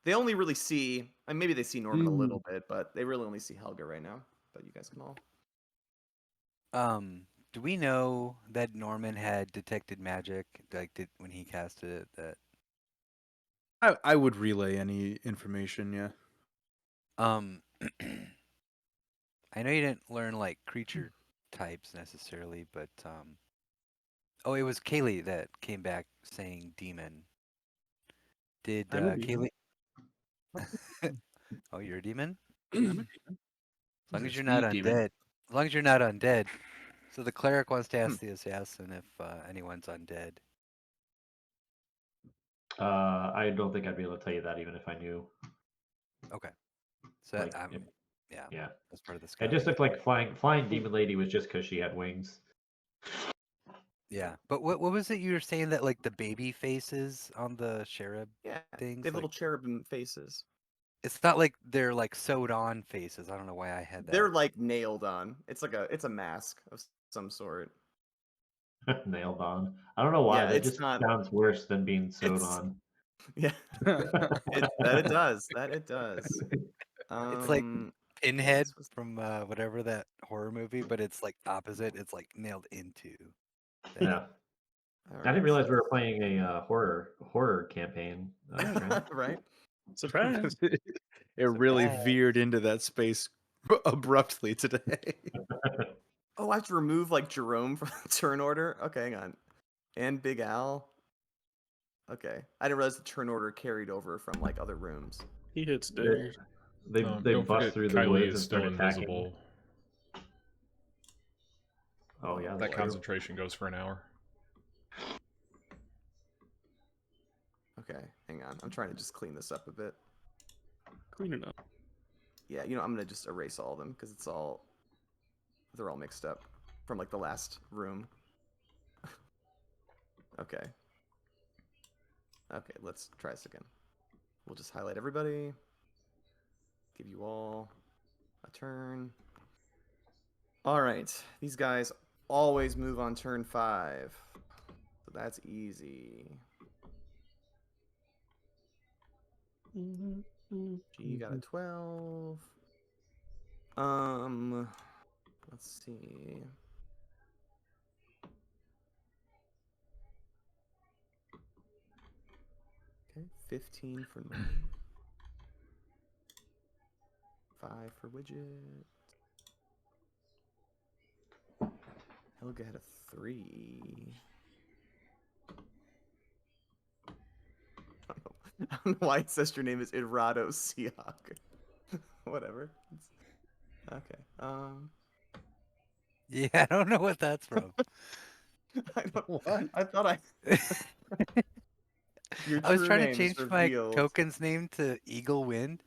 S2: They only really see, and maybe they see Norman a little bit, but they really only see Helga right now. But you guys can all.
S5: Do we know that Norman had detected magic, like when he casted it? That
S1: I would relay any information. Yeah.
S5: I know you didn't learn like creature types necessarily, but oh, it was Kaylee that came back saying demon. Did Kaylee? Oh, you're a demon?
S6: I'm a demon.
S5: As long as you're not undead. As long as you're not undead. So the cleric wants to ask the assassin if anyone's undead.
S7: I don't think I'd be able to tell you that even if I knew.
S5: Okay. So
S7: Like,
S5: yeah, that's part of the
S7: It just looked like flying demon lady was just because she had wings.
S5: Yeah, but what was it you were saying that like the baby faces on the cherub things?
S2: They have
S5: like,
S2: little cherubim faces.
S5: It's not like they're like sewed on faces. I don't know why I had that.
S2: They're like nailed on. It's a mask of some sort.
S7: Nailed on. I don't know why.
S2: Yeah,
S7: that
S2: it's
S7: just
S2: not,
S7: sounds worse than being sewed on.
S2: Yeah. It does. That it does.
S5: It's like Pinhead from whatever that horror movie, but it's like opposite. It's like nailed into.
S7: Yeah. I didn't realize we were playing a horror campaign.
S2: Right.
S6: Surprise.
S1: It really veered into that space abruptly today.
S2: Oh, I have to remove like Jerome from the turn order. Okay, hang on. And Big Al. Okay, I didn't realize the turn order carried over from like other rooms.
S6: He hits stairs.
S7: They bust through the
S4: Kylie
S7: woods
S4: is
S7: and
S4: still
S7: start attacking.
S4: invisible.
S7: Oh yeah,
S4: That concentration goes for an hour.
S2: Okay, hang on. I'm trying to just clean this up a bit.
S6: Clean it up.
S2: Yeah, you know, I'm gonna just erase all of them because they're all mixed up from like the last room. Okay. Okay, let's try this again. We'll just highlight everybody. Give you all a turn. All right, these guys always move on turn 5, so that's easy. G got a 12. Let's see. Okay, 15 for Norman. 5 for Widget. Helga had a 3. I don't know why it says your name is Irado Siak. Whatever. Okay.
S5: Yeah, I don't know what that's from.
S1: What?
S2: I thought I. Your
S5: I was
S2: true
S5: trying to
S2: name is
S5: change my
S2: revealed.
S5: token's name to Eagle Wind.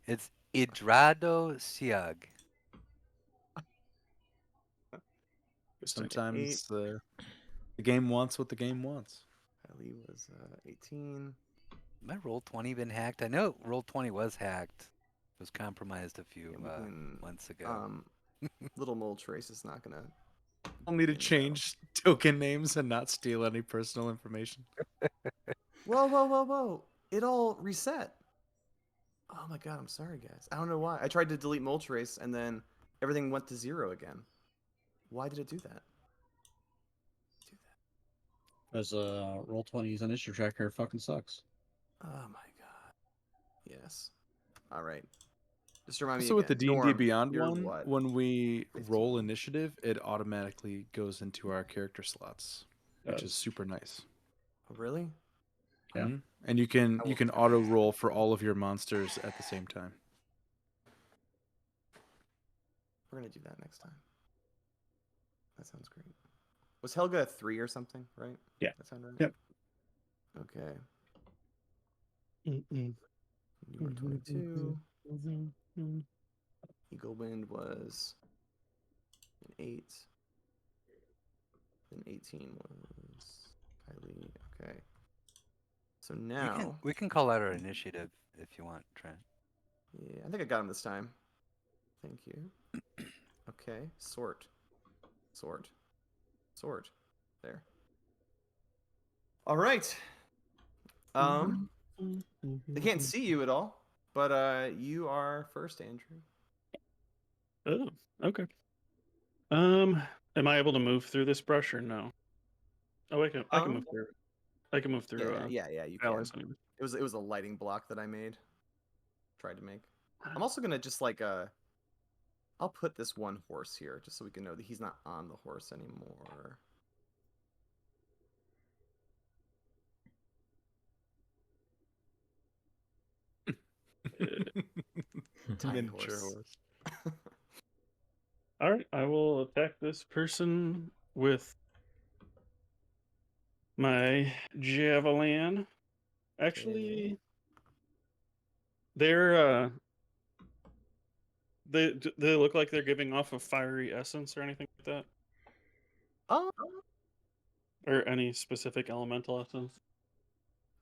S5: It's Idrado Siag.
S1: Sometimes the game wants what the game wants.
S2: Ellie was 18.
S5: My Roll20 been hacked? I know Roll20 was hacked. It was compromised a few months ago.
S2: Little Mole Trace is not gonna.
S1: I'll need to change token names and not steal any personal information.
S2: Whoa! It all reset. Oh my god, I'm sorry, guys. I don't know why. I tried to delete Mole Trace and then everything went to 0 again. Why did it do that?
S3: Because Roll20's initiative tracker fucking sucks.
S2: Oh my god. Yes. All right. Just remind me
S1: Also,
S2: again.
S1: with the D&D
S2: Norm,
S1: Beyond
S2: you're
S1: one,
S2: what?
S1: when we
S2: 15.
S1: roll initiative, it automatically goes into our character slots, which is super nice.
S2: Oh, really?
S3: Yeah.
S1: Mm-hmm. And you can auto roll for all of your monsters at the same time.
S2: We're gonna do that next time. That sounds great. Was Helga a 3 or something, right?
S3: Yeah.
S2: That sound right?
S3: Yep.
S2: Okay.
S6: Mm-mm.
S2: You were 22. Eagle Wind was an 8. Then 18 was Kylie. Okay. So now.
S5: We can call out our initiative if you want, Trent.
S2: Yeah, I think I got him this time. Thank you. Okay. Sort. There. All right. They can't see you at all, but you are first, Andrew.
S6: Oh, okay. Am I able to move through this brush or no? Oh, I can move through. I can move through.
S2: Yeah, you
S6: allies
S2: can.
S6: anyway.
S2: It was a lighting block that I made. Tried to make. I'm also gonna just like I'll put this one horse here just so we can know that he's not on the horse anymore. Tiny
S1: Miniature
S2: horse.
S6: All right, I will attack this person with my javelin. Actually, they're they look like they're giving off a fiery essence or anything like that, or any specific elemental essence.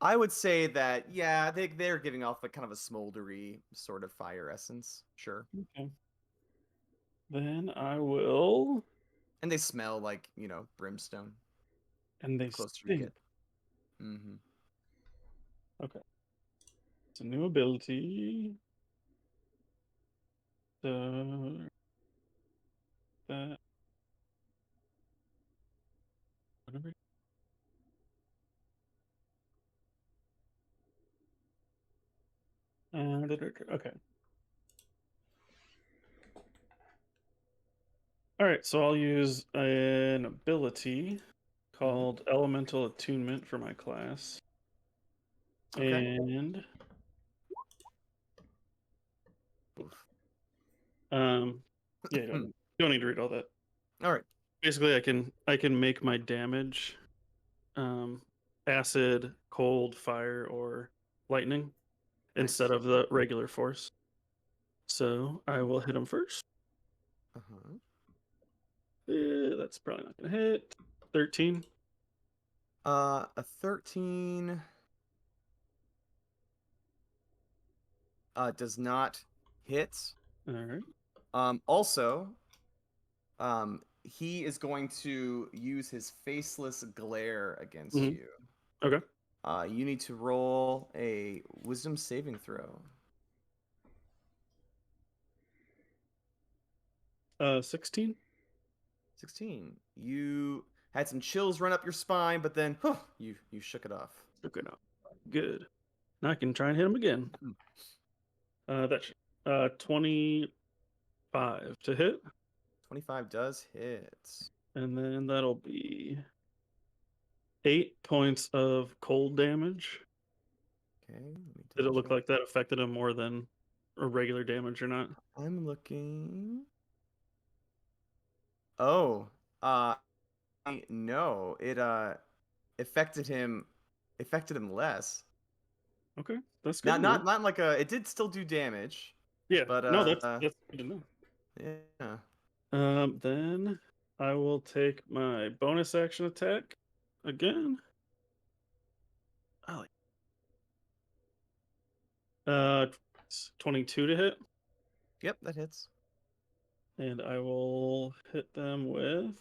S2: I would say that yeah, they're giving off a kind of a smoldery sort of fire essence. Sure.
S6: Okay. Then I will.
S2: And they smell like brimstone.
S6: And they
S2: The closer
S6: stink.
S2: you get. Mm-hmm.
S6: Okay. It's a new ability. So that whatever. Okay. All right, so I'll use an ability called Elemental Attunement for my class.
S2: Okay.
S6: And yeah, don't need to read all that.
S2: All right.
S6: Basically, I can make my damage acid, cold, fire, or lightning instead
S2: Nice.
S6: of the regular force. So I will hit him first.
S2: Uh-huh.
S6: That's probably not going to hit. 13.
S2: A 13 does not hit.
S6: All right.
S2: Also, he is going to use his faceless glare against
S6: Mhm.
S2: you.
S6: Okay.
S2: You need to roll a wisdom saving throw.
S6: 16.
S2: 16. You had some chills run up your spine, but then you shook it off.
S6: Okay, no. Good. Now I can try and hit him again. That's 25 to hit.
S2: 25 does hit.
S6: And then that'll be 8 points of cold damage.
S2: Okay. Let me
S6: Did it look
S2: double-check.
S6: like that affected him more than a regular damage or not?
S2: I'm looking. Oh, uh, no, it affected him less.
S6: Okay, that's good
S2: Not
S6: to know.
S2: not like a. It did still do damage,
S6: Yeah,
S2: but
S6: no, that's good to know.
S2: yeah.
S6: Then I will take my bonus action attack again. I like 22 to hit,
S2: Yep, that hits.
S6: and I will hit them with.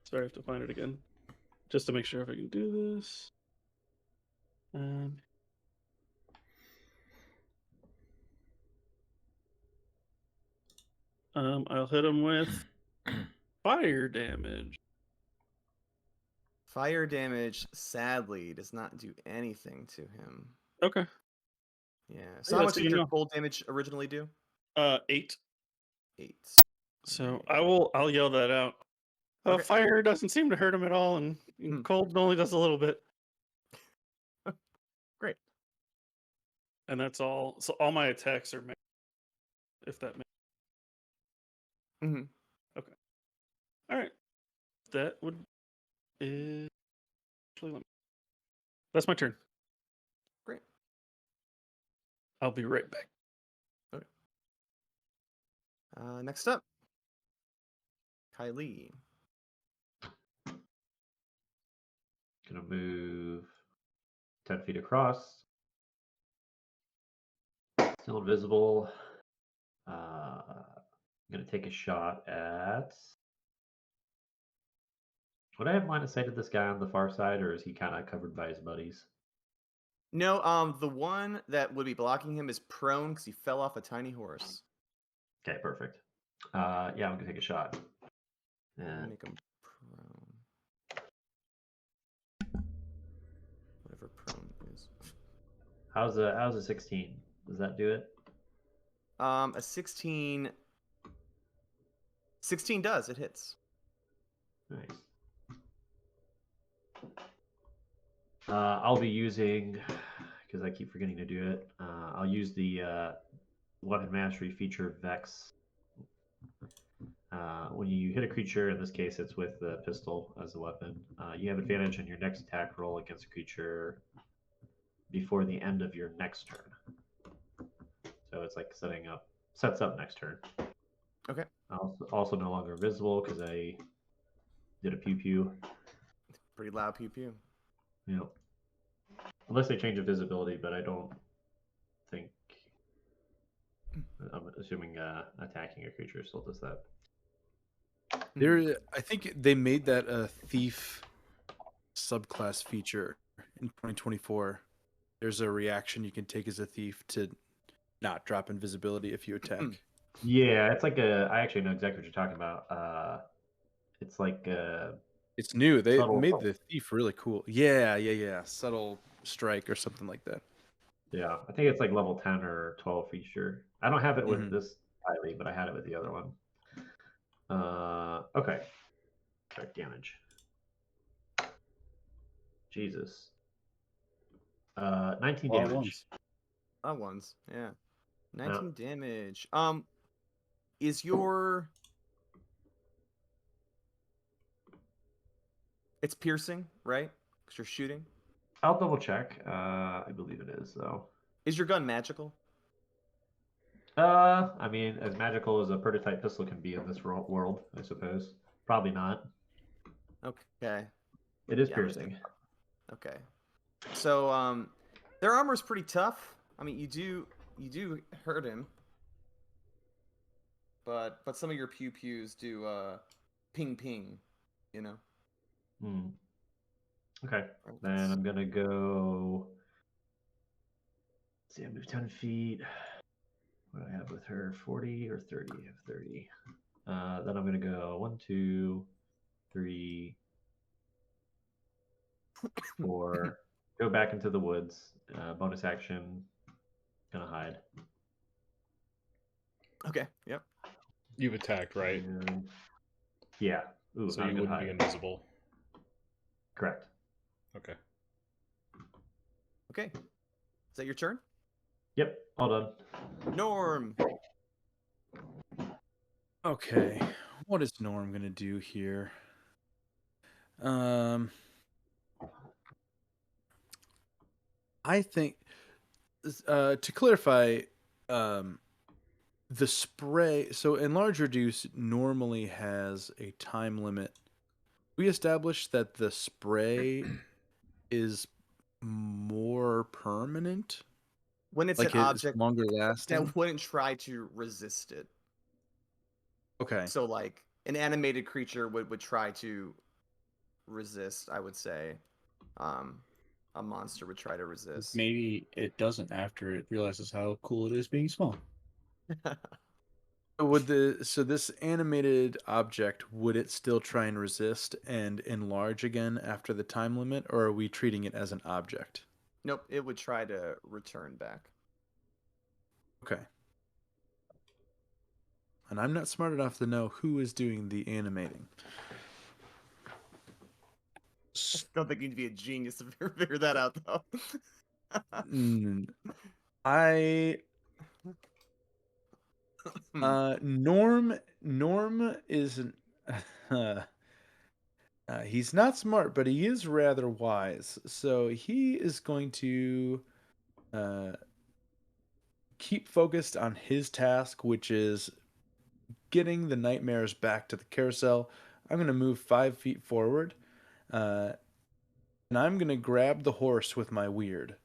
S6: Sorry, I have to find it again, just to make sure if I can do this. I'll hit him with fire damage.
S2: Fire damage, sadly, does not do anything to him.
S6: Okay.
S2: Yeah. So
S6: Yeah,
S2: how
S6: that's
S2: much
S6: good
S2: did
S6: to
S2: your
S6: know.
S2: cold damage originally do?
S6: 8.
S2: 8.
S6: So
S2: Alright.
S6: I'll yell that out.
S2: Okay.
S6: Fire doesn't seem to hurt him at all, and cold only does a little bit.
S2: Great.
S6: And that's all. So all my attacks are made, if that makes.
S2: Mm-hmm.
S6: Okay. All right. That would actually that's my turn.
S2: Great.
S6: I'll be right back.
S2: Okay. Next up, Kylie.
S7: Gonna move 10 feet across. Still invisible. I'm gonna take a shot at. Would I have line of sight of this guy on the far side, or is he kind of covered by his buddies?
S2: No, the one that would be blocking him is prone because he fell off a tiny horse.
S7: Okay, perfect. Yeah, I'm gonna take a shot.
S2: And make him prone. Whatever prone is.
S7: How's a 16? Does that do it?
S2: A 16. 16 does. It hits.
S7: Nice. I'll be using, because I keep forgetting to do it. I'll use the weapon mastery feature Vex. When you hit a creature, in this case it's with the pistol as a weapon, you have advantage on your next attack roll against a creature before the end of your next turn. So it's like sets up next turn.
S2: Okay.
S7: Also no longer invisible because I did a pew pew.
S2: Pretty loud pew pew.
S7: Yep. Unless they change invisibility, but I don't think. I'm assuming attacking a creature still does that.
S1: I think they made that a thief subclass feature in 2024. There's a reaction you can take as a thief to not drop invisibility if you attack.
S7: Yeah, it's like I actually know exactly what you're talking about. It's like
S1: it's new. They made the thief really cool. Yeah. Subtle strike or something like that.
S7: Yeah, I think it's like level 10 or 12 feature. I don't have it with this highly, but I had it with the other one. Okay. Check damage. Jesus. 19 damage.
S2: Ones. Yeah. 19 damage. Is your it's piercing, right? Because you're shooting.
S7: I'll double check. I believe it is though.
S2: Is your gun magical?
S7: I mean, as magical as a prototype pistol can be in this world, I suppose. Probably not.
S2: Okay.
S7: It is
S2: Yeah,
S7: piercing.
S2: Okay. So, their armor is pretty tough. I mean, you do hurt him, but some of your pew pews do ping ping, you know.
S7: Okay. Then I'm gonna go. Let's see, I move 10 feet. What do I have with her? 40 or 30? I have 30. Then I'm gonna go 1, 2, 3, 4. Go back into the woods. Bonus action. Gonna hide.
S2: Okay. Yep.
S4: You've attacked, right?
S7: And... yeah. Ooh,
S4: so
S7: not
S4: you
S7: good
S4: wouldn't
S7: hide.
S4: be invisible.
S7: Correct.
S4: Okay.
S2: Okay. Is that your turn?
S7: Yep. All done.
S2: Norm.
S1: Okay. What is Norm gonna do here? I think to clarify, the spray. So enlarge reduce normally has a time limit. We established that the spray is more permanent.
S2: When it's
S1: Like
S2: an
S1: it's
S2: object
S1: longer lasting.
S2: that wouldn't try to resist it.
S1: Okay.
S2: So like an animated creature would try to resist, I would say. A monster would try to resist.
S3: Maybe it doesn't after it realizes how cool it is being small.
S1: So this animated object, would it still try and resist and enlarge again after the time limit, or are we treating it as an object?
S2: Nope, it would try to return back.
S1: Okay. And I'm not smart enough to know who is doing the animating.
S2: Don't think you'd be a genius to figure that out, though.
S1: I Norm isn't he's not smart, but he is rather wise. So he is going to keep focused on his task, which is getting the nightmares back to the carousel. I'm going to move 5 feet forward, and I'm going to grab the horse with my weird,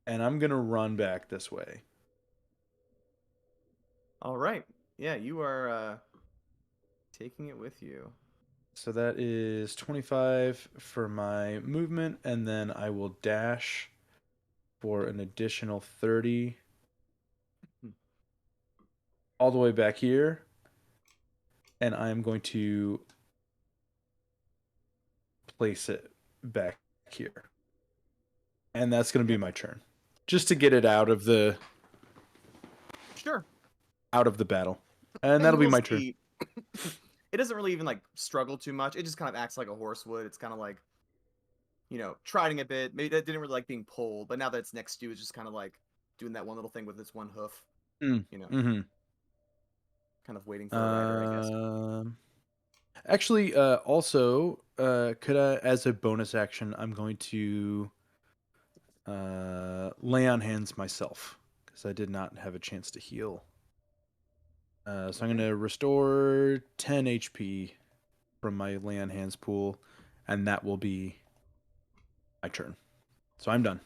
S1: and I'm going to run back this way.
S2: All right. Yeah, you are taking it with you.
S1: So that is 25 for my movement, and then I will dash for an additional 30 all the way back here. And I'm going to place it back here. And that's going to be my turn. Just to get it out of the battle. And that'll be my turn.
S2: It doesn't really even like struggle too much. It just kind of acts like a horse would. It's kind of like, you know, trotting a bit. Maybe that didn't really like being pulled, but now that it's next to you, it's just kind of like doing that one little thing with its one hoof. You know, kind of waiting for a rider, I guess.
S1: Actually, also, could I, as a bonus action, I'm going to lay on hands myself because I did not have a chance to heal. So I'm going to restore 10 HP from my lay on hands pool, and that will be my turn. So I'm done.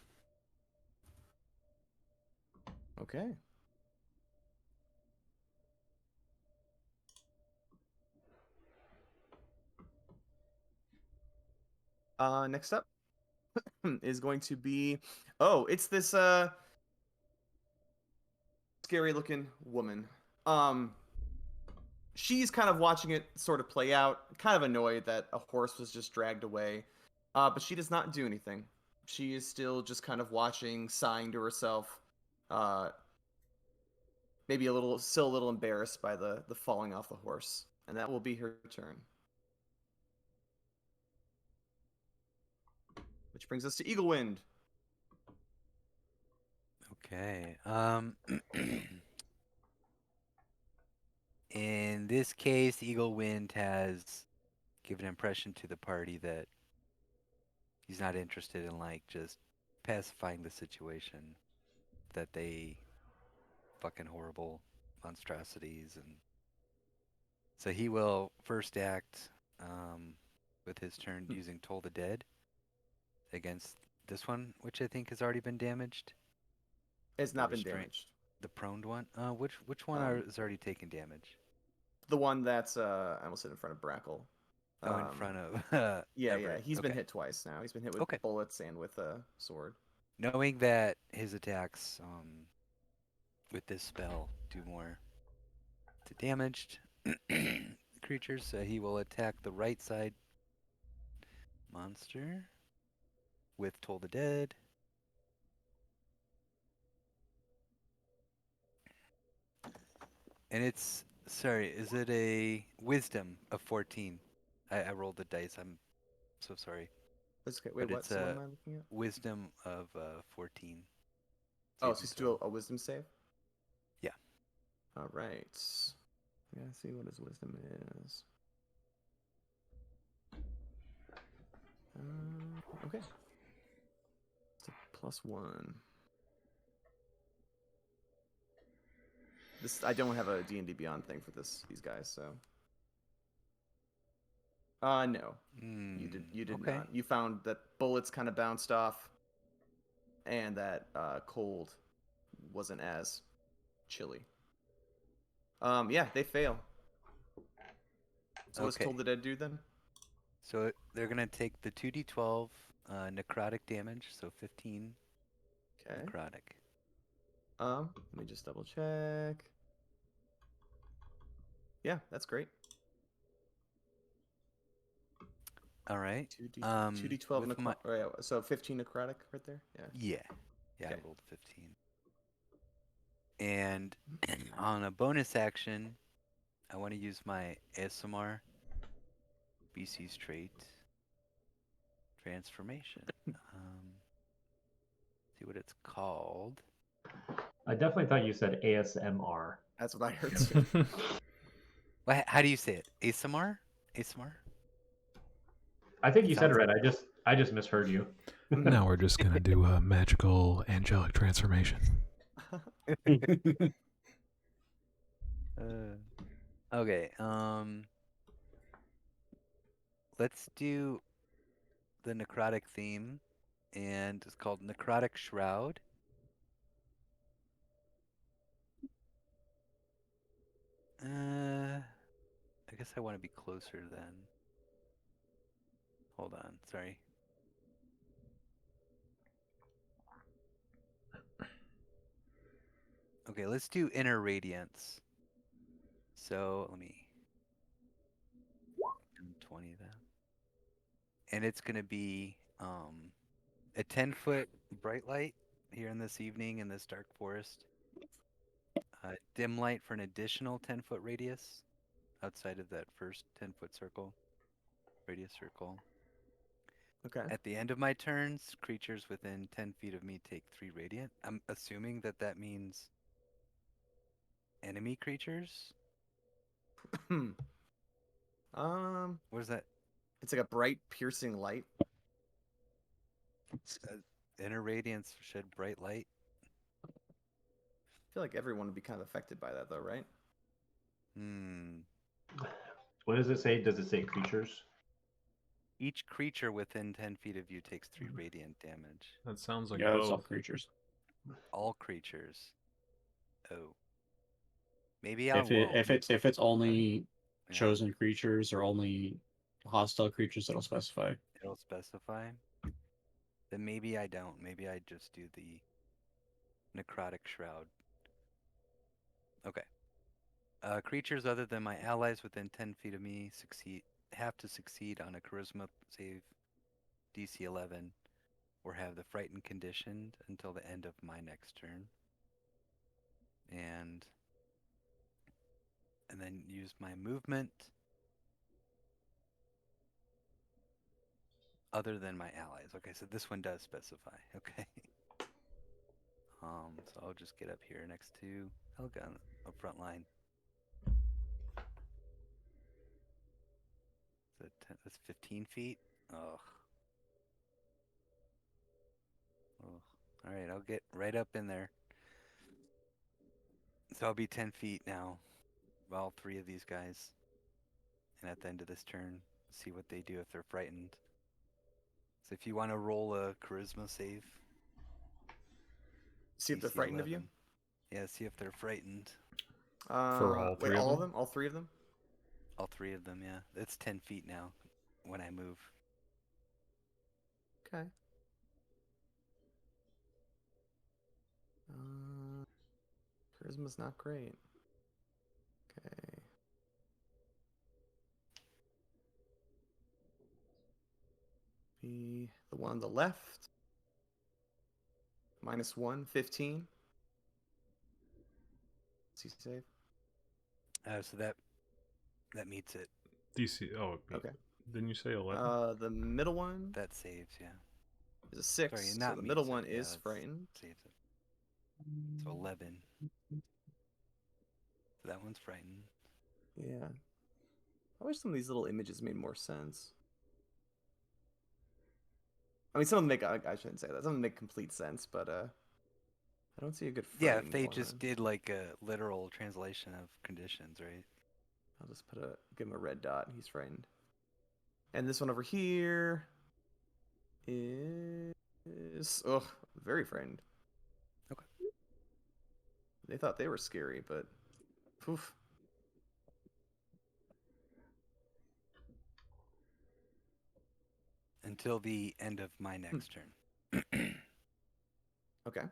S2: Okay. Next up is going to be, it's this scary looking woman. She's kind of watching it sort of play out, kind of annoyed that a horse was just dragged away. But she does not do anything. She is still just kind of watching, sighing to herself. Maybe still a little embarrassed by the falling off the horse. And that will be her turn. Which brings us to Eagle Wind.
S5: Okay. In this case, Eagle Wind has given impression to the party that he's not interested in like just pacifying the situation that they fucking horrible monstrosities. And so he will first act with his turn using Toll the Dead against this one, which I think has already been damaged.
S2: It's not been damaged.
S5: The prone one? Which one is already taking damage?
S2: The one that's I almost hit in front of Brackle.
S5: In front of
S2: yeah,
S5: Everett.
S2: He's been hit twice now. He's been hit with bullets and with a sword.
S5: Knowing that his attacks with this spell do more to damaged creatures, so he will attack the right side monster with Toll the Dead. And it's, sorry, is it a wisdom of 14? I rolled the dice. I'm so sorry.
S2: Okay. Wait, what am I looking at?
S5: Wisdom of 14.
S2: Oh, so you do a wisdom save?
S5: Yeah.
S2: All right. Yeah, see what his wisdom is. Okay. It's a +1. I don't have a D&D Beyond thing for these guys, so. No. You did not. You found that bullets kind of bounced off, and that cold wasn't as chilly. Yeah, they fail. So what's Toll the Dead do then?
S5: So they're gonna take the 2d12 necrotic damage, so 15 necrotic.
S2: Let me just double check. Yeah, that's great.
S5: All right.
S2: 2d12 necrotic. So 15 necrotic right there.
S5: Yeah. I rolled 15. And on a bonus action, I want to use my ASMR BC's trait transformation. See what it's called.
S7: I definitely thought you said ASMR.
S2: That's what I heard too.
S5: How do you say it? ASMR? ASMR?
S7: I think you said it right. I just misheard you.
S8: Now we're just gonna do a magical angelic transformation.
S5: Okay. Let's do the necrotic theme, and it's called Necrotic Shroud. I guess I want to be closer then. Hold on, sorry. Okay, let's do Inner Radiance. So let me 20 then. And it's gonna be a 10-foot bright light here in this evening in this dark forest. Dim light for an additional 10-foot radius outside of that first 10-foot circle, radius circle.
S2: Okay.
S5: At the end of my turns, creatures within 10 feet of me take 3 radiant. I'm assuming that means enemy creatures.
S2: What
S5: is that?
S2: It's like a bright, piercing light.
S5: Inner radiance shed bright light.
S2: I feel like everyone would be kind of affected by that, though, right?
S7: What does it say? Does it say creatures?
S5: Each creature within 10 feet of you takes 3 radiant damage.
S4: That sounds like
S3: both. It's all creatures.
S5: All creatures. Oh. Maybe I won't.
S3: If it's only chosen creatures or only hostile creatures, it'll specify.
S5: It'll specify. Then maybe I don't. Maybe I just do the necrotic shroud. Okay. Creatures other than my allies within 10 feet of me have to succeed on a charisma save DC 11 or have the frightened conditioned until the end of my next turn. And then use my movement other than my allies. Okay, so this one does specify. Okay. So I'll just get up here next to Helga on the front line. That's 15 feet. Ugh. All right, I'll get right up in there. So I'll be 10 feet now. All three of these guys. And at the end of this turn, see what they do if they're frightened. So if you want to roll a charisma save.
S2: See if they're
S5: DC
S2: frightened
S5: 11.
S2: of you.
S5: Yeah, see if they're frightened.
S4: For all
S2: wait,
S4: three of
S2: all of
S4: them?
S2: them? All three of them?
S5: All three of them, yeah. It's 10 feet now when I move.
S2: Okay. Charisma's not great. Okay. Be the one on the left. -1, 15. See save.
S5: So that meets it.
S4: DC. Oh,
S2: Okay.
S4: Didn't you say 11?
S2: The middle one
S5: That saves, yeah.
S2: is a 6.
S5: Sorry,
S2: So
S5: not
S2: the middle
S5: meets
S2: one
S5: it. Yeah,
S2: is
S5: that's-
S2: frightened.
S5: Saves it. So 11. So that one's frightened.
S2: Yeah. I wish some of these little images made more sense. I mean, some of them make. I shouldn't say that. Some of them make complete sense, but I don't see a good.
S5: Yeah, if they
S2: one.
S5: just did like a literal translation of conditions, right?
S2: I'll just give him a red dot. He's frightened. And this one over here is very frightened.
S5: Okay.
S2: They thought they were scary, but poof.
S5: Until the end of my next turn.
S2: Okay.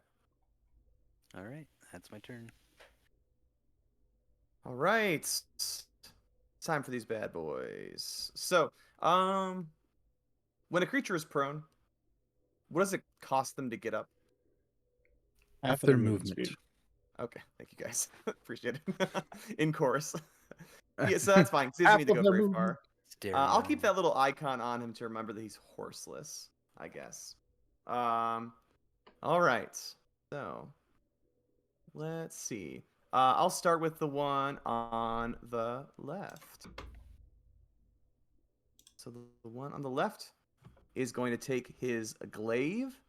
S5: All right, that's my turn.
S2: All right. Time for these bad boys. So, when a creature is prone, what does it cost them to get up?
S1: Half their movement.
S2: Okay, thank you guys. Appreciate it. In chorus. Yeah, so that's fine. He doesn't need to go very far. I'll keep that little icon on him to remember that he's horseless, I guess. All right. So, let's see. I'll start with the one on the left. So the one on the left is going to take his glaive,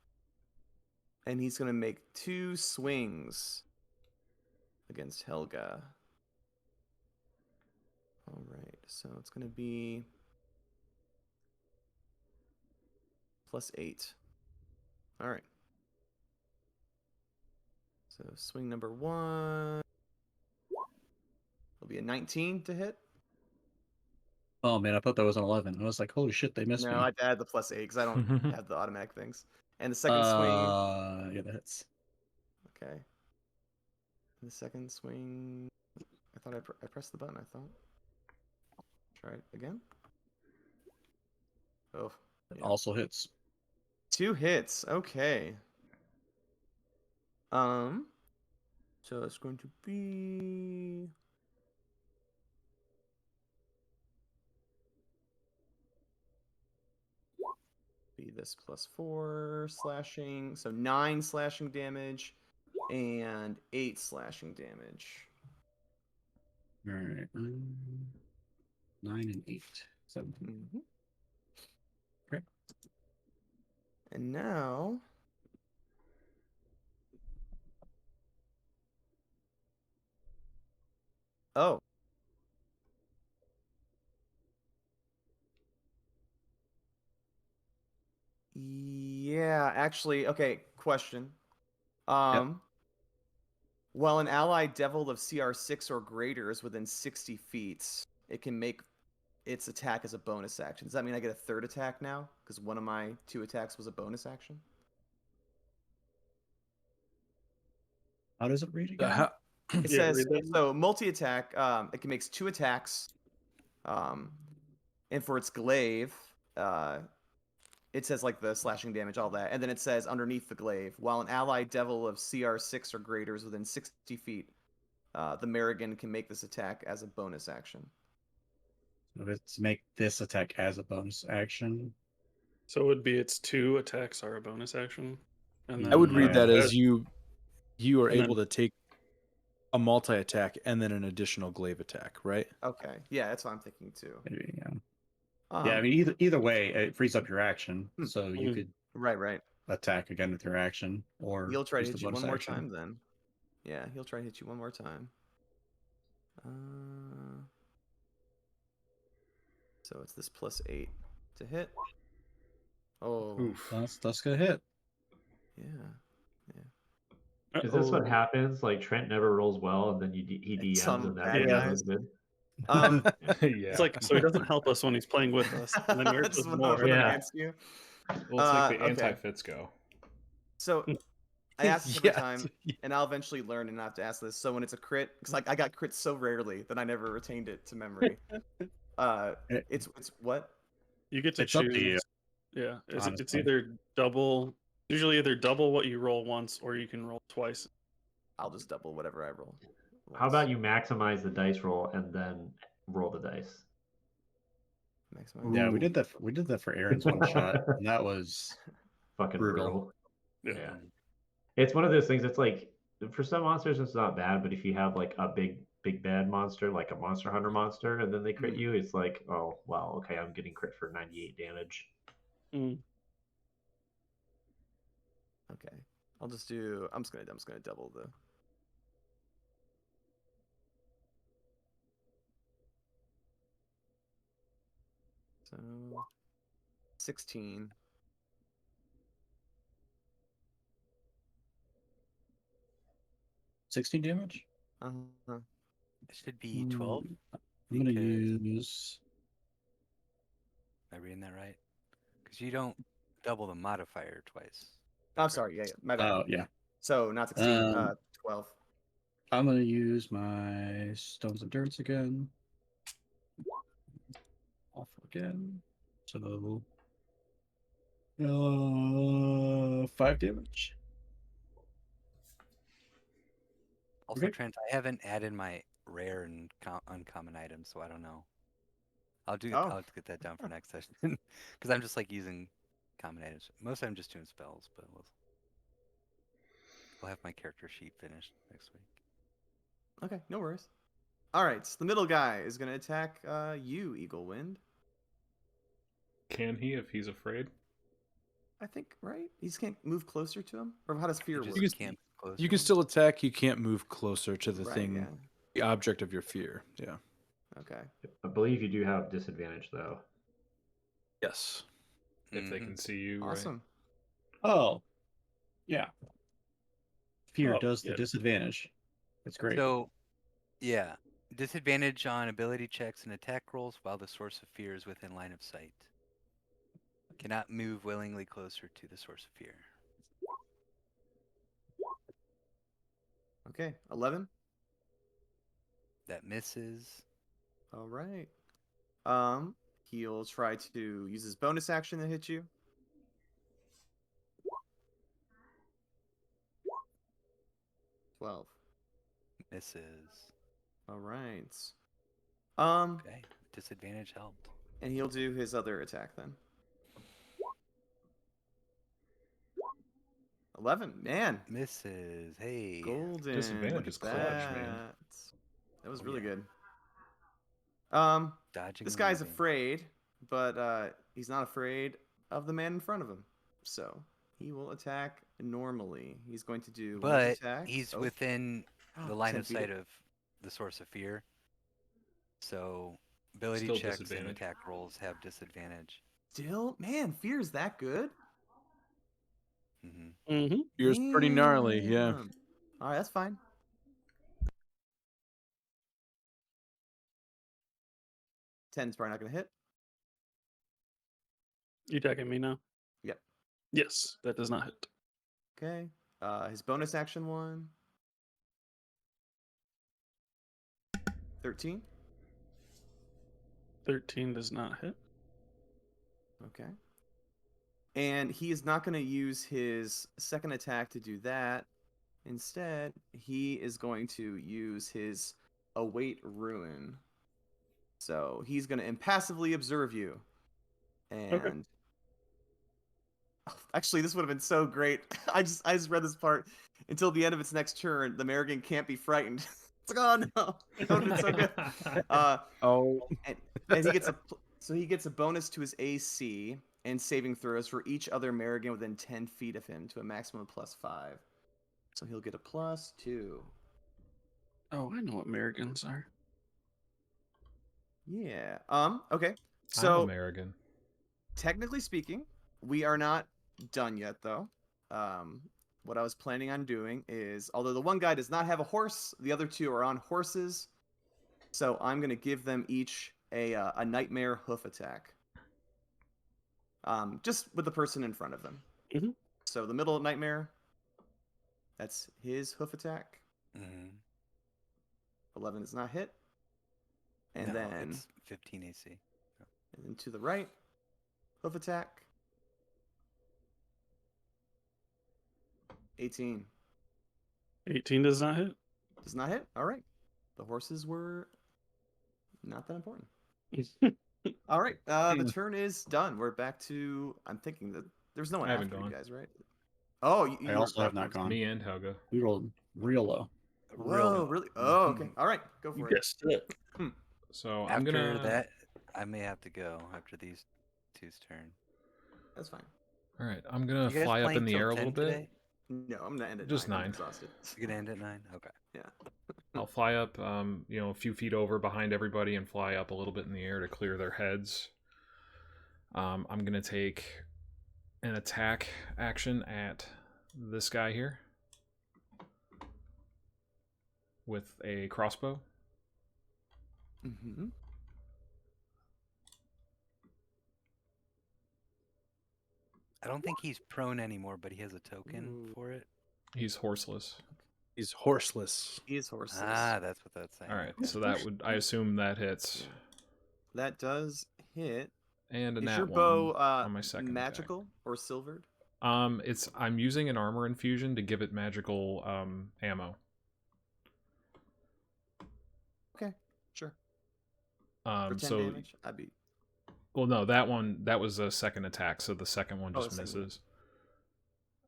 S2: and he's going to make 2 swings against Helga. All right, so it's going to be +8. All right. So swing number 1 will be a 19 to hit.
S3: Oh man, I thought that was an 11. I was like, holy shit, they missed me.
S2: No, I add the +8 because I don't have the automatic things. And the second swing.
S3: Yeah, that hits.
S2: Okay. And the second swing. I thought I pressed the button. I thought. Try it again. Oh.
S3: It
S2: Yeah.
S3: also hits.
S2: 2 hits. Okay. So it's going to be this +4 slashing. So 9 slashing damage and 8 slashing damage.
S3: All right. 9 and 8. 17.
S2: Mm-hmm.
S3: Okay.
S2: And now oh. Yeah, actually, okay, question. While an allied devil of CR6 or greater is within 60 feet, it can make its attack as a bonus action. Does that mean I get a 3rd attack now? Because one of my 2 attacks was a bonus action?
S3: How does it read again?
S2: It says, so multi-attack, it can make 2 attacks. And for its glaive, it says like the slashing damage, all that. And then it says underneath the glaive, while an allied devil of CR6 or greater is within 60 feet, the Merrigan can make this attack as a bonus action.
S3: So let's make this attack as a bonus action.
S6: So it would be its 2 attacks are a bonus action. And then,
S1: I would read that as you are able to take a multi-attack and then an additional glaive attack, right?
S2: Okay. Yeah, that's what I'm thinking too.
S3: Maybe, yeah. Yeah, I mean, either way, it frees up your action, so you could.
S2: Right.
S3: attack again with your action, or
S2: He'll try to
S3: use the
S2: hit you
S3: bonus
S2: one more
S3: action.
S2: time then. Yeah, he'll try to hit you one more time. So it's this +8 to hit. Oh,
S4: Oof.
S3: That's gonna hit.
S2: yeah.
S7: Is this what happens? Like Trent never rolls well, and then he DMs,
S2: Some
S7: and that's
S2: bad
S7: when he
S2: guys.
S7: does good.
S4: Yeah.
S6: It's like, so he doesn't help us when he's playing with us, and then he hurts
S2: Just
S6: us
S2: went
S6: more.
S2: over them
S7: Yeah.
S2: against you.
S4: Well, it's like the
S2: Okay.
S4: anti-Fitzco.
S2: So I asked this every
S1: Yes.
S2: time, and I'll eventually learn and not have to ask this. So when it's a crit, because like I got crits so rarely that I never retained it to memory. It's what?
S6: You get to
S3: It's up
S6: choose.
S3: to you.
S6: Yeah, it's
S3: honestly.
S6: either double. Usually, either double what you roll once, or you can roll twice.
S2: I'll just double whatever I roll.
S7: How about you maximize the dice roll and then roll the dice?
S2: Maximize?
S3: Yeah, we did that. We did that for Aaron's one shot, and that was
S7: Fucking
S3: brutal.
S7: Yeah. It's one of those things. It's like for some monsters it's not bad, but if you have like a big bad monster, like a Monster Hunter monster, and then they crit you, it's like, oh wow, okay, I'm getting crit for 98 damage.
S6: Mm.
S2: Okay. I'm just gonna double the. So 16.
S3: 16 damage.
S2: Uh-huh.
S5: It should be 12.
S3: I'm gonna
S5: because-
S3: use.
S5: Am I reading that right? Because you don't double the modifier twice.
S2: I'm sorry. Yeah, my bad.
S3: Oh yeah.
S2: So not 16. 12.
S3: I'm gonna use my Stones of Endurance again. Off again. So 5 damage.
S5: Also,
S3: Okay.
S5: Trent, I haven't added my rare and uncommon items, so I don't know. I'll
S2: Oh.
S5: have to get that down for next session because I'm just like using common items. Most of I'm just doing spells, but we'll have my character sheet finished next week.
S2: Okay, no worries. All right, so the middle guy is gonna attack you, Eagle Wind.
S4: Can he if he's afraid?
S2: I think, right? He just can't move closer to him, or how does fear
S5: You
S2: work?
S5: just can't close.
S1: You can still attack. You can't move closer to the
S2: Right,
S1: thing,
S2: yeah.
S1: the object of your fear. Yeah.
S2: Okay.
S7: I believe you do have disadvantage though.
S1: Yes.
S4: If they can see you,
S2: Awesome.
S3: Oh, yeah. Fear
S6: Oh,
S3: does the
S6: yeah.
S3: disadvantage. That's great.
S5: So, yeah, disadvantage on ability checks and attack rolls while the source of fear is within line of sight. Cannot move willingly closer to the source of fear.
S2: Okay, 11.
S5: That misses.
S2: All right. He'll try to use his bonus action to hit you. $12.
S5: Misses.
S2: All right.
S5: Okay, disadvantage helped.
S2: And he'll do his other attack then. 11. Man,
S5: Misses. Hey.
S2: golden.
S4: Disadvantage
S2: Look
S4: is
S2: at
S4: clutch, man.
S2: That was
S5: Oh,
S2: really
S5: yeah.
S2: good.
S5: Dodging.
S2: This
S5: and
S2: guy's
S5: weaving.
S2: afraid, but he's not afraid of the man in front of him. So he will attack normally. He's going to do one
S5: But
S2: attack.
S5: he's
S2: Oh,
S5: within the line
S2: 10
S5: of
S2: feet.
S5: sight of the source of fear. So ability
S4: Still
S5: checks and
S4: disadvantage.
S5: attack rolls have disadvantage.
S2: Still, man, fear is that good.
S5: Mm-hmm.
S6: Mm-hmm.
S1: Fear's pretty gnarly. Yeah.
S2: Damn. All right, that's fine. Ten's probably not gonna hit.
S6: You attacking me now?
S2: Yep.
S6: Yes, that does not hit.
S2: Okay. His bonus action one. 13.
S6: 13 does not hit.
S2: Okay. And he is not going to use his second attack to do that. Instead, he is going to use his Await Ruin. So he's going to impassively observe you. And actually, this would have been so great. I just read this part until the end of its next turn. The American can't be frightened. It's like, oh no, that would have been so good.
S1: Oh.
S2: And he gets a bonus to his AC, and saving throws for each other American within 10 feet of him to a maximum of +5. So he'll get a +2.
S6: Oh, I know what Americans are.
S2: Yeah. Okay.
S4: I'm
S2: So
S4: American.
S2: technically speaking, we are not done yet, though. What I was planning on doing is, although the one guy does not have a horse, the other two are on horses. So I'm gonna give them each a nightmare hoof attack. Just with the person in front of them.
S6: Mhm.
S2: So the middle nightmare, that's his hoof attack. 11 is not hit. And
S5: No,
S2: then
S5: it's 15 AC.
S2: and then to the right, hoof attack. 18
S6: 18 does not hit.
S2: does not hit. All right. The horses were not that important. All right. The turn is done. We're back to. I'm thinking that there's no one
S4: I haven't
S2: after you
S4: gone.
S2: guys, right? Oh, you
S3: I
S2: were
S3: also have
S2: up
S3: not
S2: next.
S3: gone.
S4: Me and Helga.
S3: We rolled real low.
S2: Whoa, really? Oh, okay. All right, go
S6: You
S2: for it.
S6: guessed it.
S4: So I'm
S5: After
S4: gonna.
S5: that, I may have to go after these two's turn.
S2: That's fine.
S4: All right, I'm gonna
S5: You guys
S4: fly up
S5: playing
S4: in the
S5: till
S4: air a
S5: 10
S4: little bit.
S5: today?
S2: No, I'm gonna end at
S4: Just
S2: 9. I'm
S4: 9.
S2: exhausted.
S5: You're gonna end at 9? Okay.
S2: Yeah.
S4: I'll fly up, a few feet over behind everybody and fly up a little bit in the air to clear their heads. I'm gonna take an attack action at this guy here with a crossbow.
S2: Mm-hmm.
S5: I don't think he's prone anymore, but he has a token for it.
S4: He's horseless.
S1: He's horseless.
S2: He is horses.
S5: Ah, that's what that's saying.
S4: All right,
S5: Okay.
S4: so that would, I assume that hits.
S2: That does hit.
S4: And a
S2: Is
S4: nat
S2: your
S4: one
S2: bow
S4: on my second
S2: magical or silvered?
S4: attack. I'm using an armor infusion to give it magical ammo.
S2: Okay, sure. For 10
S4: So
S2: damage, I'd be.
S4: well, no, that was a second attack, so the second one
S2: Oh,
S4: just
S2: the second
S4: misses.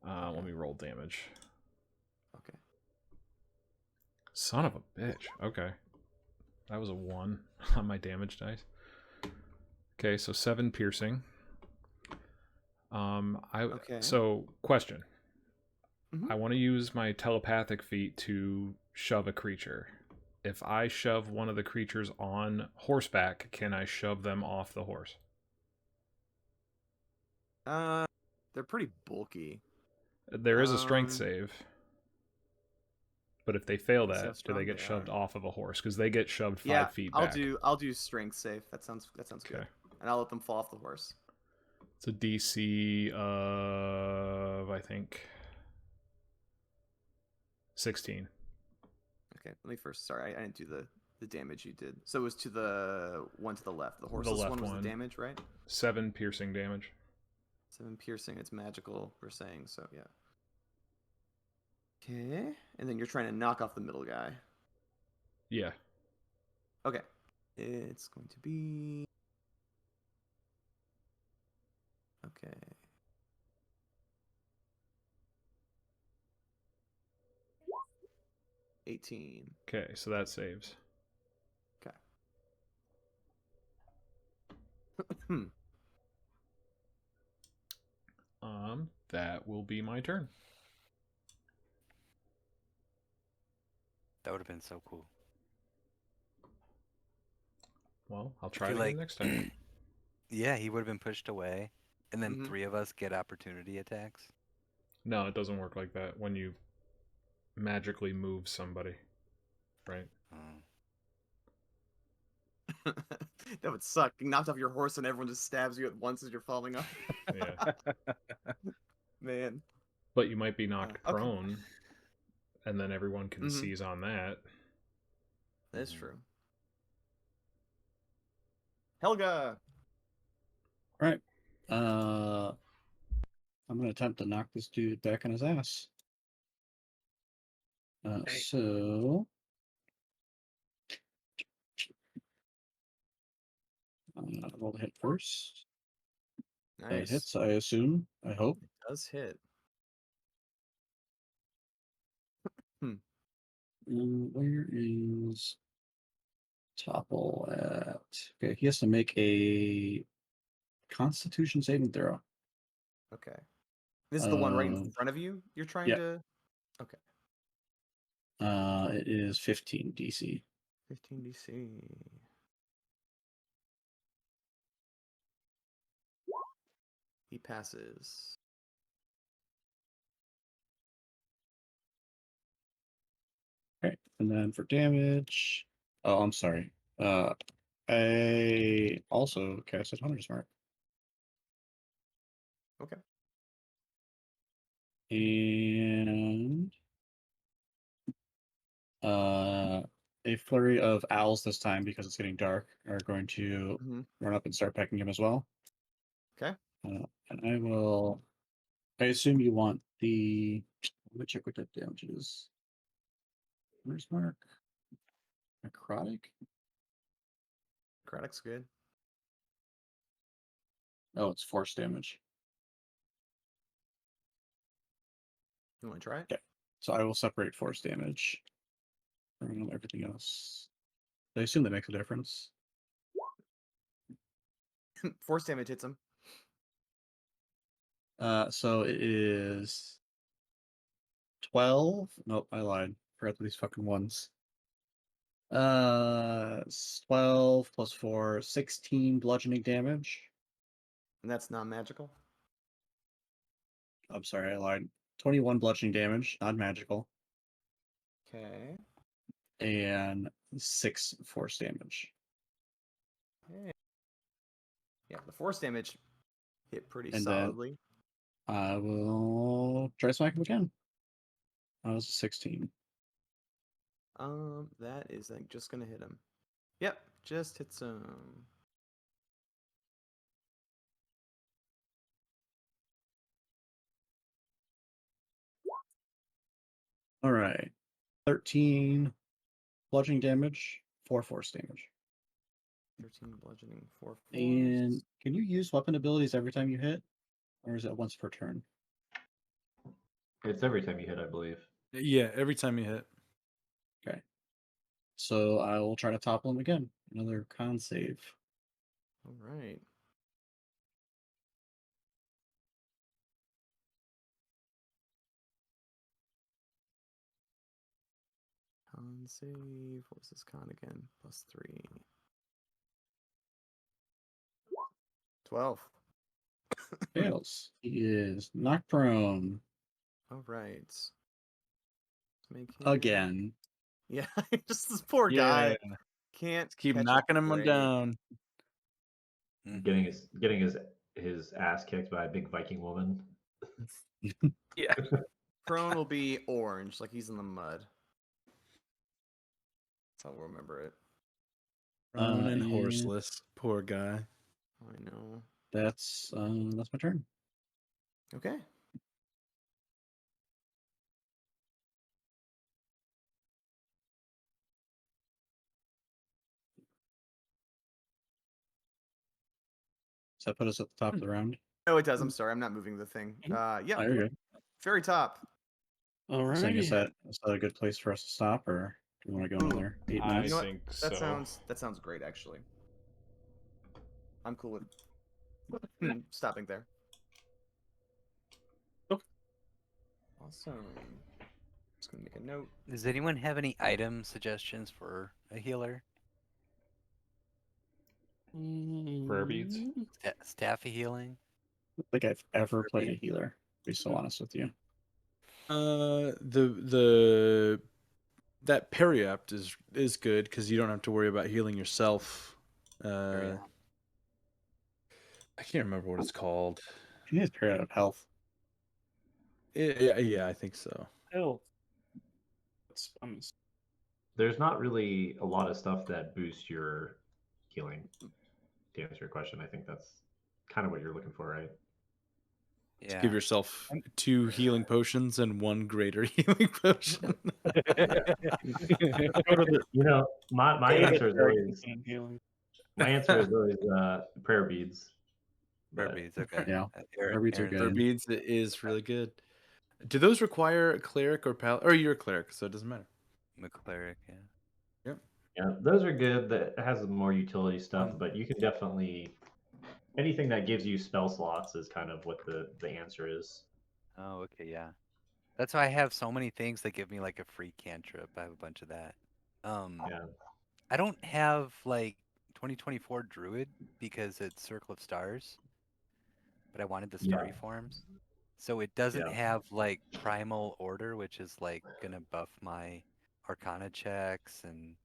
S4: Let me roll damage.
S2: Okay.
S4: Son of a bitch. Okay, that was a 1 on my damage dice. Okay, so 7 piercing.
S2: Okay.
S4: So question.
S2: Mhm.
S4: I want to use my telepathic feat to shove a creature. If I shove one of the creatures on horseback, can I shove them off the horse?
S2: They're pretty bulky.
S4: There is a strength
S2: Um,
S4: save. But if they fail
S2: Let's see how
S4: that, do they
S2: strong
S4: get
S2: they
S4: shoved
S2: are.
S4: off of a horse? Because they get shoved 5
S2: Yeah,
S4: feet
S2: I'll
S4: back.
S2: do strength save. That sounds good.
S4: Okay.
S2: And I'll let them fall off the horse.
S4: It's a DC of, I think, 16.
S2: Okay, let me first. Sorry, I didn't do the damage you did. So it was to the one to the left. The horseless
S4: left
S2: one was
S4: one.
S2: the damage, right?
S4: 7 piercing damage.
S2: 7 piercing. It's magical. We're saying so. Yeah. Okay, and then you're trying to knock off the middle guy.
S4: Yeah.
S2: Okay, it's going to be. Okay. $18.
S4: Okay, so that saves.
S2: Okay.
S4: That will be my turn.
S5: That would have been so cool.
S4: Well, I'll try it
S5: feel
S4: again
S5: like-
S4: next time.
S5: Yeah, he would have been pushed away, and then
S2: Mhm.
S5: 3 of us get opportunity attacks.
S4: No, it doesn't work like that when you magically move somebody. Right?
S5: Oh.
S2: That would suck. You knocked off your horse and everyone just stabs you at once as you're falling off.
S4: Yeah.
S2: Man.
S4: But you might be knocked
S2: Okay.
S4: prone, and then everyone can
S2: Mhm.
S4: seize on that.
S2: That's
S5: Mhm.
S2: true. Helga.
S3: Right. I'm gonna attempt to knock this dude back on his ass. So roll the hit first. That
S2: Nice.
S3: hits, I assume. I hope.
S2: It does hit.
S3: Where is Topple at? Okay, he has to make a Constitution saving throw.
S2: Okay. This is the one right in front of you. You're trying
S3: yeah.
S2: to. Okay.
S3: It is 15 DC.
S2: 15 DC. He passes.
S3: Okay, and then for damage. Oh, I'm sorry. I also casted Hunter's Mark.
S2: Okay.
S3: And a flurry of owls this time, because it's getting dark, are going to run up and start pecking him as well.
S2: Okay.
S3: And I will. I assume you want the. Let me check what that damage is. Hunter's Mark. Necrotic.
S2: Necrotic's good.
S3: Oh, it's force damage.
S2: You want to try it?
S3: Okay. So I will separate force damage from everything else. I assume that makes a difference.
S2: Force damage hits him.
S3: So it is 12. Nope, I lied. Forgot these fucking ones. 12 plus 4, 16 bludgeoning damage.
S2: And that's non-magical?
S3: I'm sorry, I lied. 21 bludgeoning damage, not magical.
S2: Okay.
S3: And 6 force damage.
S2: Okay. Yeah, the force damage hit pretty
S3: And
S2: solidly.
S3: then I will try smack him again. That was a 16.
S2: That is like just gonna hit him. Yep, just hits him.
S3: All right. 13 bludgeoning damage, 4 force damage.
S2: 13 bludgeoning, 4 force.
S3: And can you use weapon abilities every time you hit? Or is it once per turn?
S7: It's every time you hit, I believe.
S1: Yeah, every time you hit.
S3: Okay. So I will try to topple him again. Another con save.
S2: All right. Con save. What was this con again? +3. 12.
S3: Fails. He is knocked prone.
S2: All right. Let's make him...
S3: Again.
S2: Yeah, just this poor guy. Can't
S1: Just keep
S2: catch
S1: knocking
S2: a
S1: him
S2: break.
S1: down.
S7: Getting his ass kicked by a big Viking woman.
S1: Yeah.
S2: Prone will be orange, like he's in the mud. That's how we'll remember it.
S1: Prone and
S3: Yeah.
S1: horseless. Poor guy.
S2: I know.
S3: That's my turn.
S2: Okay.
S3: Does that put us at the top of the round?
S2: No, it does. I'm sorry. I'm not moving the thing. Yeah.
S3: Oh, you're good.
S2: Very top.
S6: All right.
S3: So I guess is that a good place for us to stop, or do you want to go another 8
S4: I
S3: minutes?
S4: think so.
S2: That sounds great, actually. I'm cool with stopping there.
S6: Okay.
S2: Awesome. Just gonna make a note.
S5: Does anyone have any item suggestions for a healer?
S4: Prayer beads.
S5: Staffy healing?
S3: I don't think I've ever played a healer, to be so honest with you.
S1: The that Periapt is good because you don't have to worry about healing yourself. I can't remember what it's called.
S3: She has period of health.
S1: Yeah, I think so.
S6: Health.
S7: There's not really a lot of stuff that boosts your healing. To answer your question, I think that's kind of what you're looking for, right?
S3: Yeah.
S1: To give yourself 2 healing potions and 1 greater healing potion.
S7: You know, my answer is always prayer beads.
S5: Prayer beads, okay.
S3: Yeah, prayer beads are good.
S1: Prayer beads is really good. Do those require a cleric or or you're a cleric, so it doesn't matter.
S5: I'm a cleric, yeah.
S1: Yep.
S7: Yeah, those are good. That has more utility stuff, but you can definitely anything that gives you spell slots is kind of what the answer is.
S5: Oh, okay, yeah. That's why I have so many things that give me like a free cantrip. I have a bunch of that.
S7: Yeah.
S5: I don't have like 2024 Druid because it's Circle of Stars, but I wanted the
S7: Yeah.
S5: Starry forms. So it doesn't
S7: Yeah.
S5: have like Primal Order, which is like gonna buff my Arcana checks and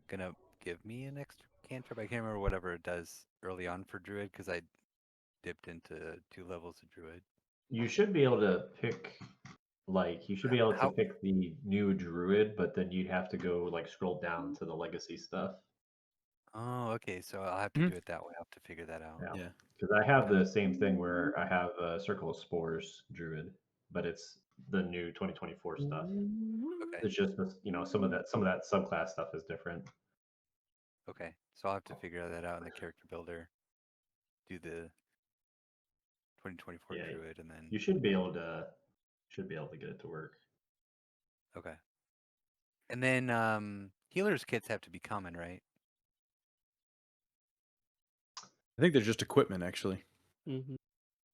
S5: gonna give me an extra cantrip. I can't remember whatever it does early on for Druid because I dipped into 2 levels of Druid.
S7: You should be able to pick you should be able to
S5: How?
S7: pick the new druid, but then you'd have to go like scroll down to the legacy stuff.
S5: Oh, okay. So I'll have to do it that way. I'll have to figure that out.
S7: Yeah.
S1: Yeah.
S7: Because I have the same thing where I have a Circle of Spores druid, but it's the new 2024 stuff.
S5: Okay.
S7: It's just some of that subclass stuff is different.
S5: Okay. So I'll have to figure that out in the character builder. Do the 2024
S7: Yeah.
S5: Druid and then
S7: You should be able to get it to work.
S5: okay. And then healer's kits have to be common, right?
S1: I think they're just equipment, actually.
S6: Mm-hmm.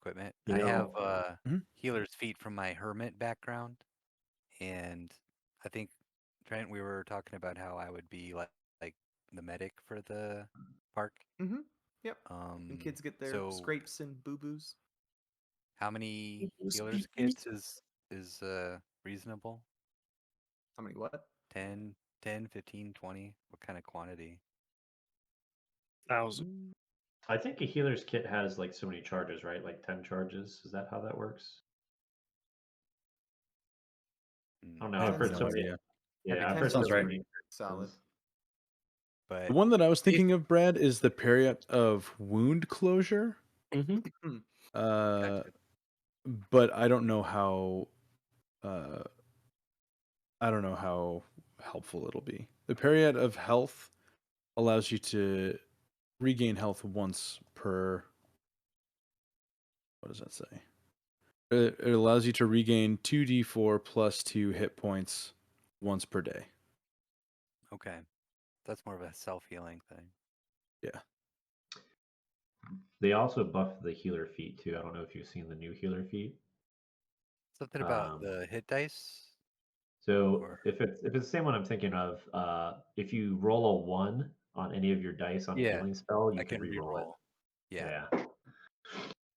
S5: Equipment.
S7: You
S5: I have
S7: know,
S5: healer's feet from my hermit background, and I think Trent, we were talking about how I would be like the medic for the park.
S2: Mm-hmm. Yep. And kids get their
S5: So
S2: scrapes and boo-boos.
S5: how many healer's kits is reasonable?
S2: How many what?
S5: 10, 10, 15, 20? What kind of quantity?
S6: 1,000.
S7: I think a healer's kit has like so many charges, right? Like 10 charges. Is that how that works? I don't know.
S1: I
S7: I've
S1: have
S7: heard
S1: no
S7: so many.
S1: idea.
S7: Yeah, I've
S2: Ten
S7: heard so
S3: sounds right.
S7: many.
S2: Solid.
S5: But
S1: The one that I was thinking of, Brad, is the period of wound closure.
S6: Mm-hmm.
S5: gotcha.
S1: But I don't know how. I don't know how helpful it'll be. The period of health allows you to regain health once per. What does that say? It allows you to regain 2d4 plus 2 hit points once per day.
S5: Okay. That's more of a self-healing thing.
S1: Yeah.
S7: They also buff the healer feat too. I don't know if you've seen the new healer feat.
S5: Something about the hit dice?
S7: So
S5: Or
S7: if it's the same one I'm thinking of, if you roll a 1 on any of your dice on a
S5: yeah,
S7: healing spell, you
S5: I
S7: can
S5: can
S7: re-roll it.
S5: reroll. Yeah.
S7: Yeah.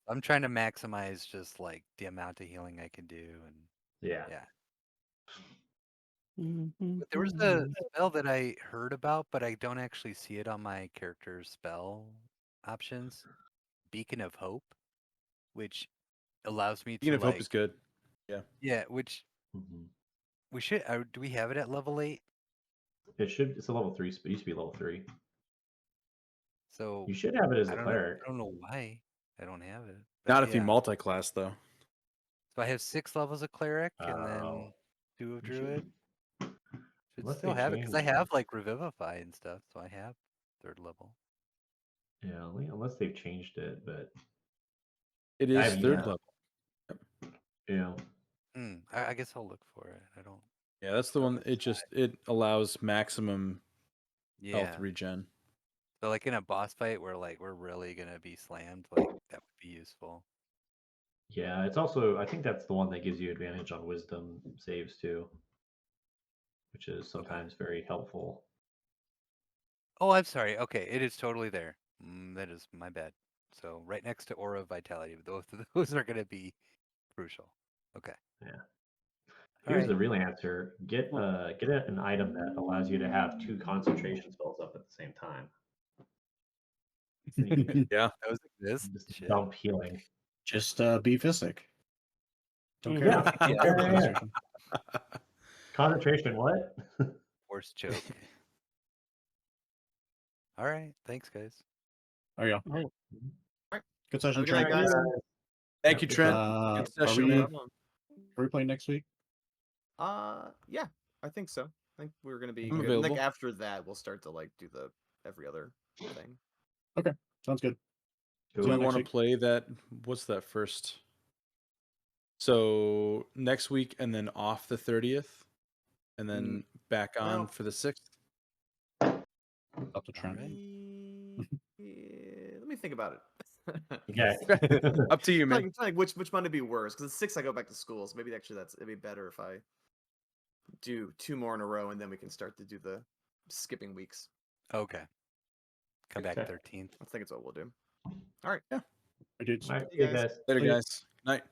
S5: I'm trying to maximize just like the amount of healing I can do and
S7: Yeah.
S5: yeah.
S6: Mm-hmm.
S5: But there was a spell that I heard about, but I don't actually see it on my character's spell options. Beacon of Hope, which allows me
S1: Beacon
S5: to
S1: of Hope
S5: like
S1: is good. Yeah.
S5: yeah, which
S7: Mhm.
S5: we should do we have it at level 8?
S7: It's a level 3, it used to be level 3.
S5: So
S7: You should have it as
S5: I
S7: a
S5: don't know.
S7: cleric.
S5: I don't know why I don't have it.
S1: Not
S5: But
S1: if you
S5: yeah.
S1: multi-class, though.
S5: So I have 6 levels of cleric and
S7: Oh.
S5: then 2 of
S7: You should-
S5: druid. Should
S7: Unless
S5: still
S7: they
S5: have it because I
S7: changed
S5: have like revivify and stuff, so I have 3rd level.
S7: Yeah, unless they've changed it, but
S1: It
S7: I
S1: is
S7: haven't
S1: 3rd
S7: used
S1: level.
S7: Yeah.
S5: I guess I'll look for it. I don't.
S1: Yeah, that's the one. It allows maximum
S5: Yeah.
S1: health regen.
S5: So like in a boss fight where like we're really gonna be slammed, like that would be useful.
S7: Yeah, it's also I think that's the one that gives you advantage on wisdom saves too, which is sometimes very helpful.
S5: Oh, I'm sorry. Okay, it is totally there. That is my bad. So right next to Aura of Vitality, both of those are gonna be crucial. Okay.
S7: Yeah.
S5: All
S7: Here's
S5: right.
S7: the real answer. Get an item that allows you to have 2 concentration spells up at the same time. So you can
S1: Yeah.
S5: Those exist.
S7: just
S5: Shit.
S7: dump healing.
S3: Just be Fisic. Don't care.
S7: Yeah.
S3: Don't care about concentration.
S7: Concentration, what?
S5: Force choke. All right. Thanks, guys.
S3: There you go.
S2: All right.
S3: Good
S2: Have
S3: session,
S2: a good night,
S3: Trent.
S2: guys.
S1: Thank you, Trent.
S3: Are
S1: Good session,
S3: we
S1: man.
S2: problem.
S3: playing next week?
S2: Yeah, I think so. I think we're gonna be
S1: I'm
S2: good. And, like
S1: available.
S2: after that, we'll start to like do the every other thing.
S3: Okay, sounds good.
S1: Do
S3: See
S1: we
S3: you next
S1: want to
S3: week.
S1: play that? What's that first? So next week and then off the 30th, and then back on
S2: well-
S1: for the 6th.
S3: Up to Trent.
S2: Yeah, let me think about it.
S3: Okay.
S1: Up to you, man.
S2: Like which one would be worse? Because 6 I go back to school, so maybe actually it'd be better if I do 2 more in a row, and then we can start to do the skipping weeks.
S5: Okay. Come back
S7: Okay.
S5: 13th.
S2: I think it's what we'll do. All right.
S1: Yeah.
S3: I did.
S7: All right,
S2: Hey,
S7: see you
S2: guys.
S7: guys.
S1: Later, guys. Night.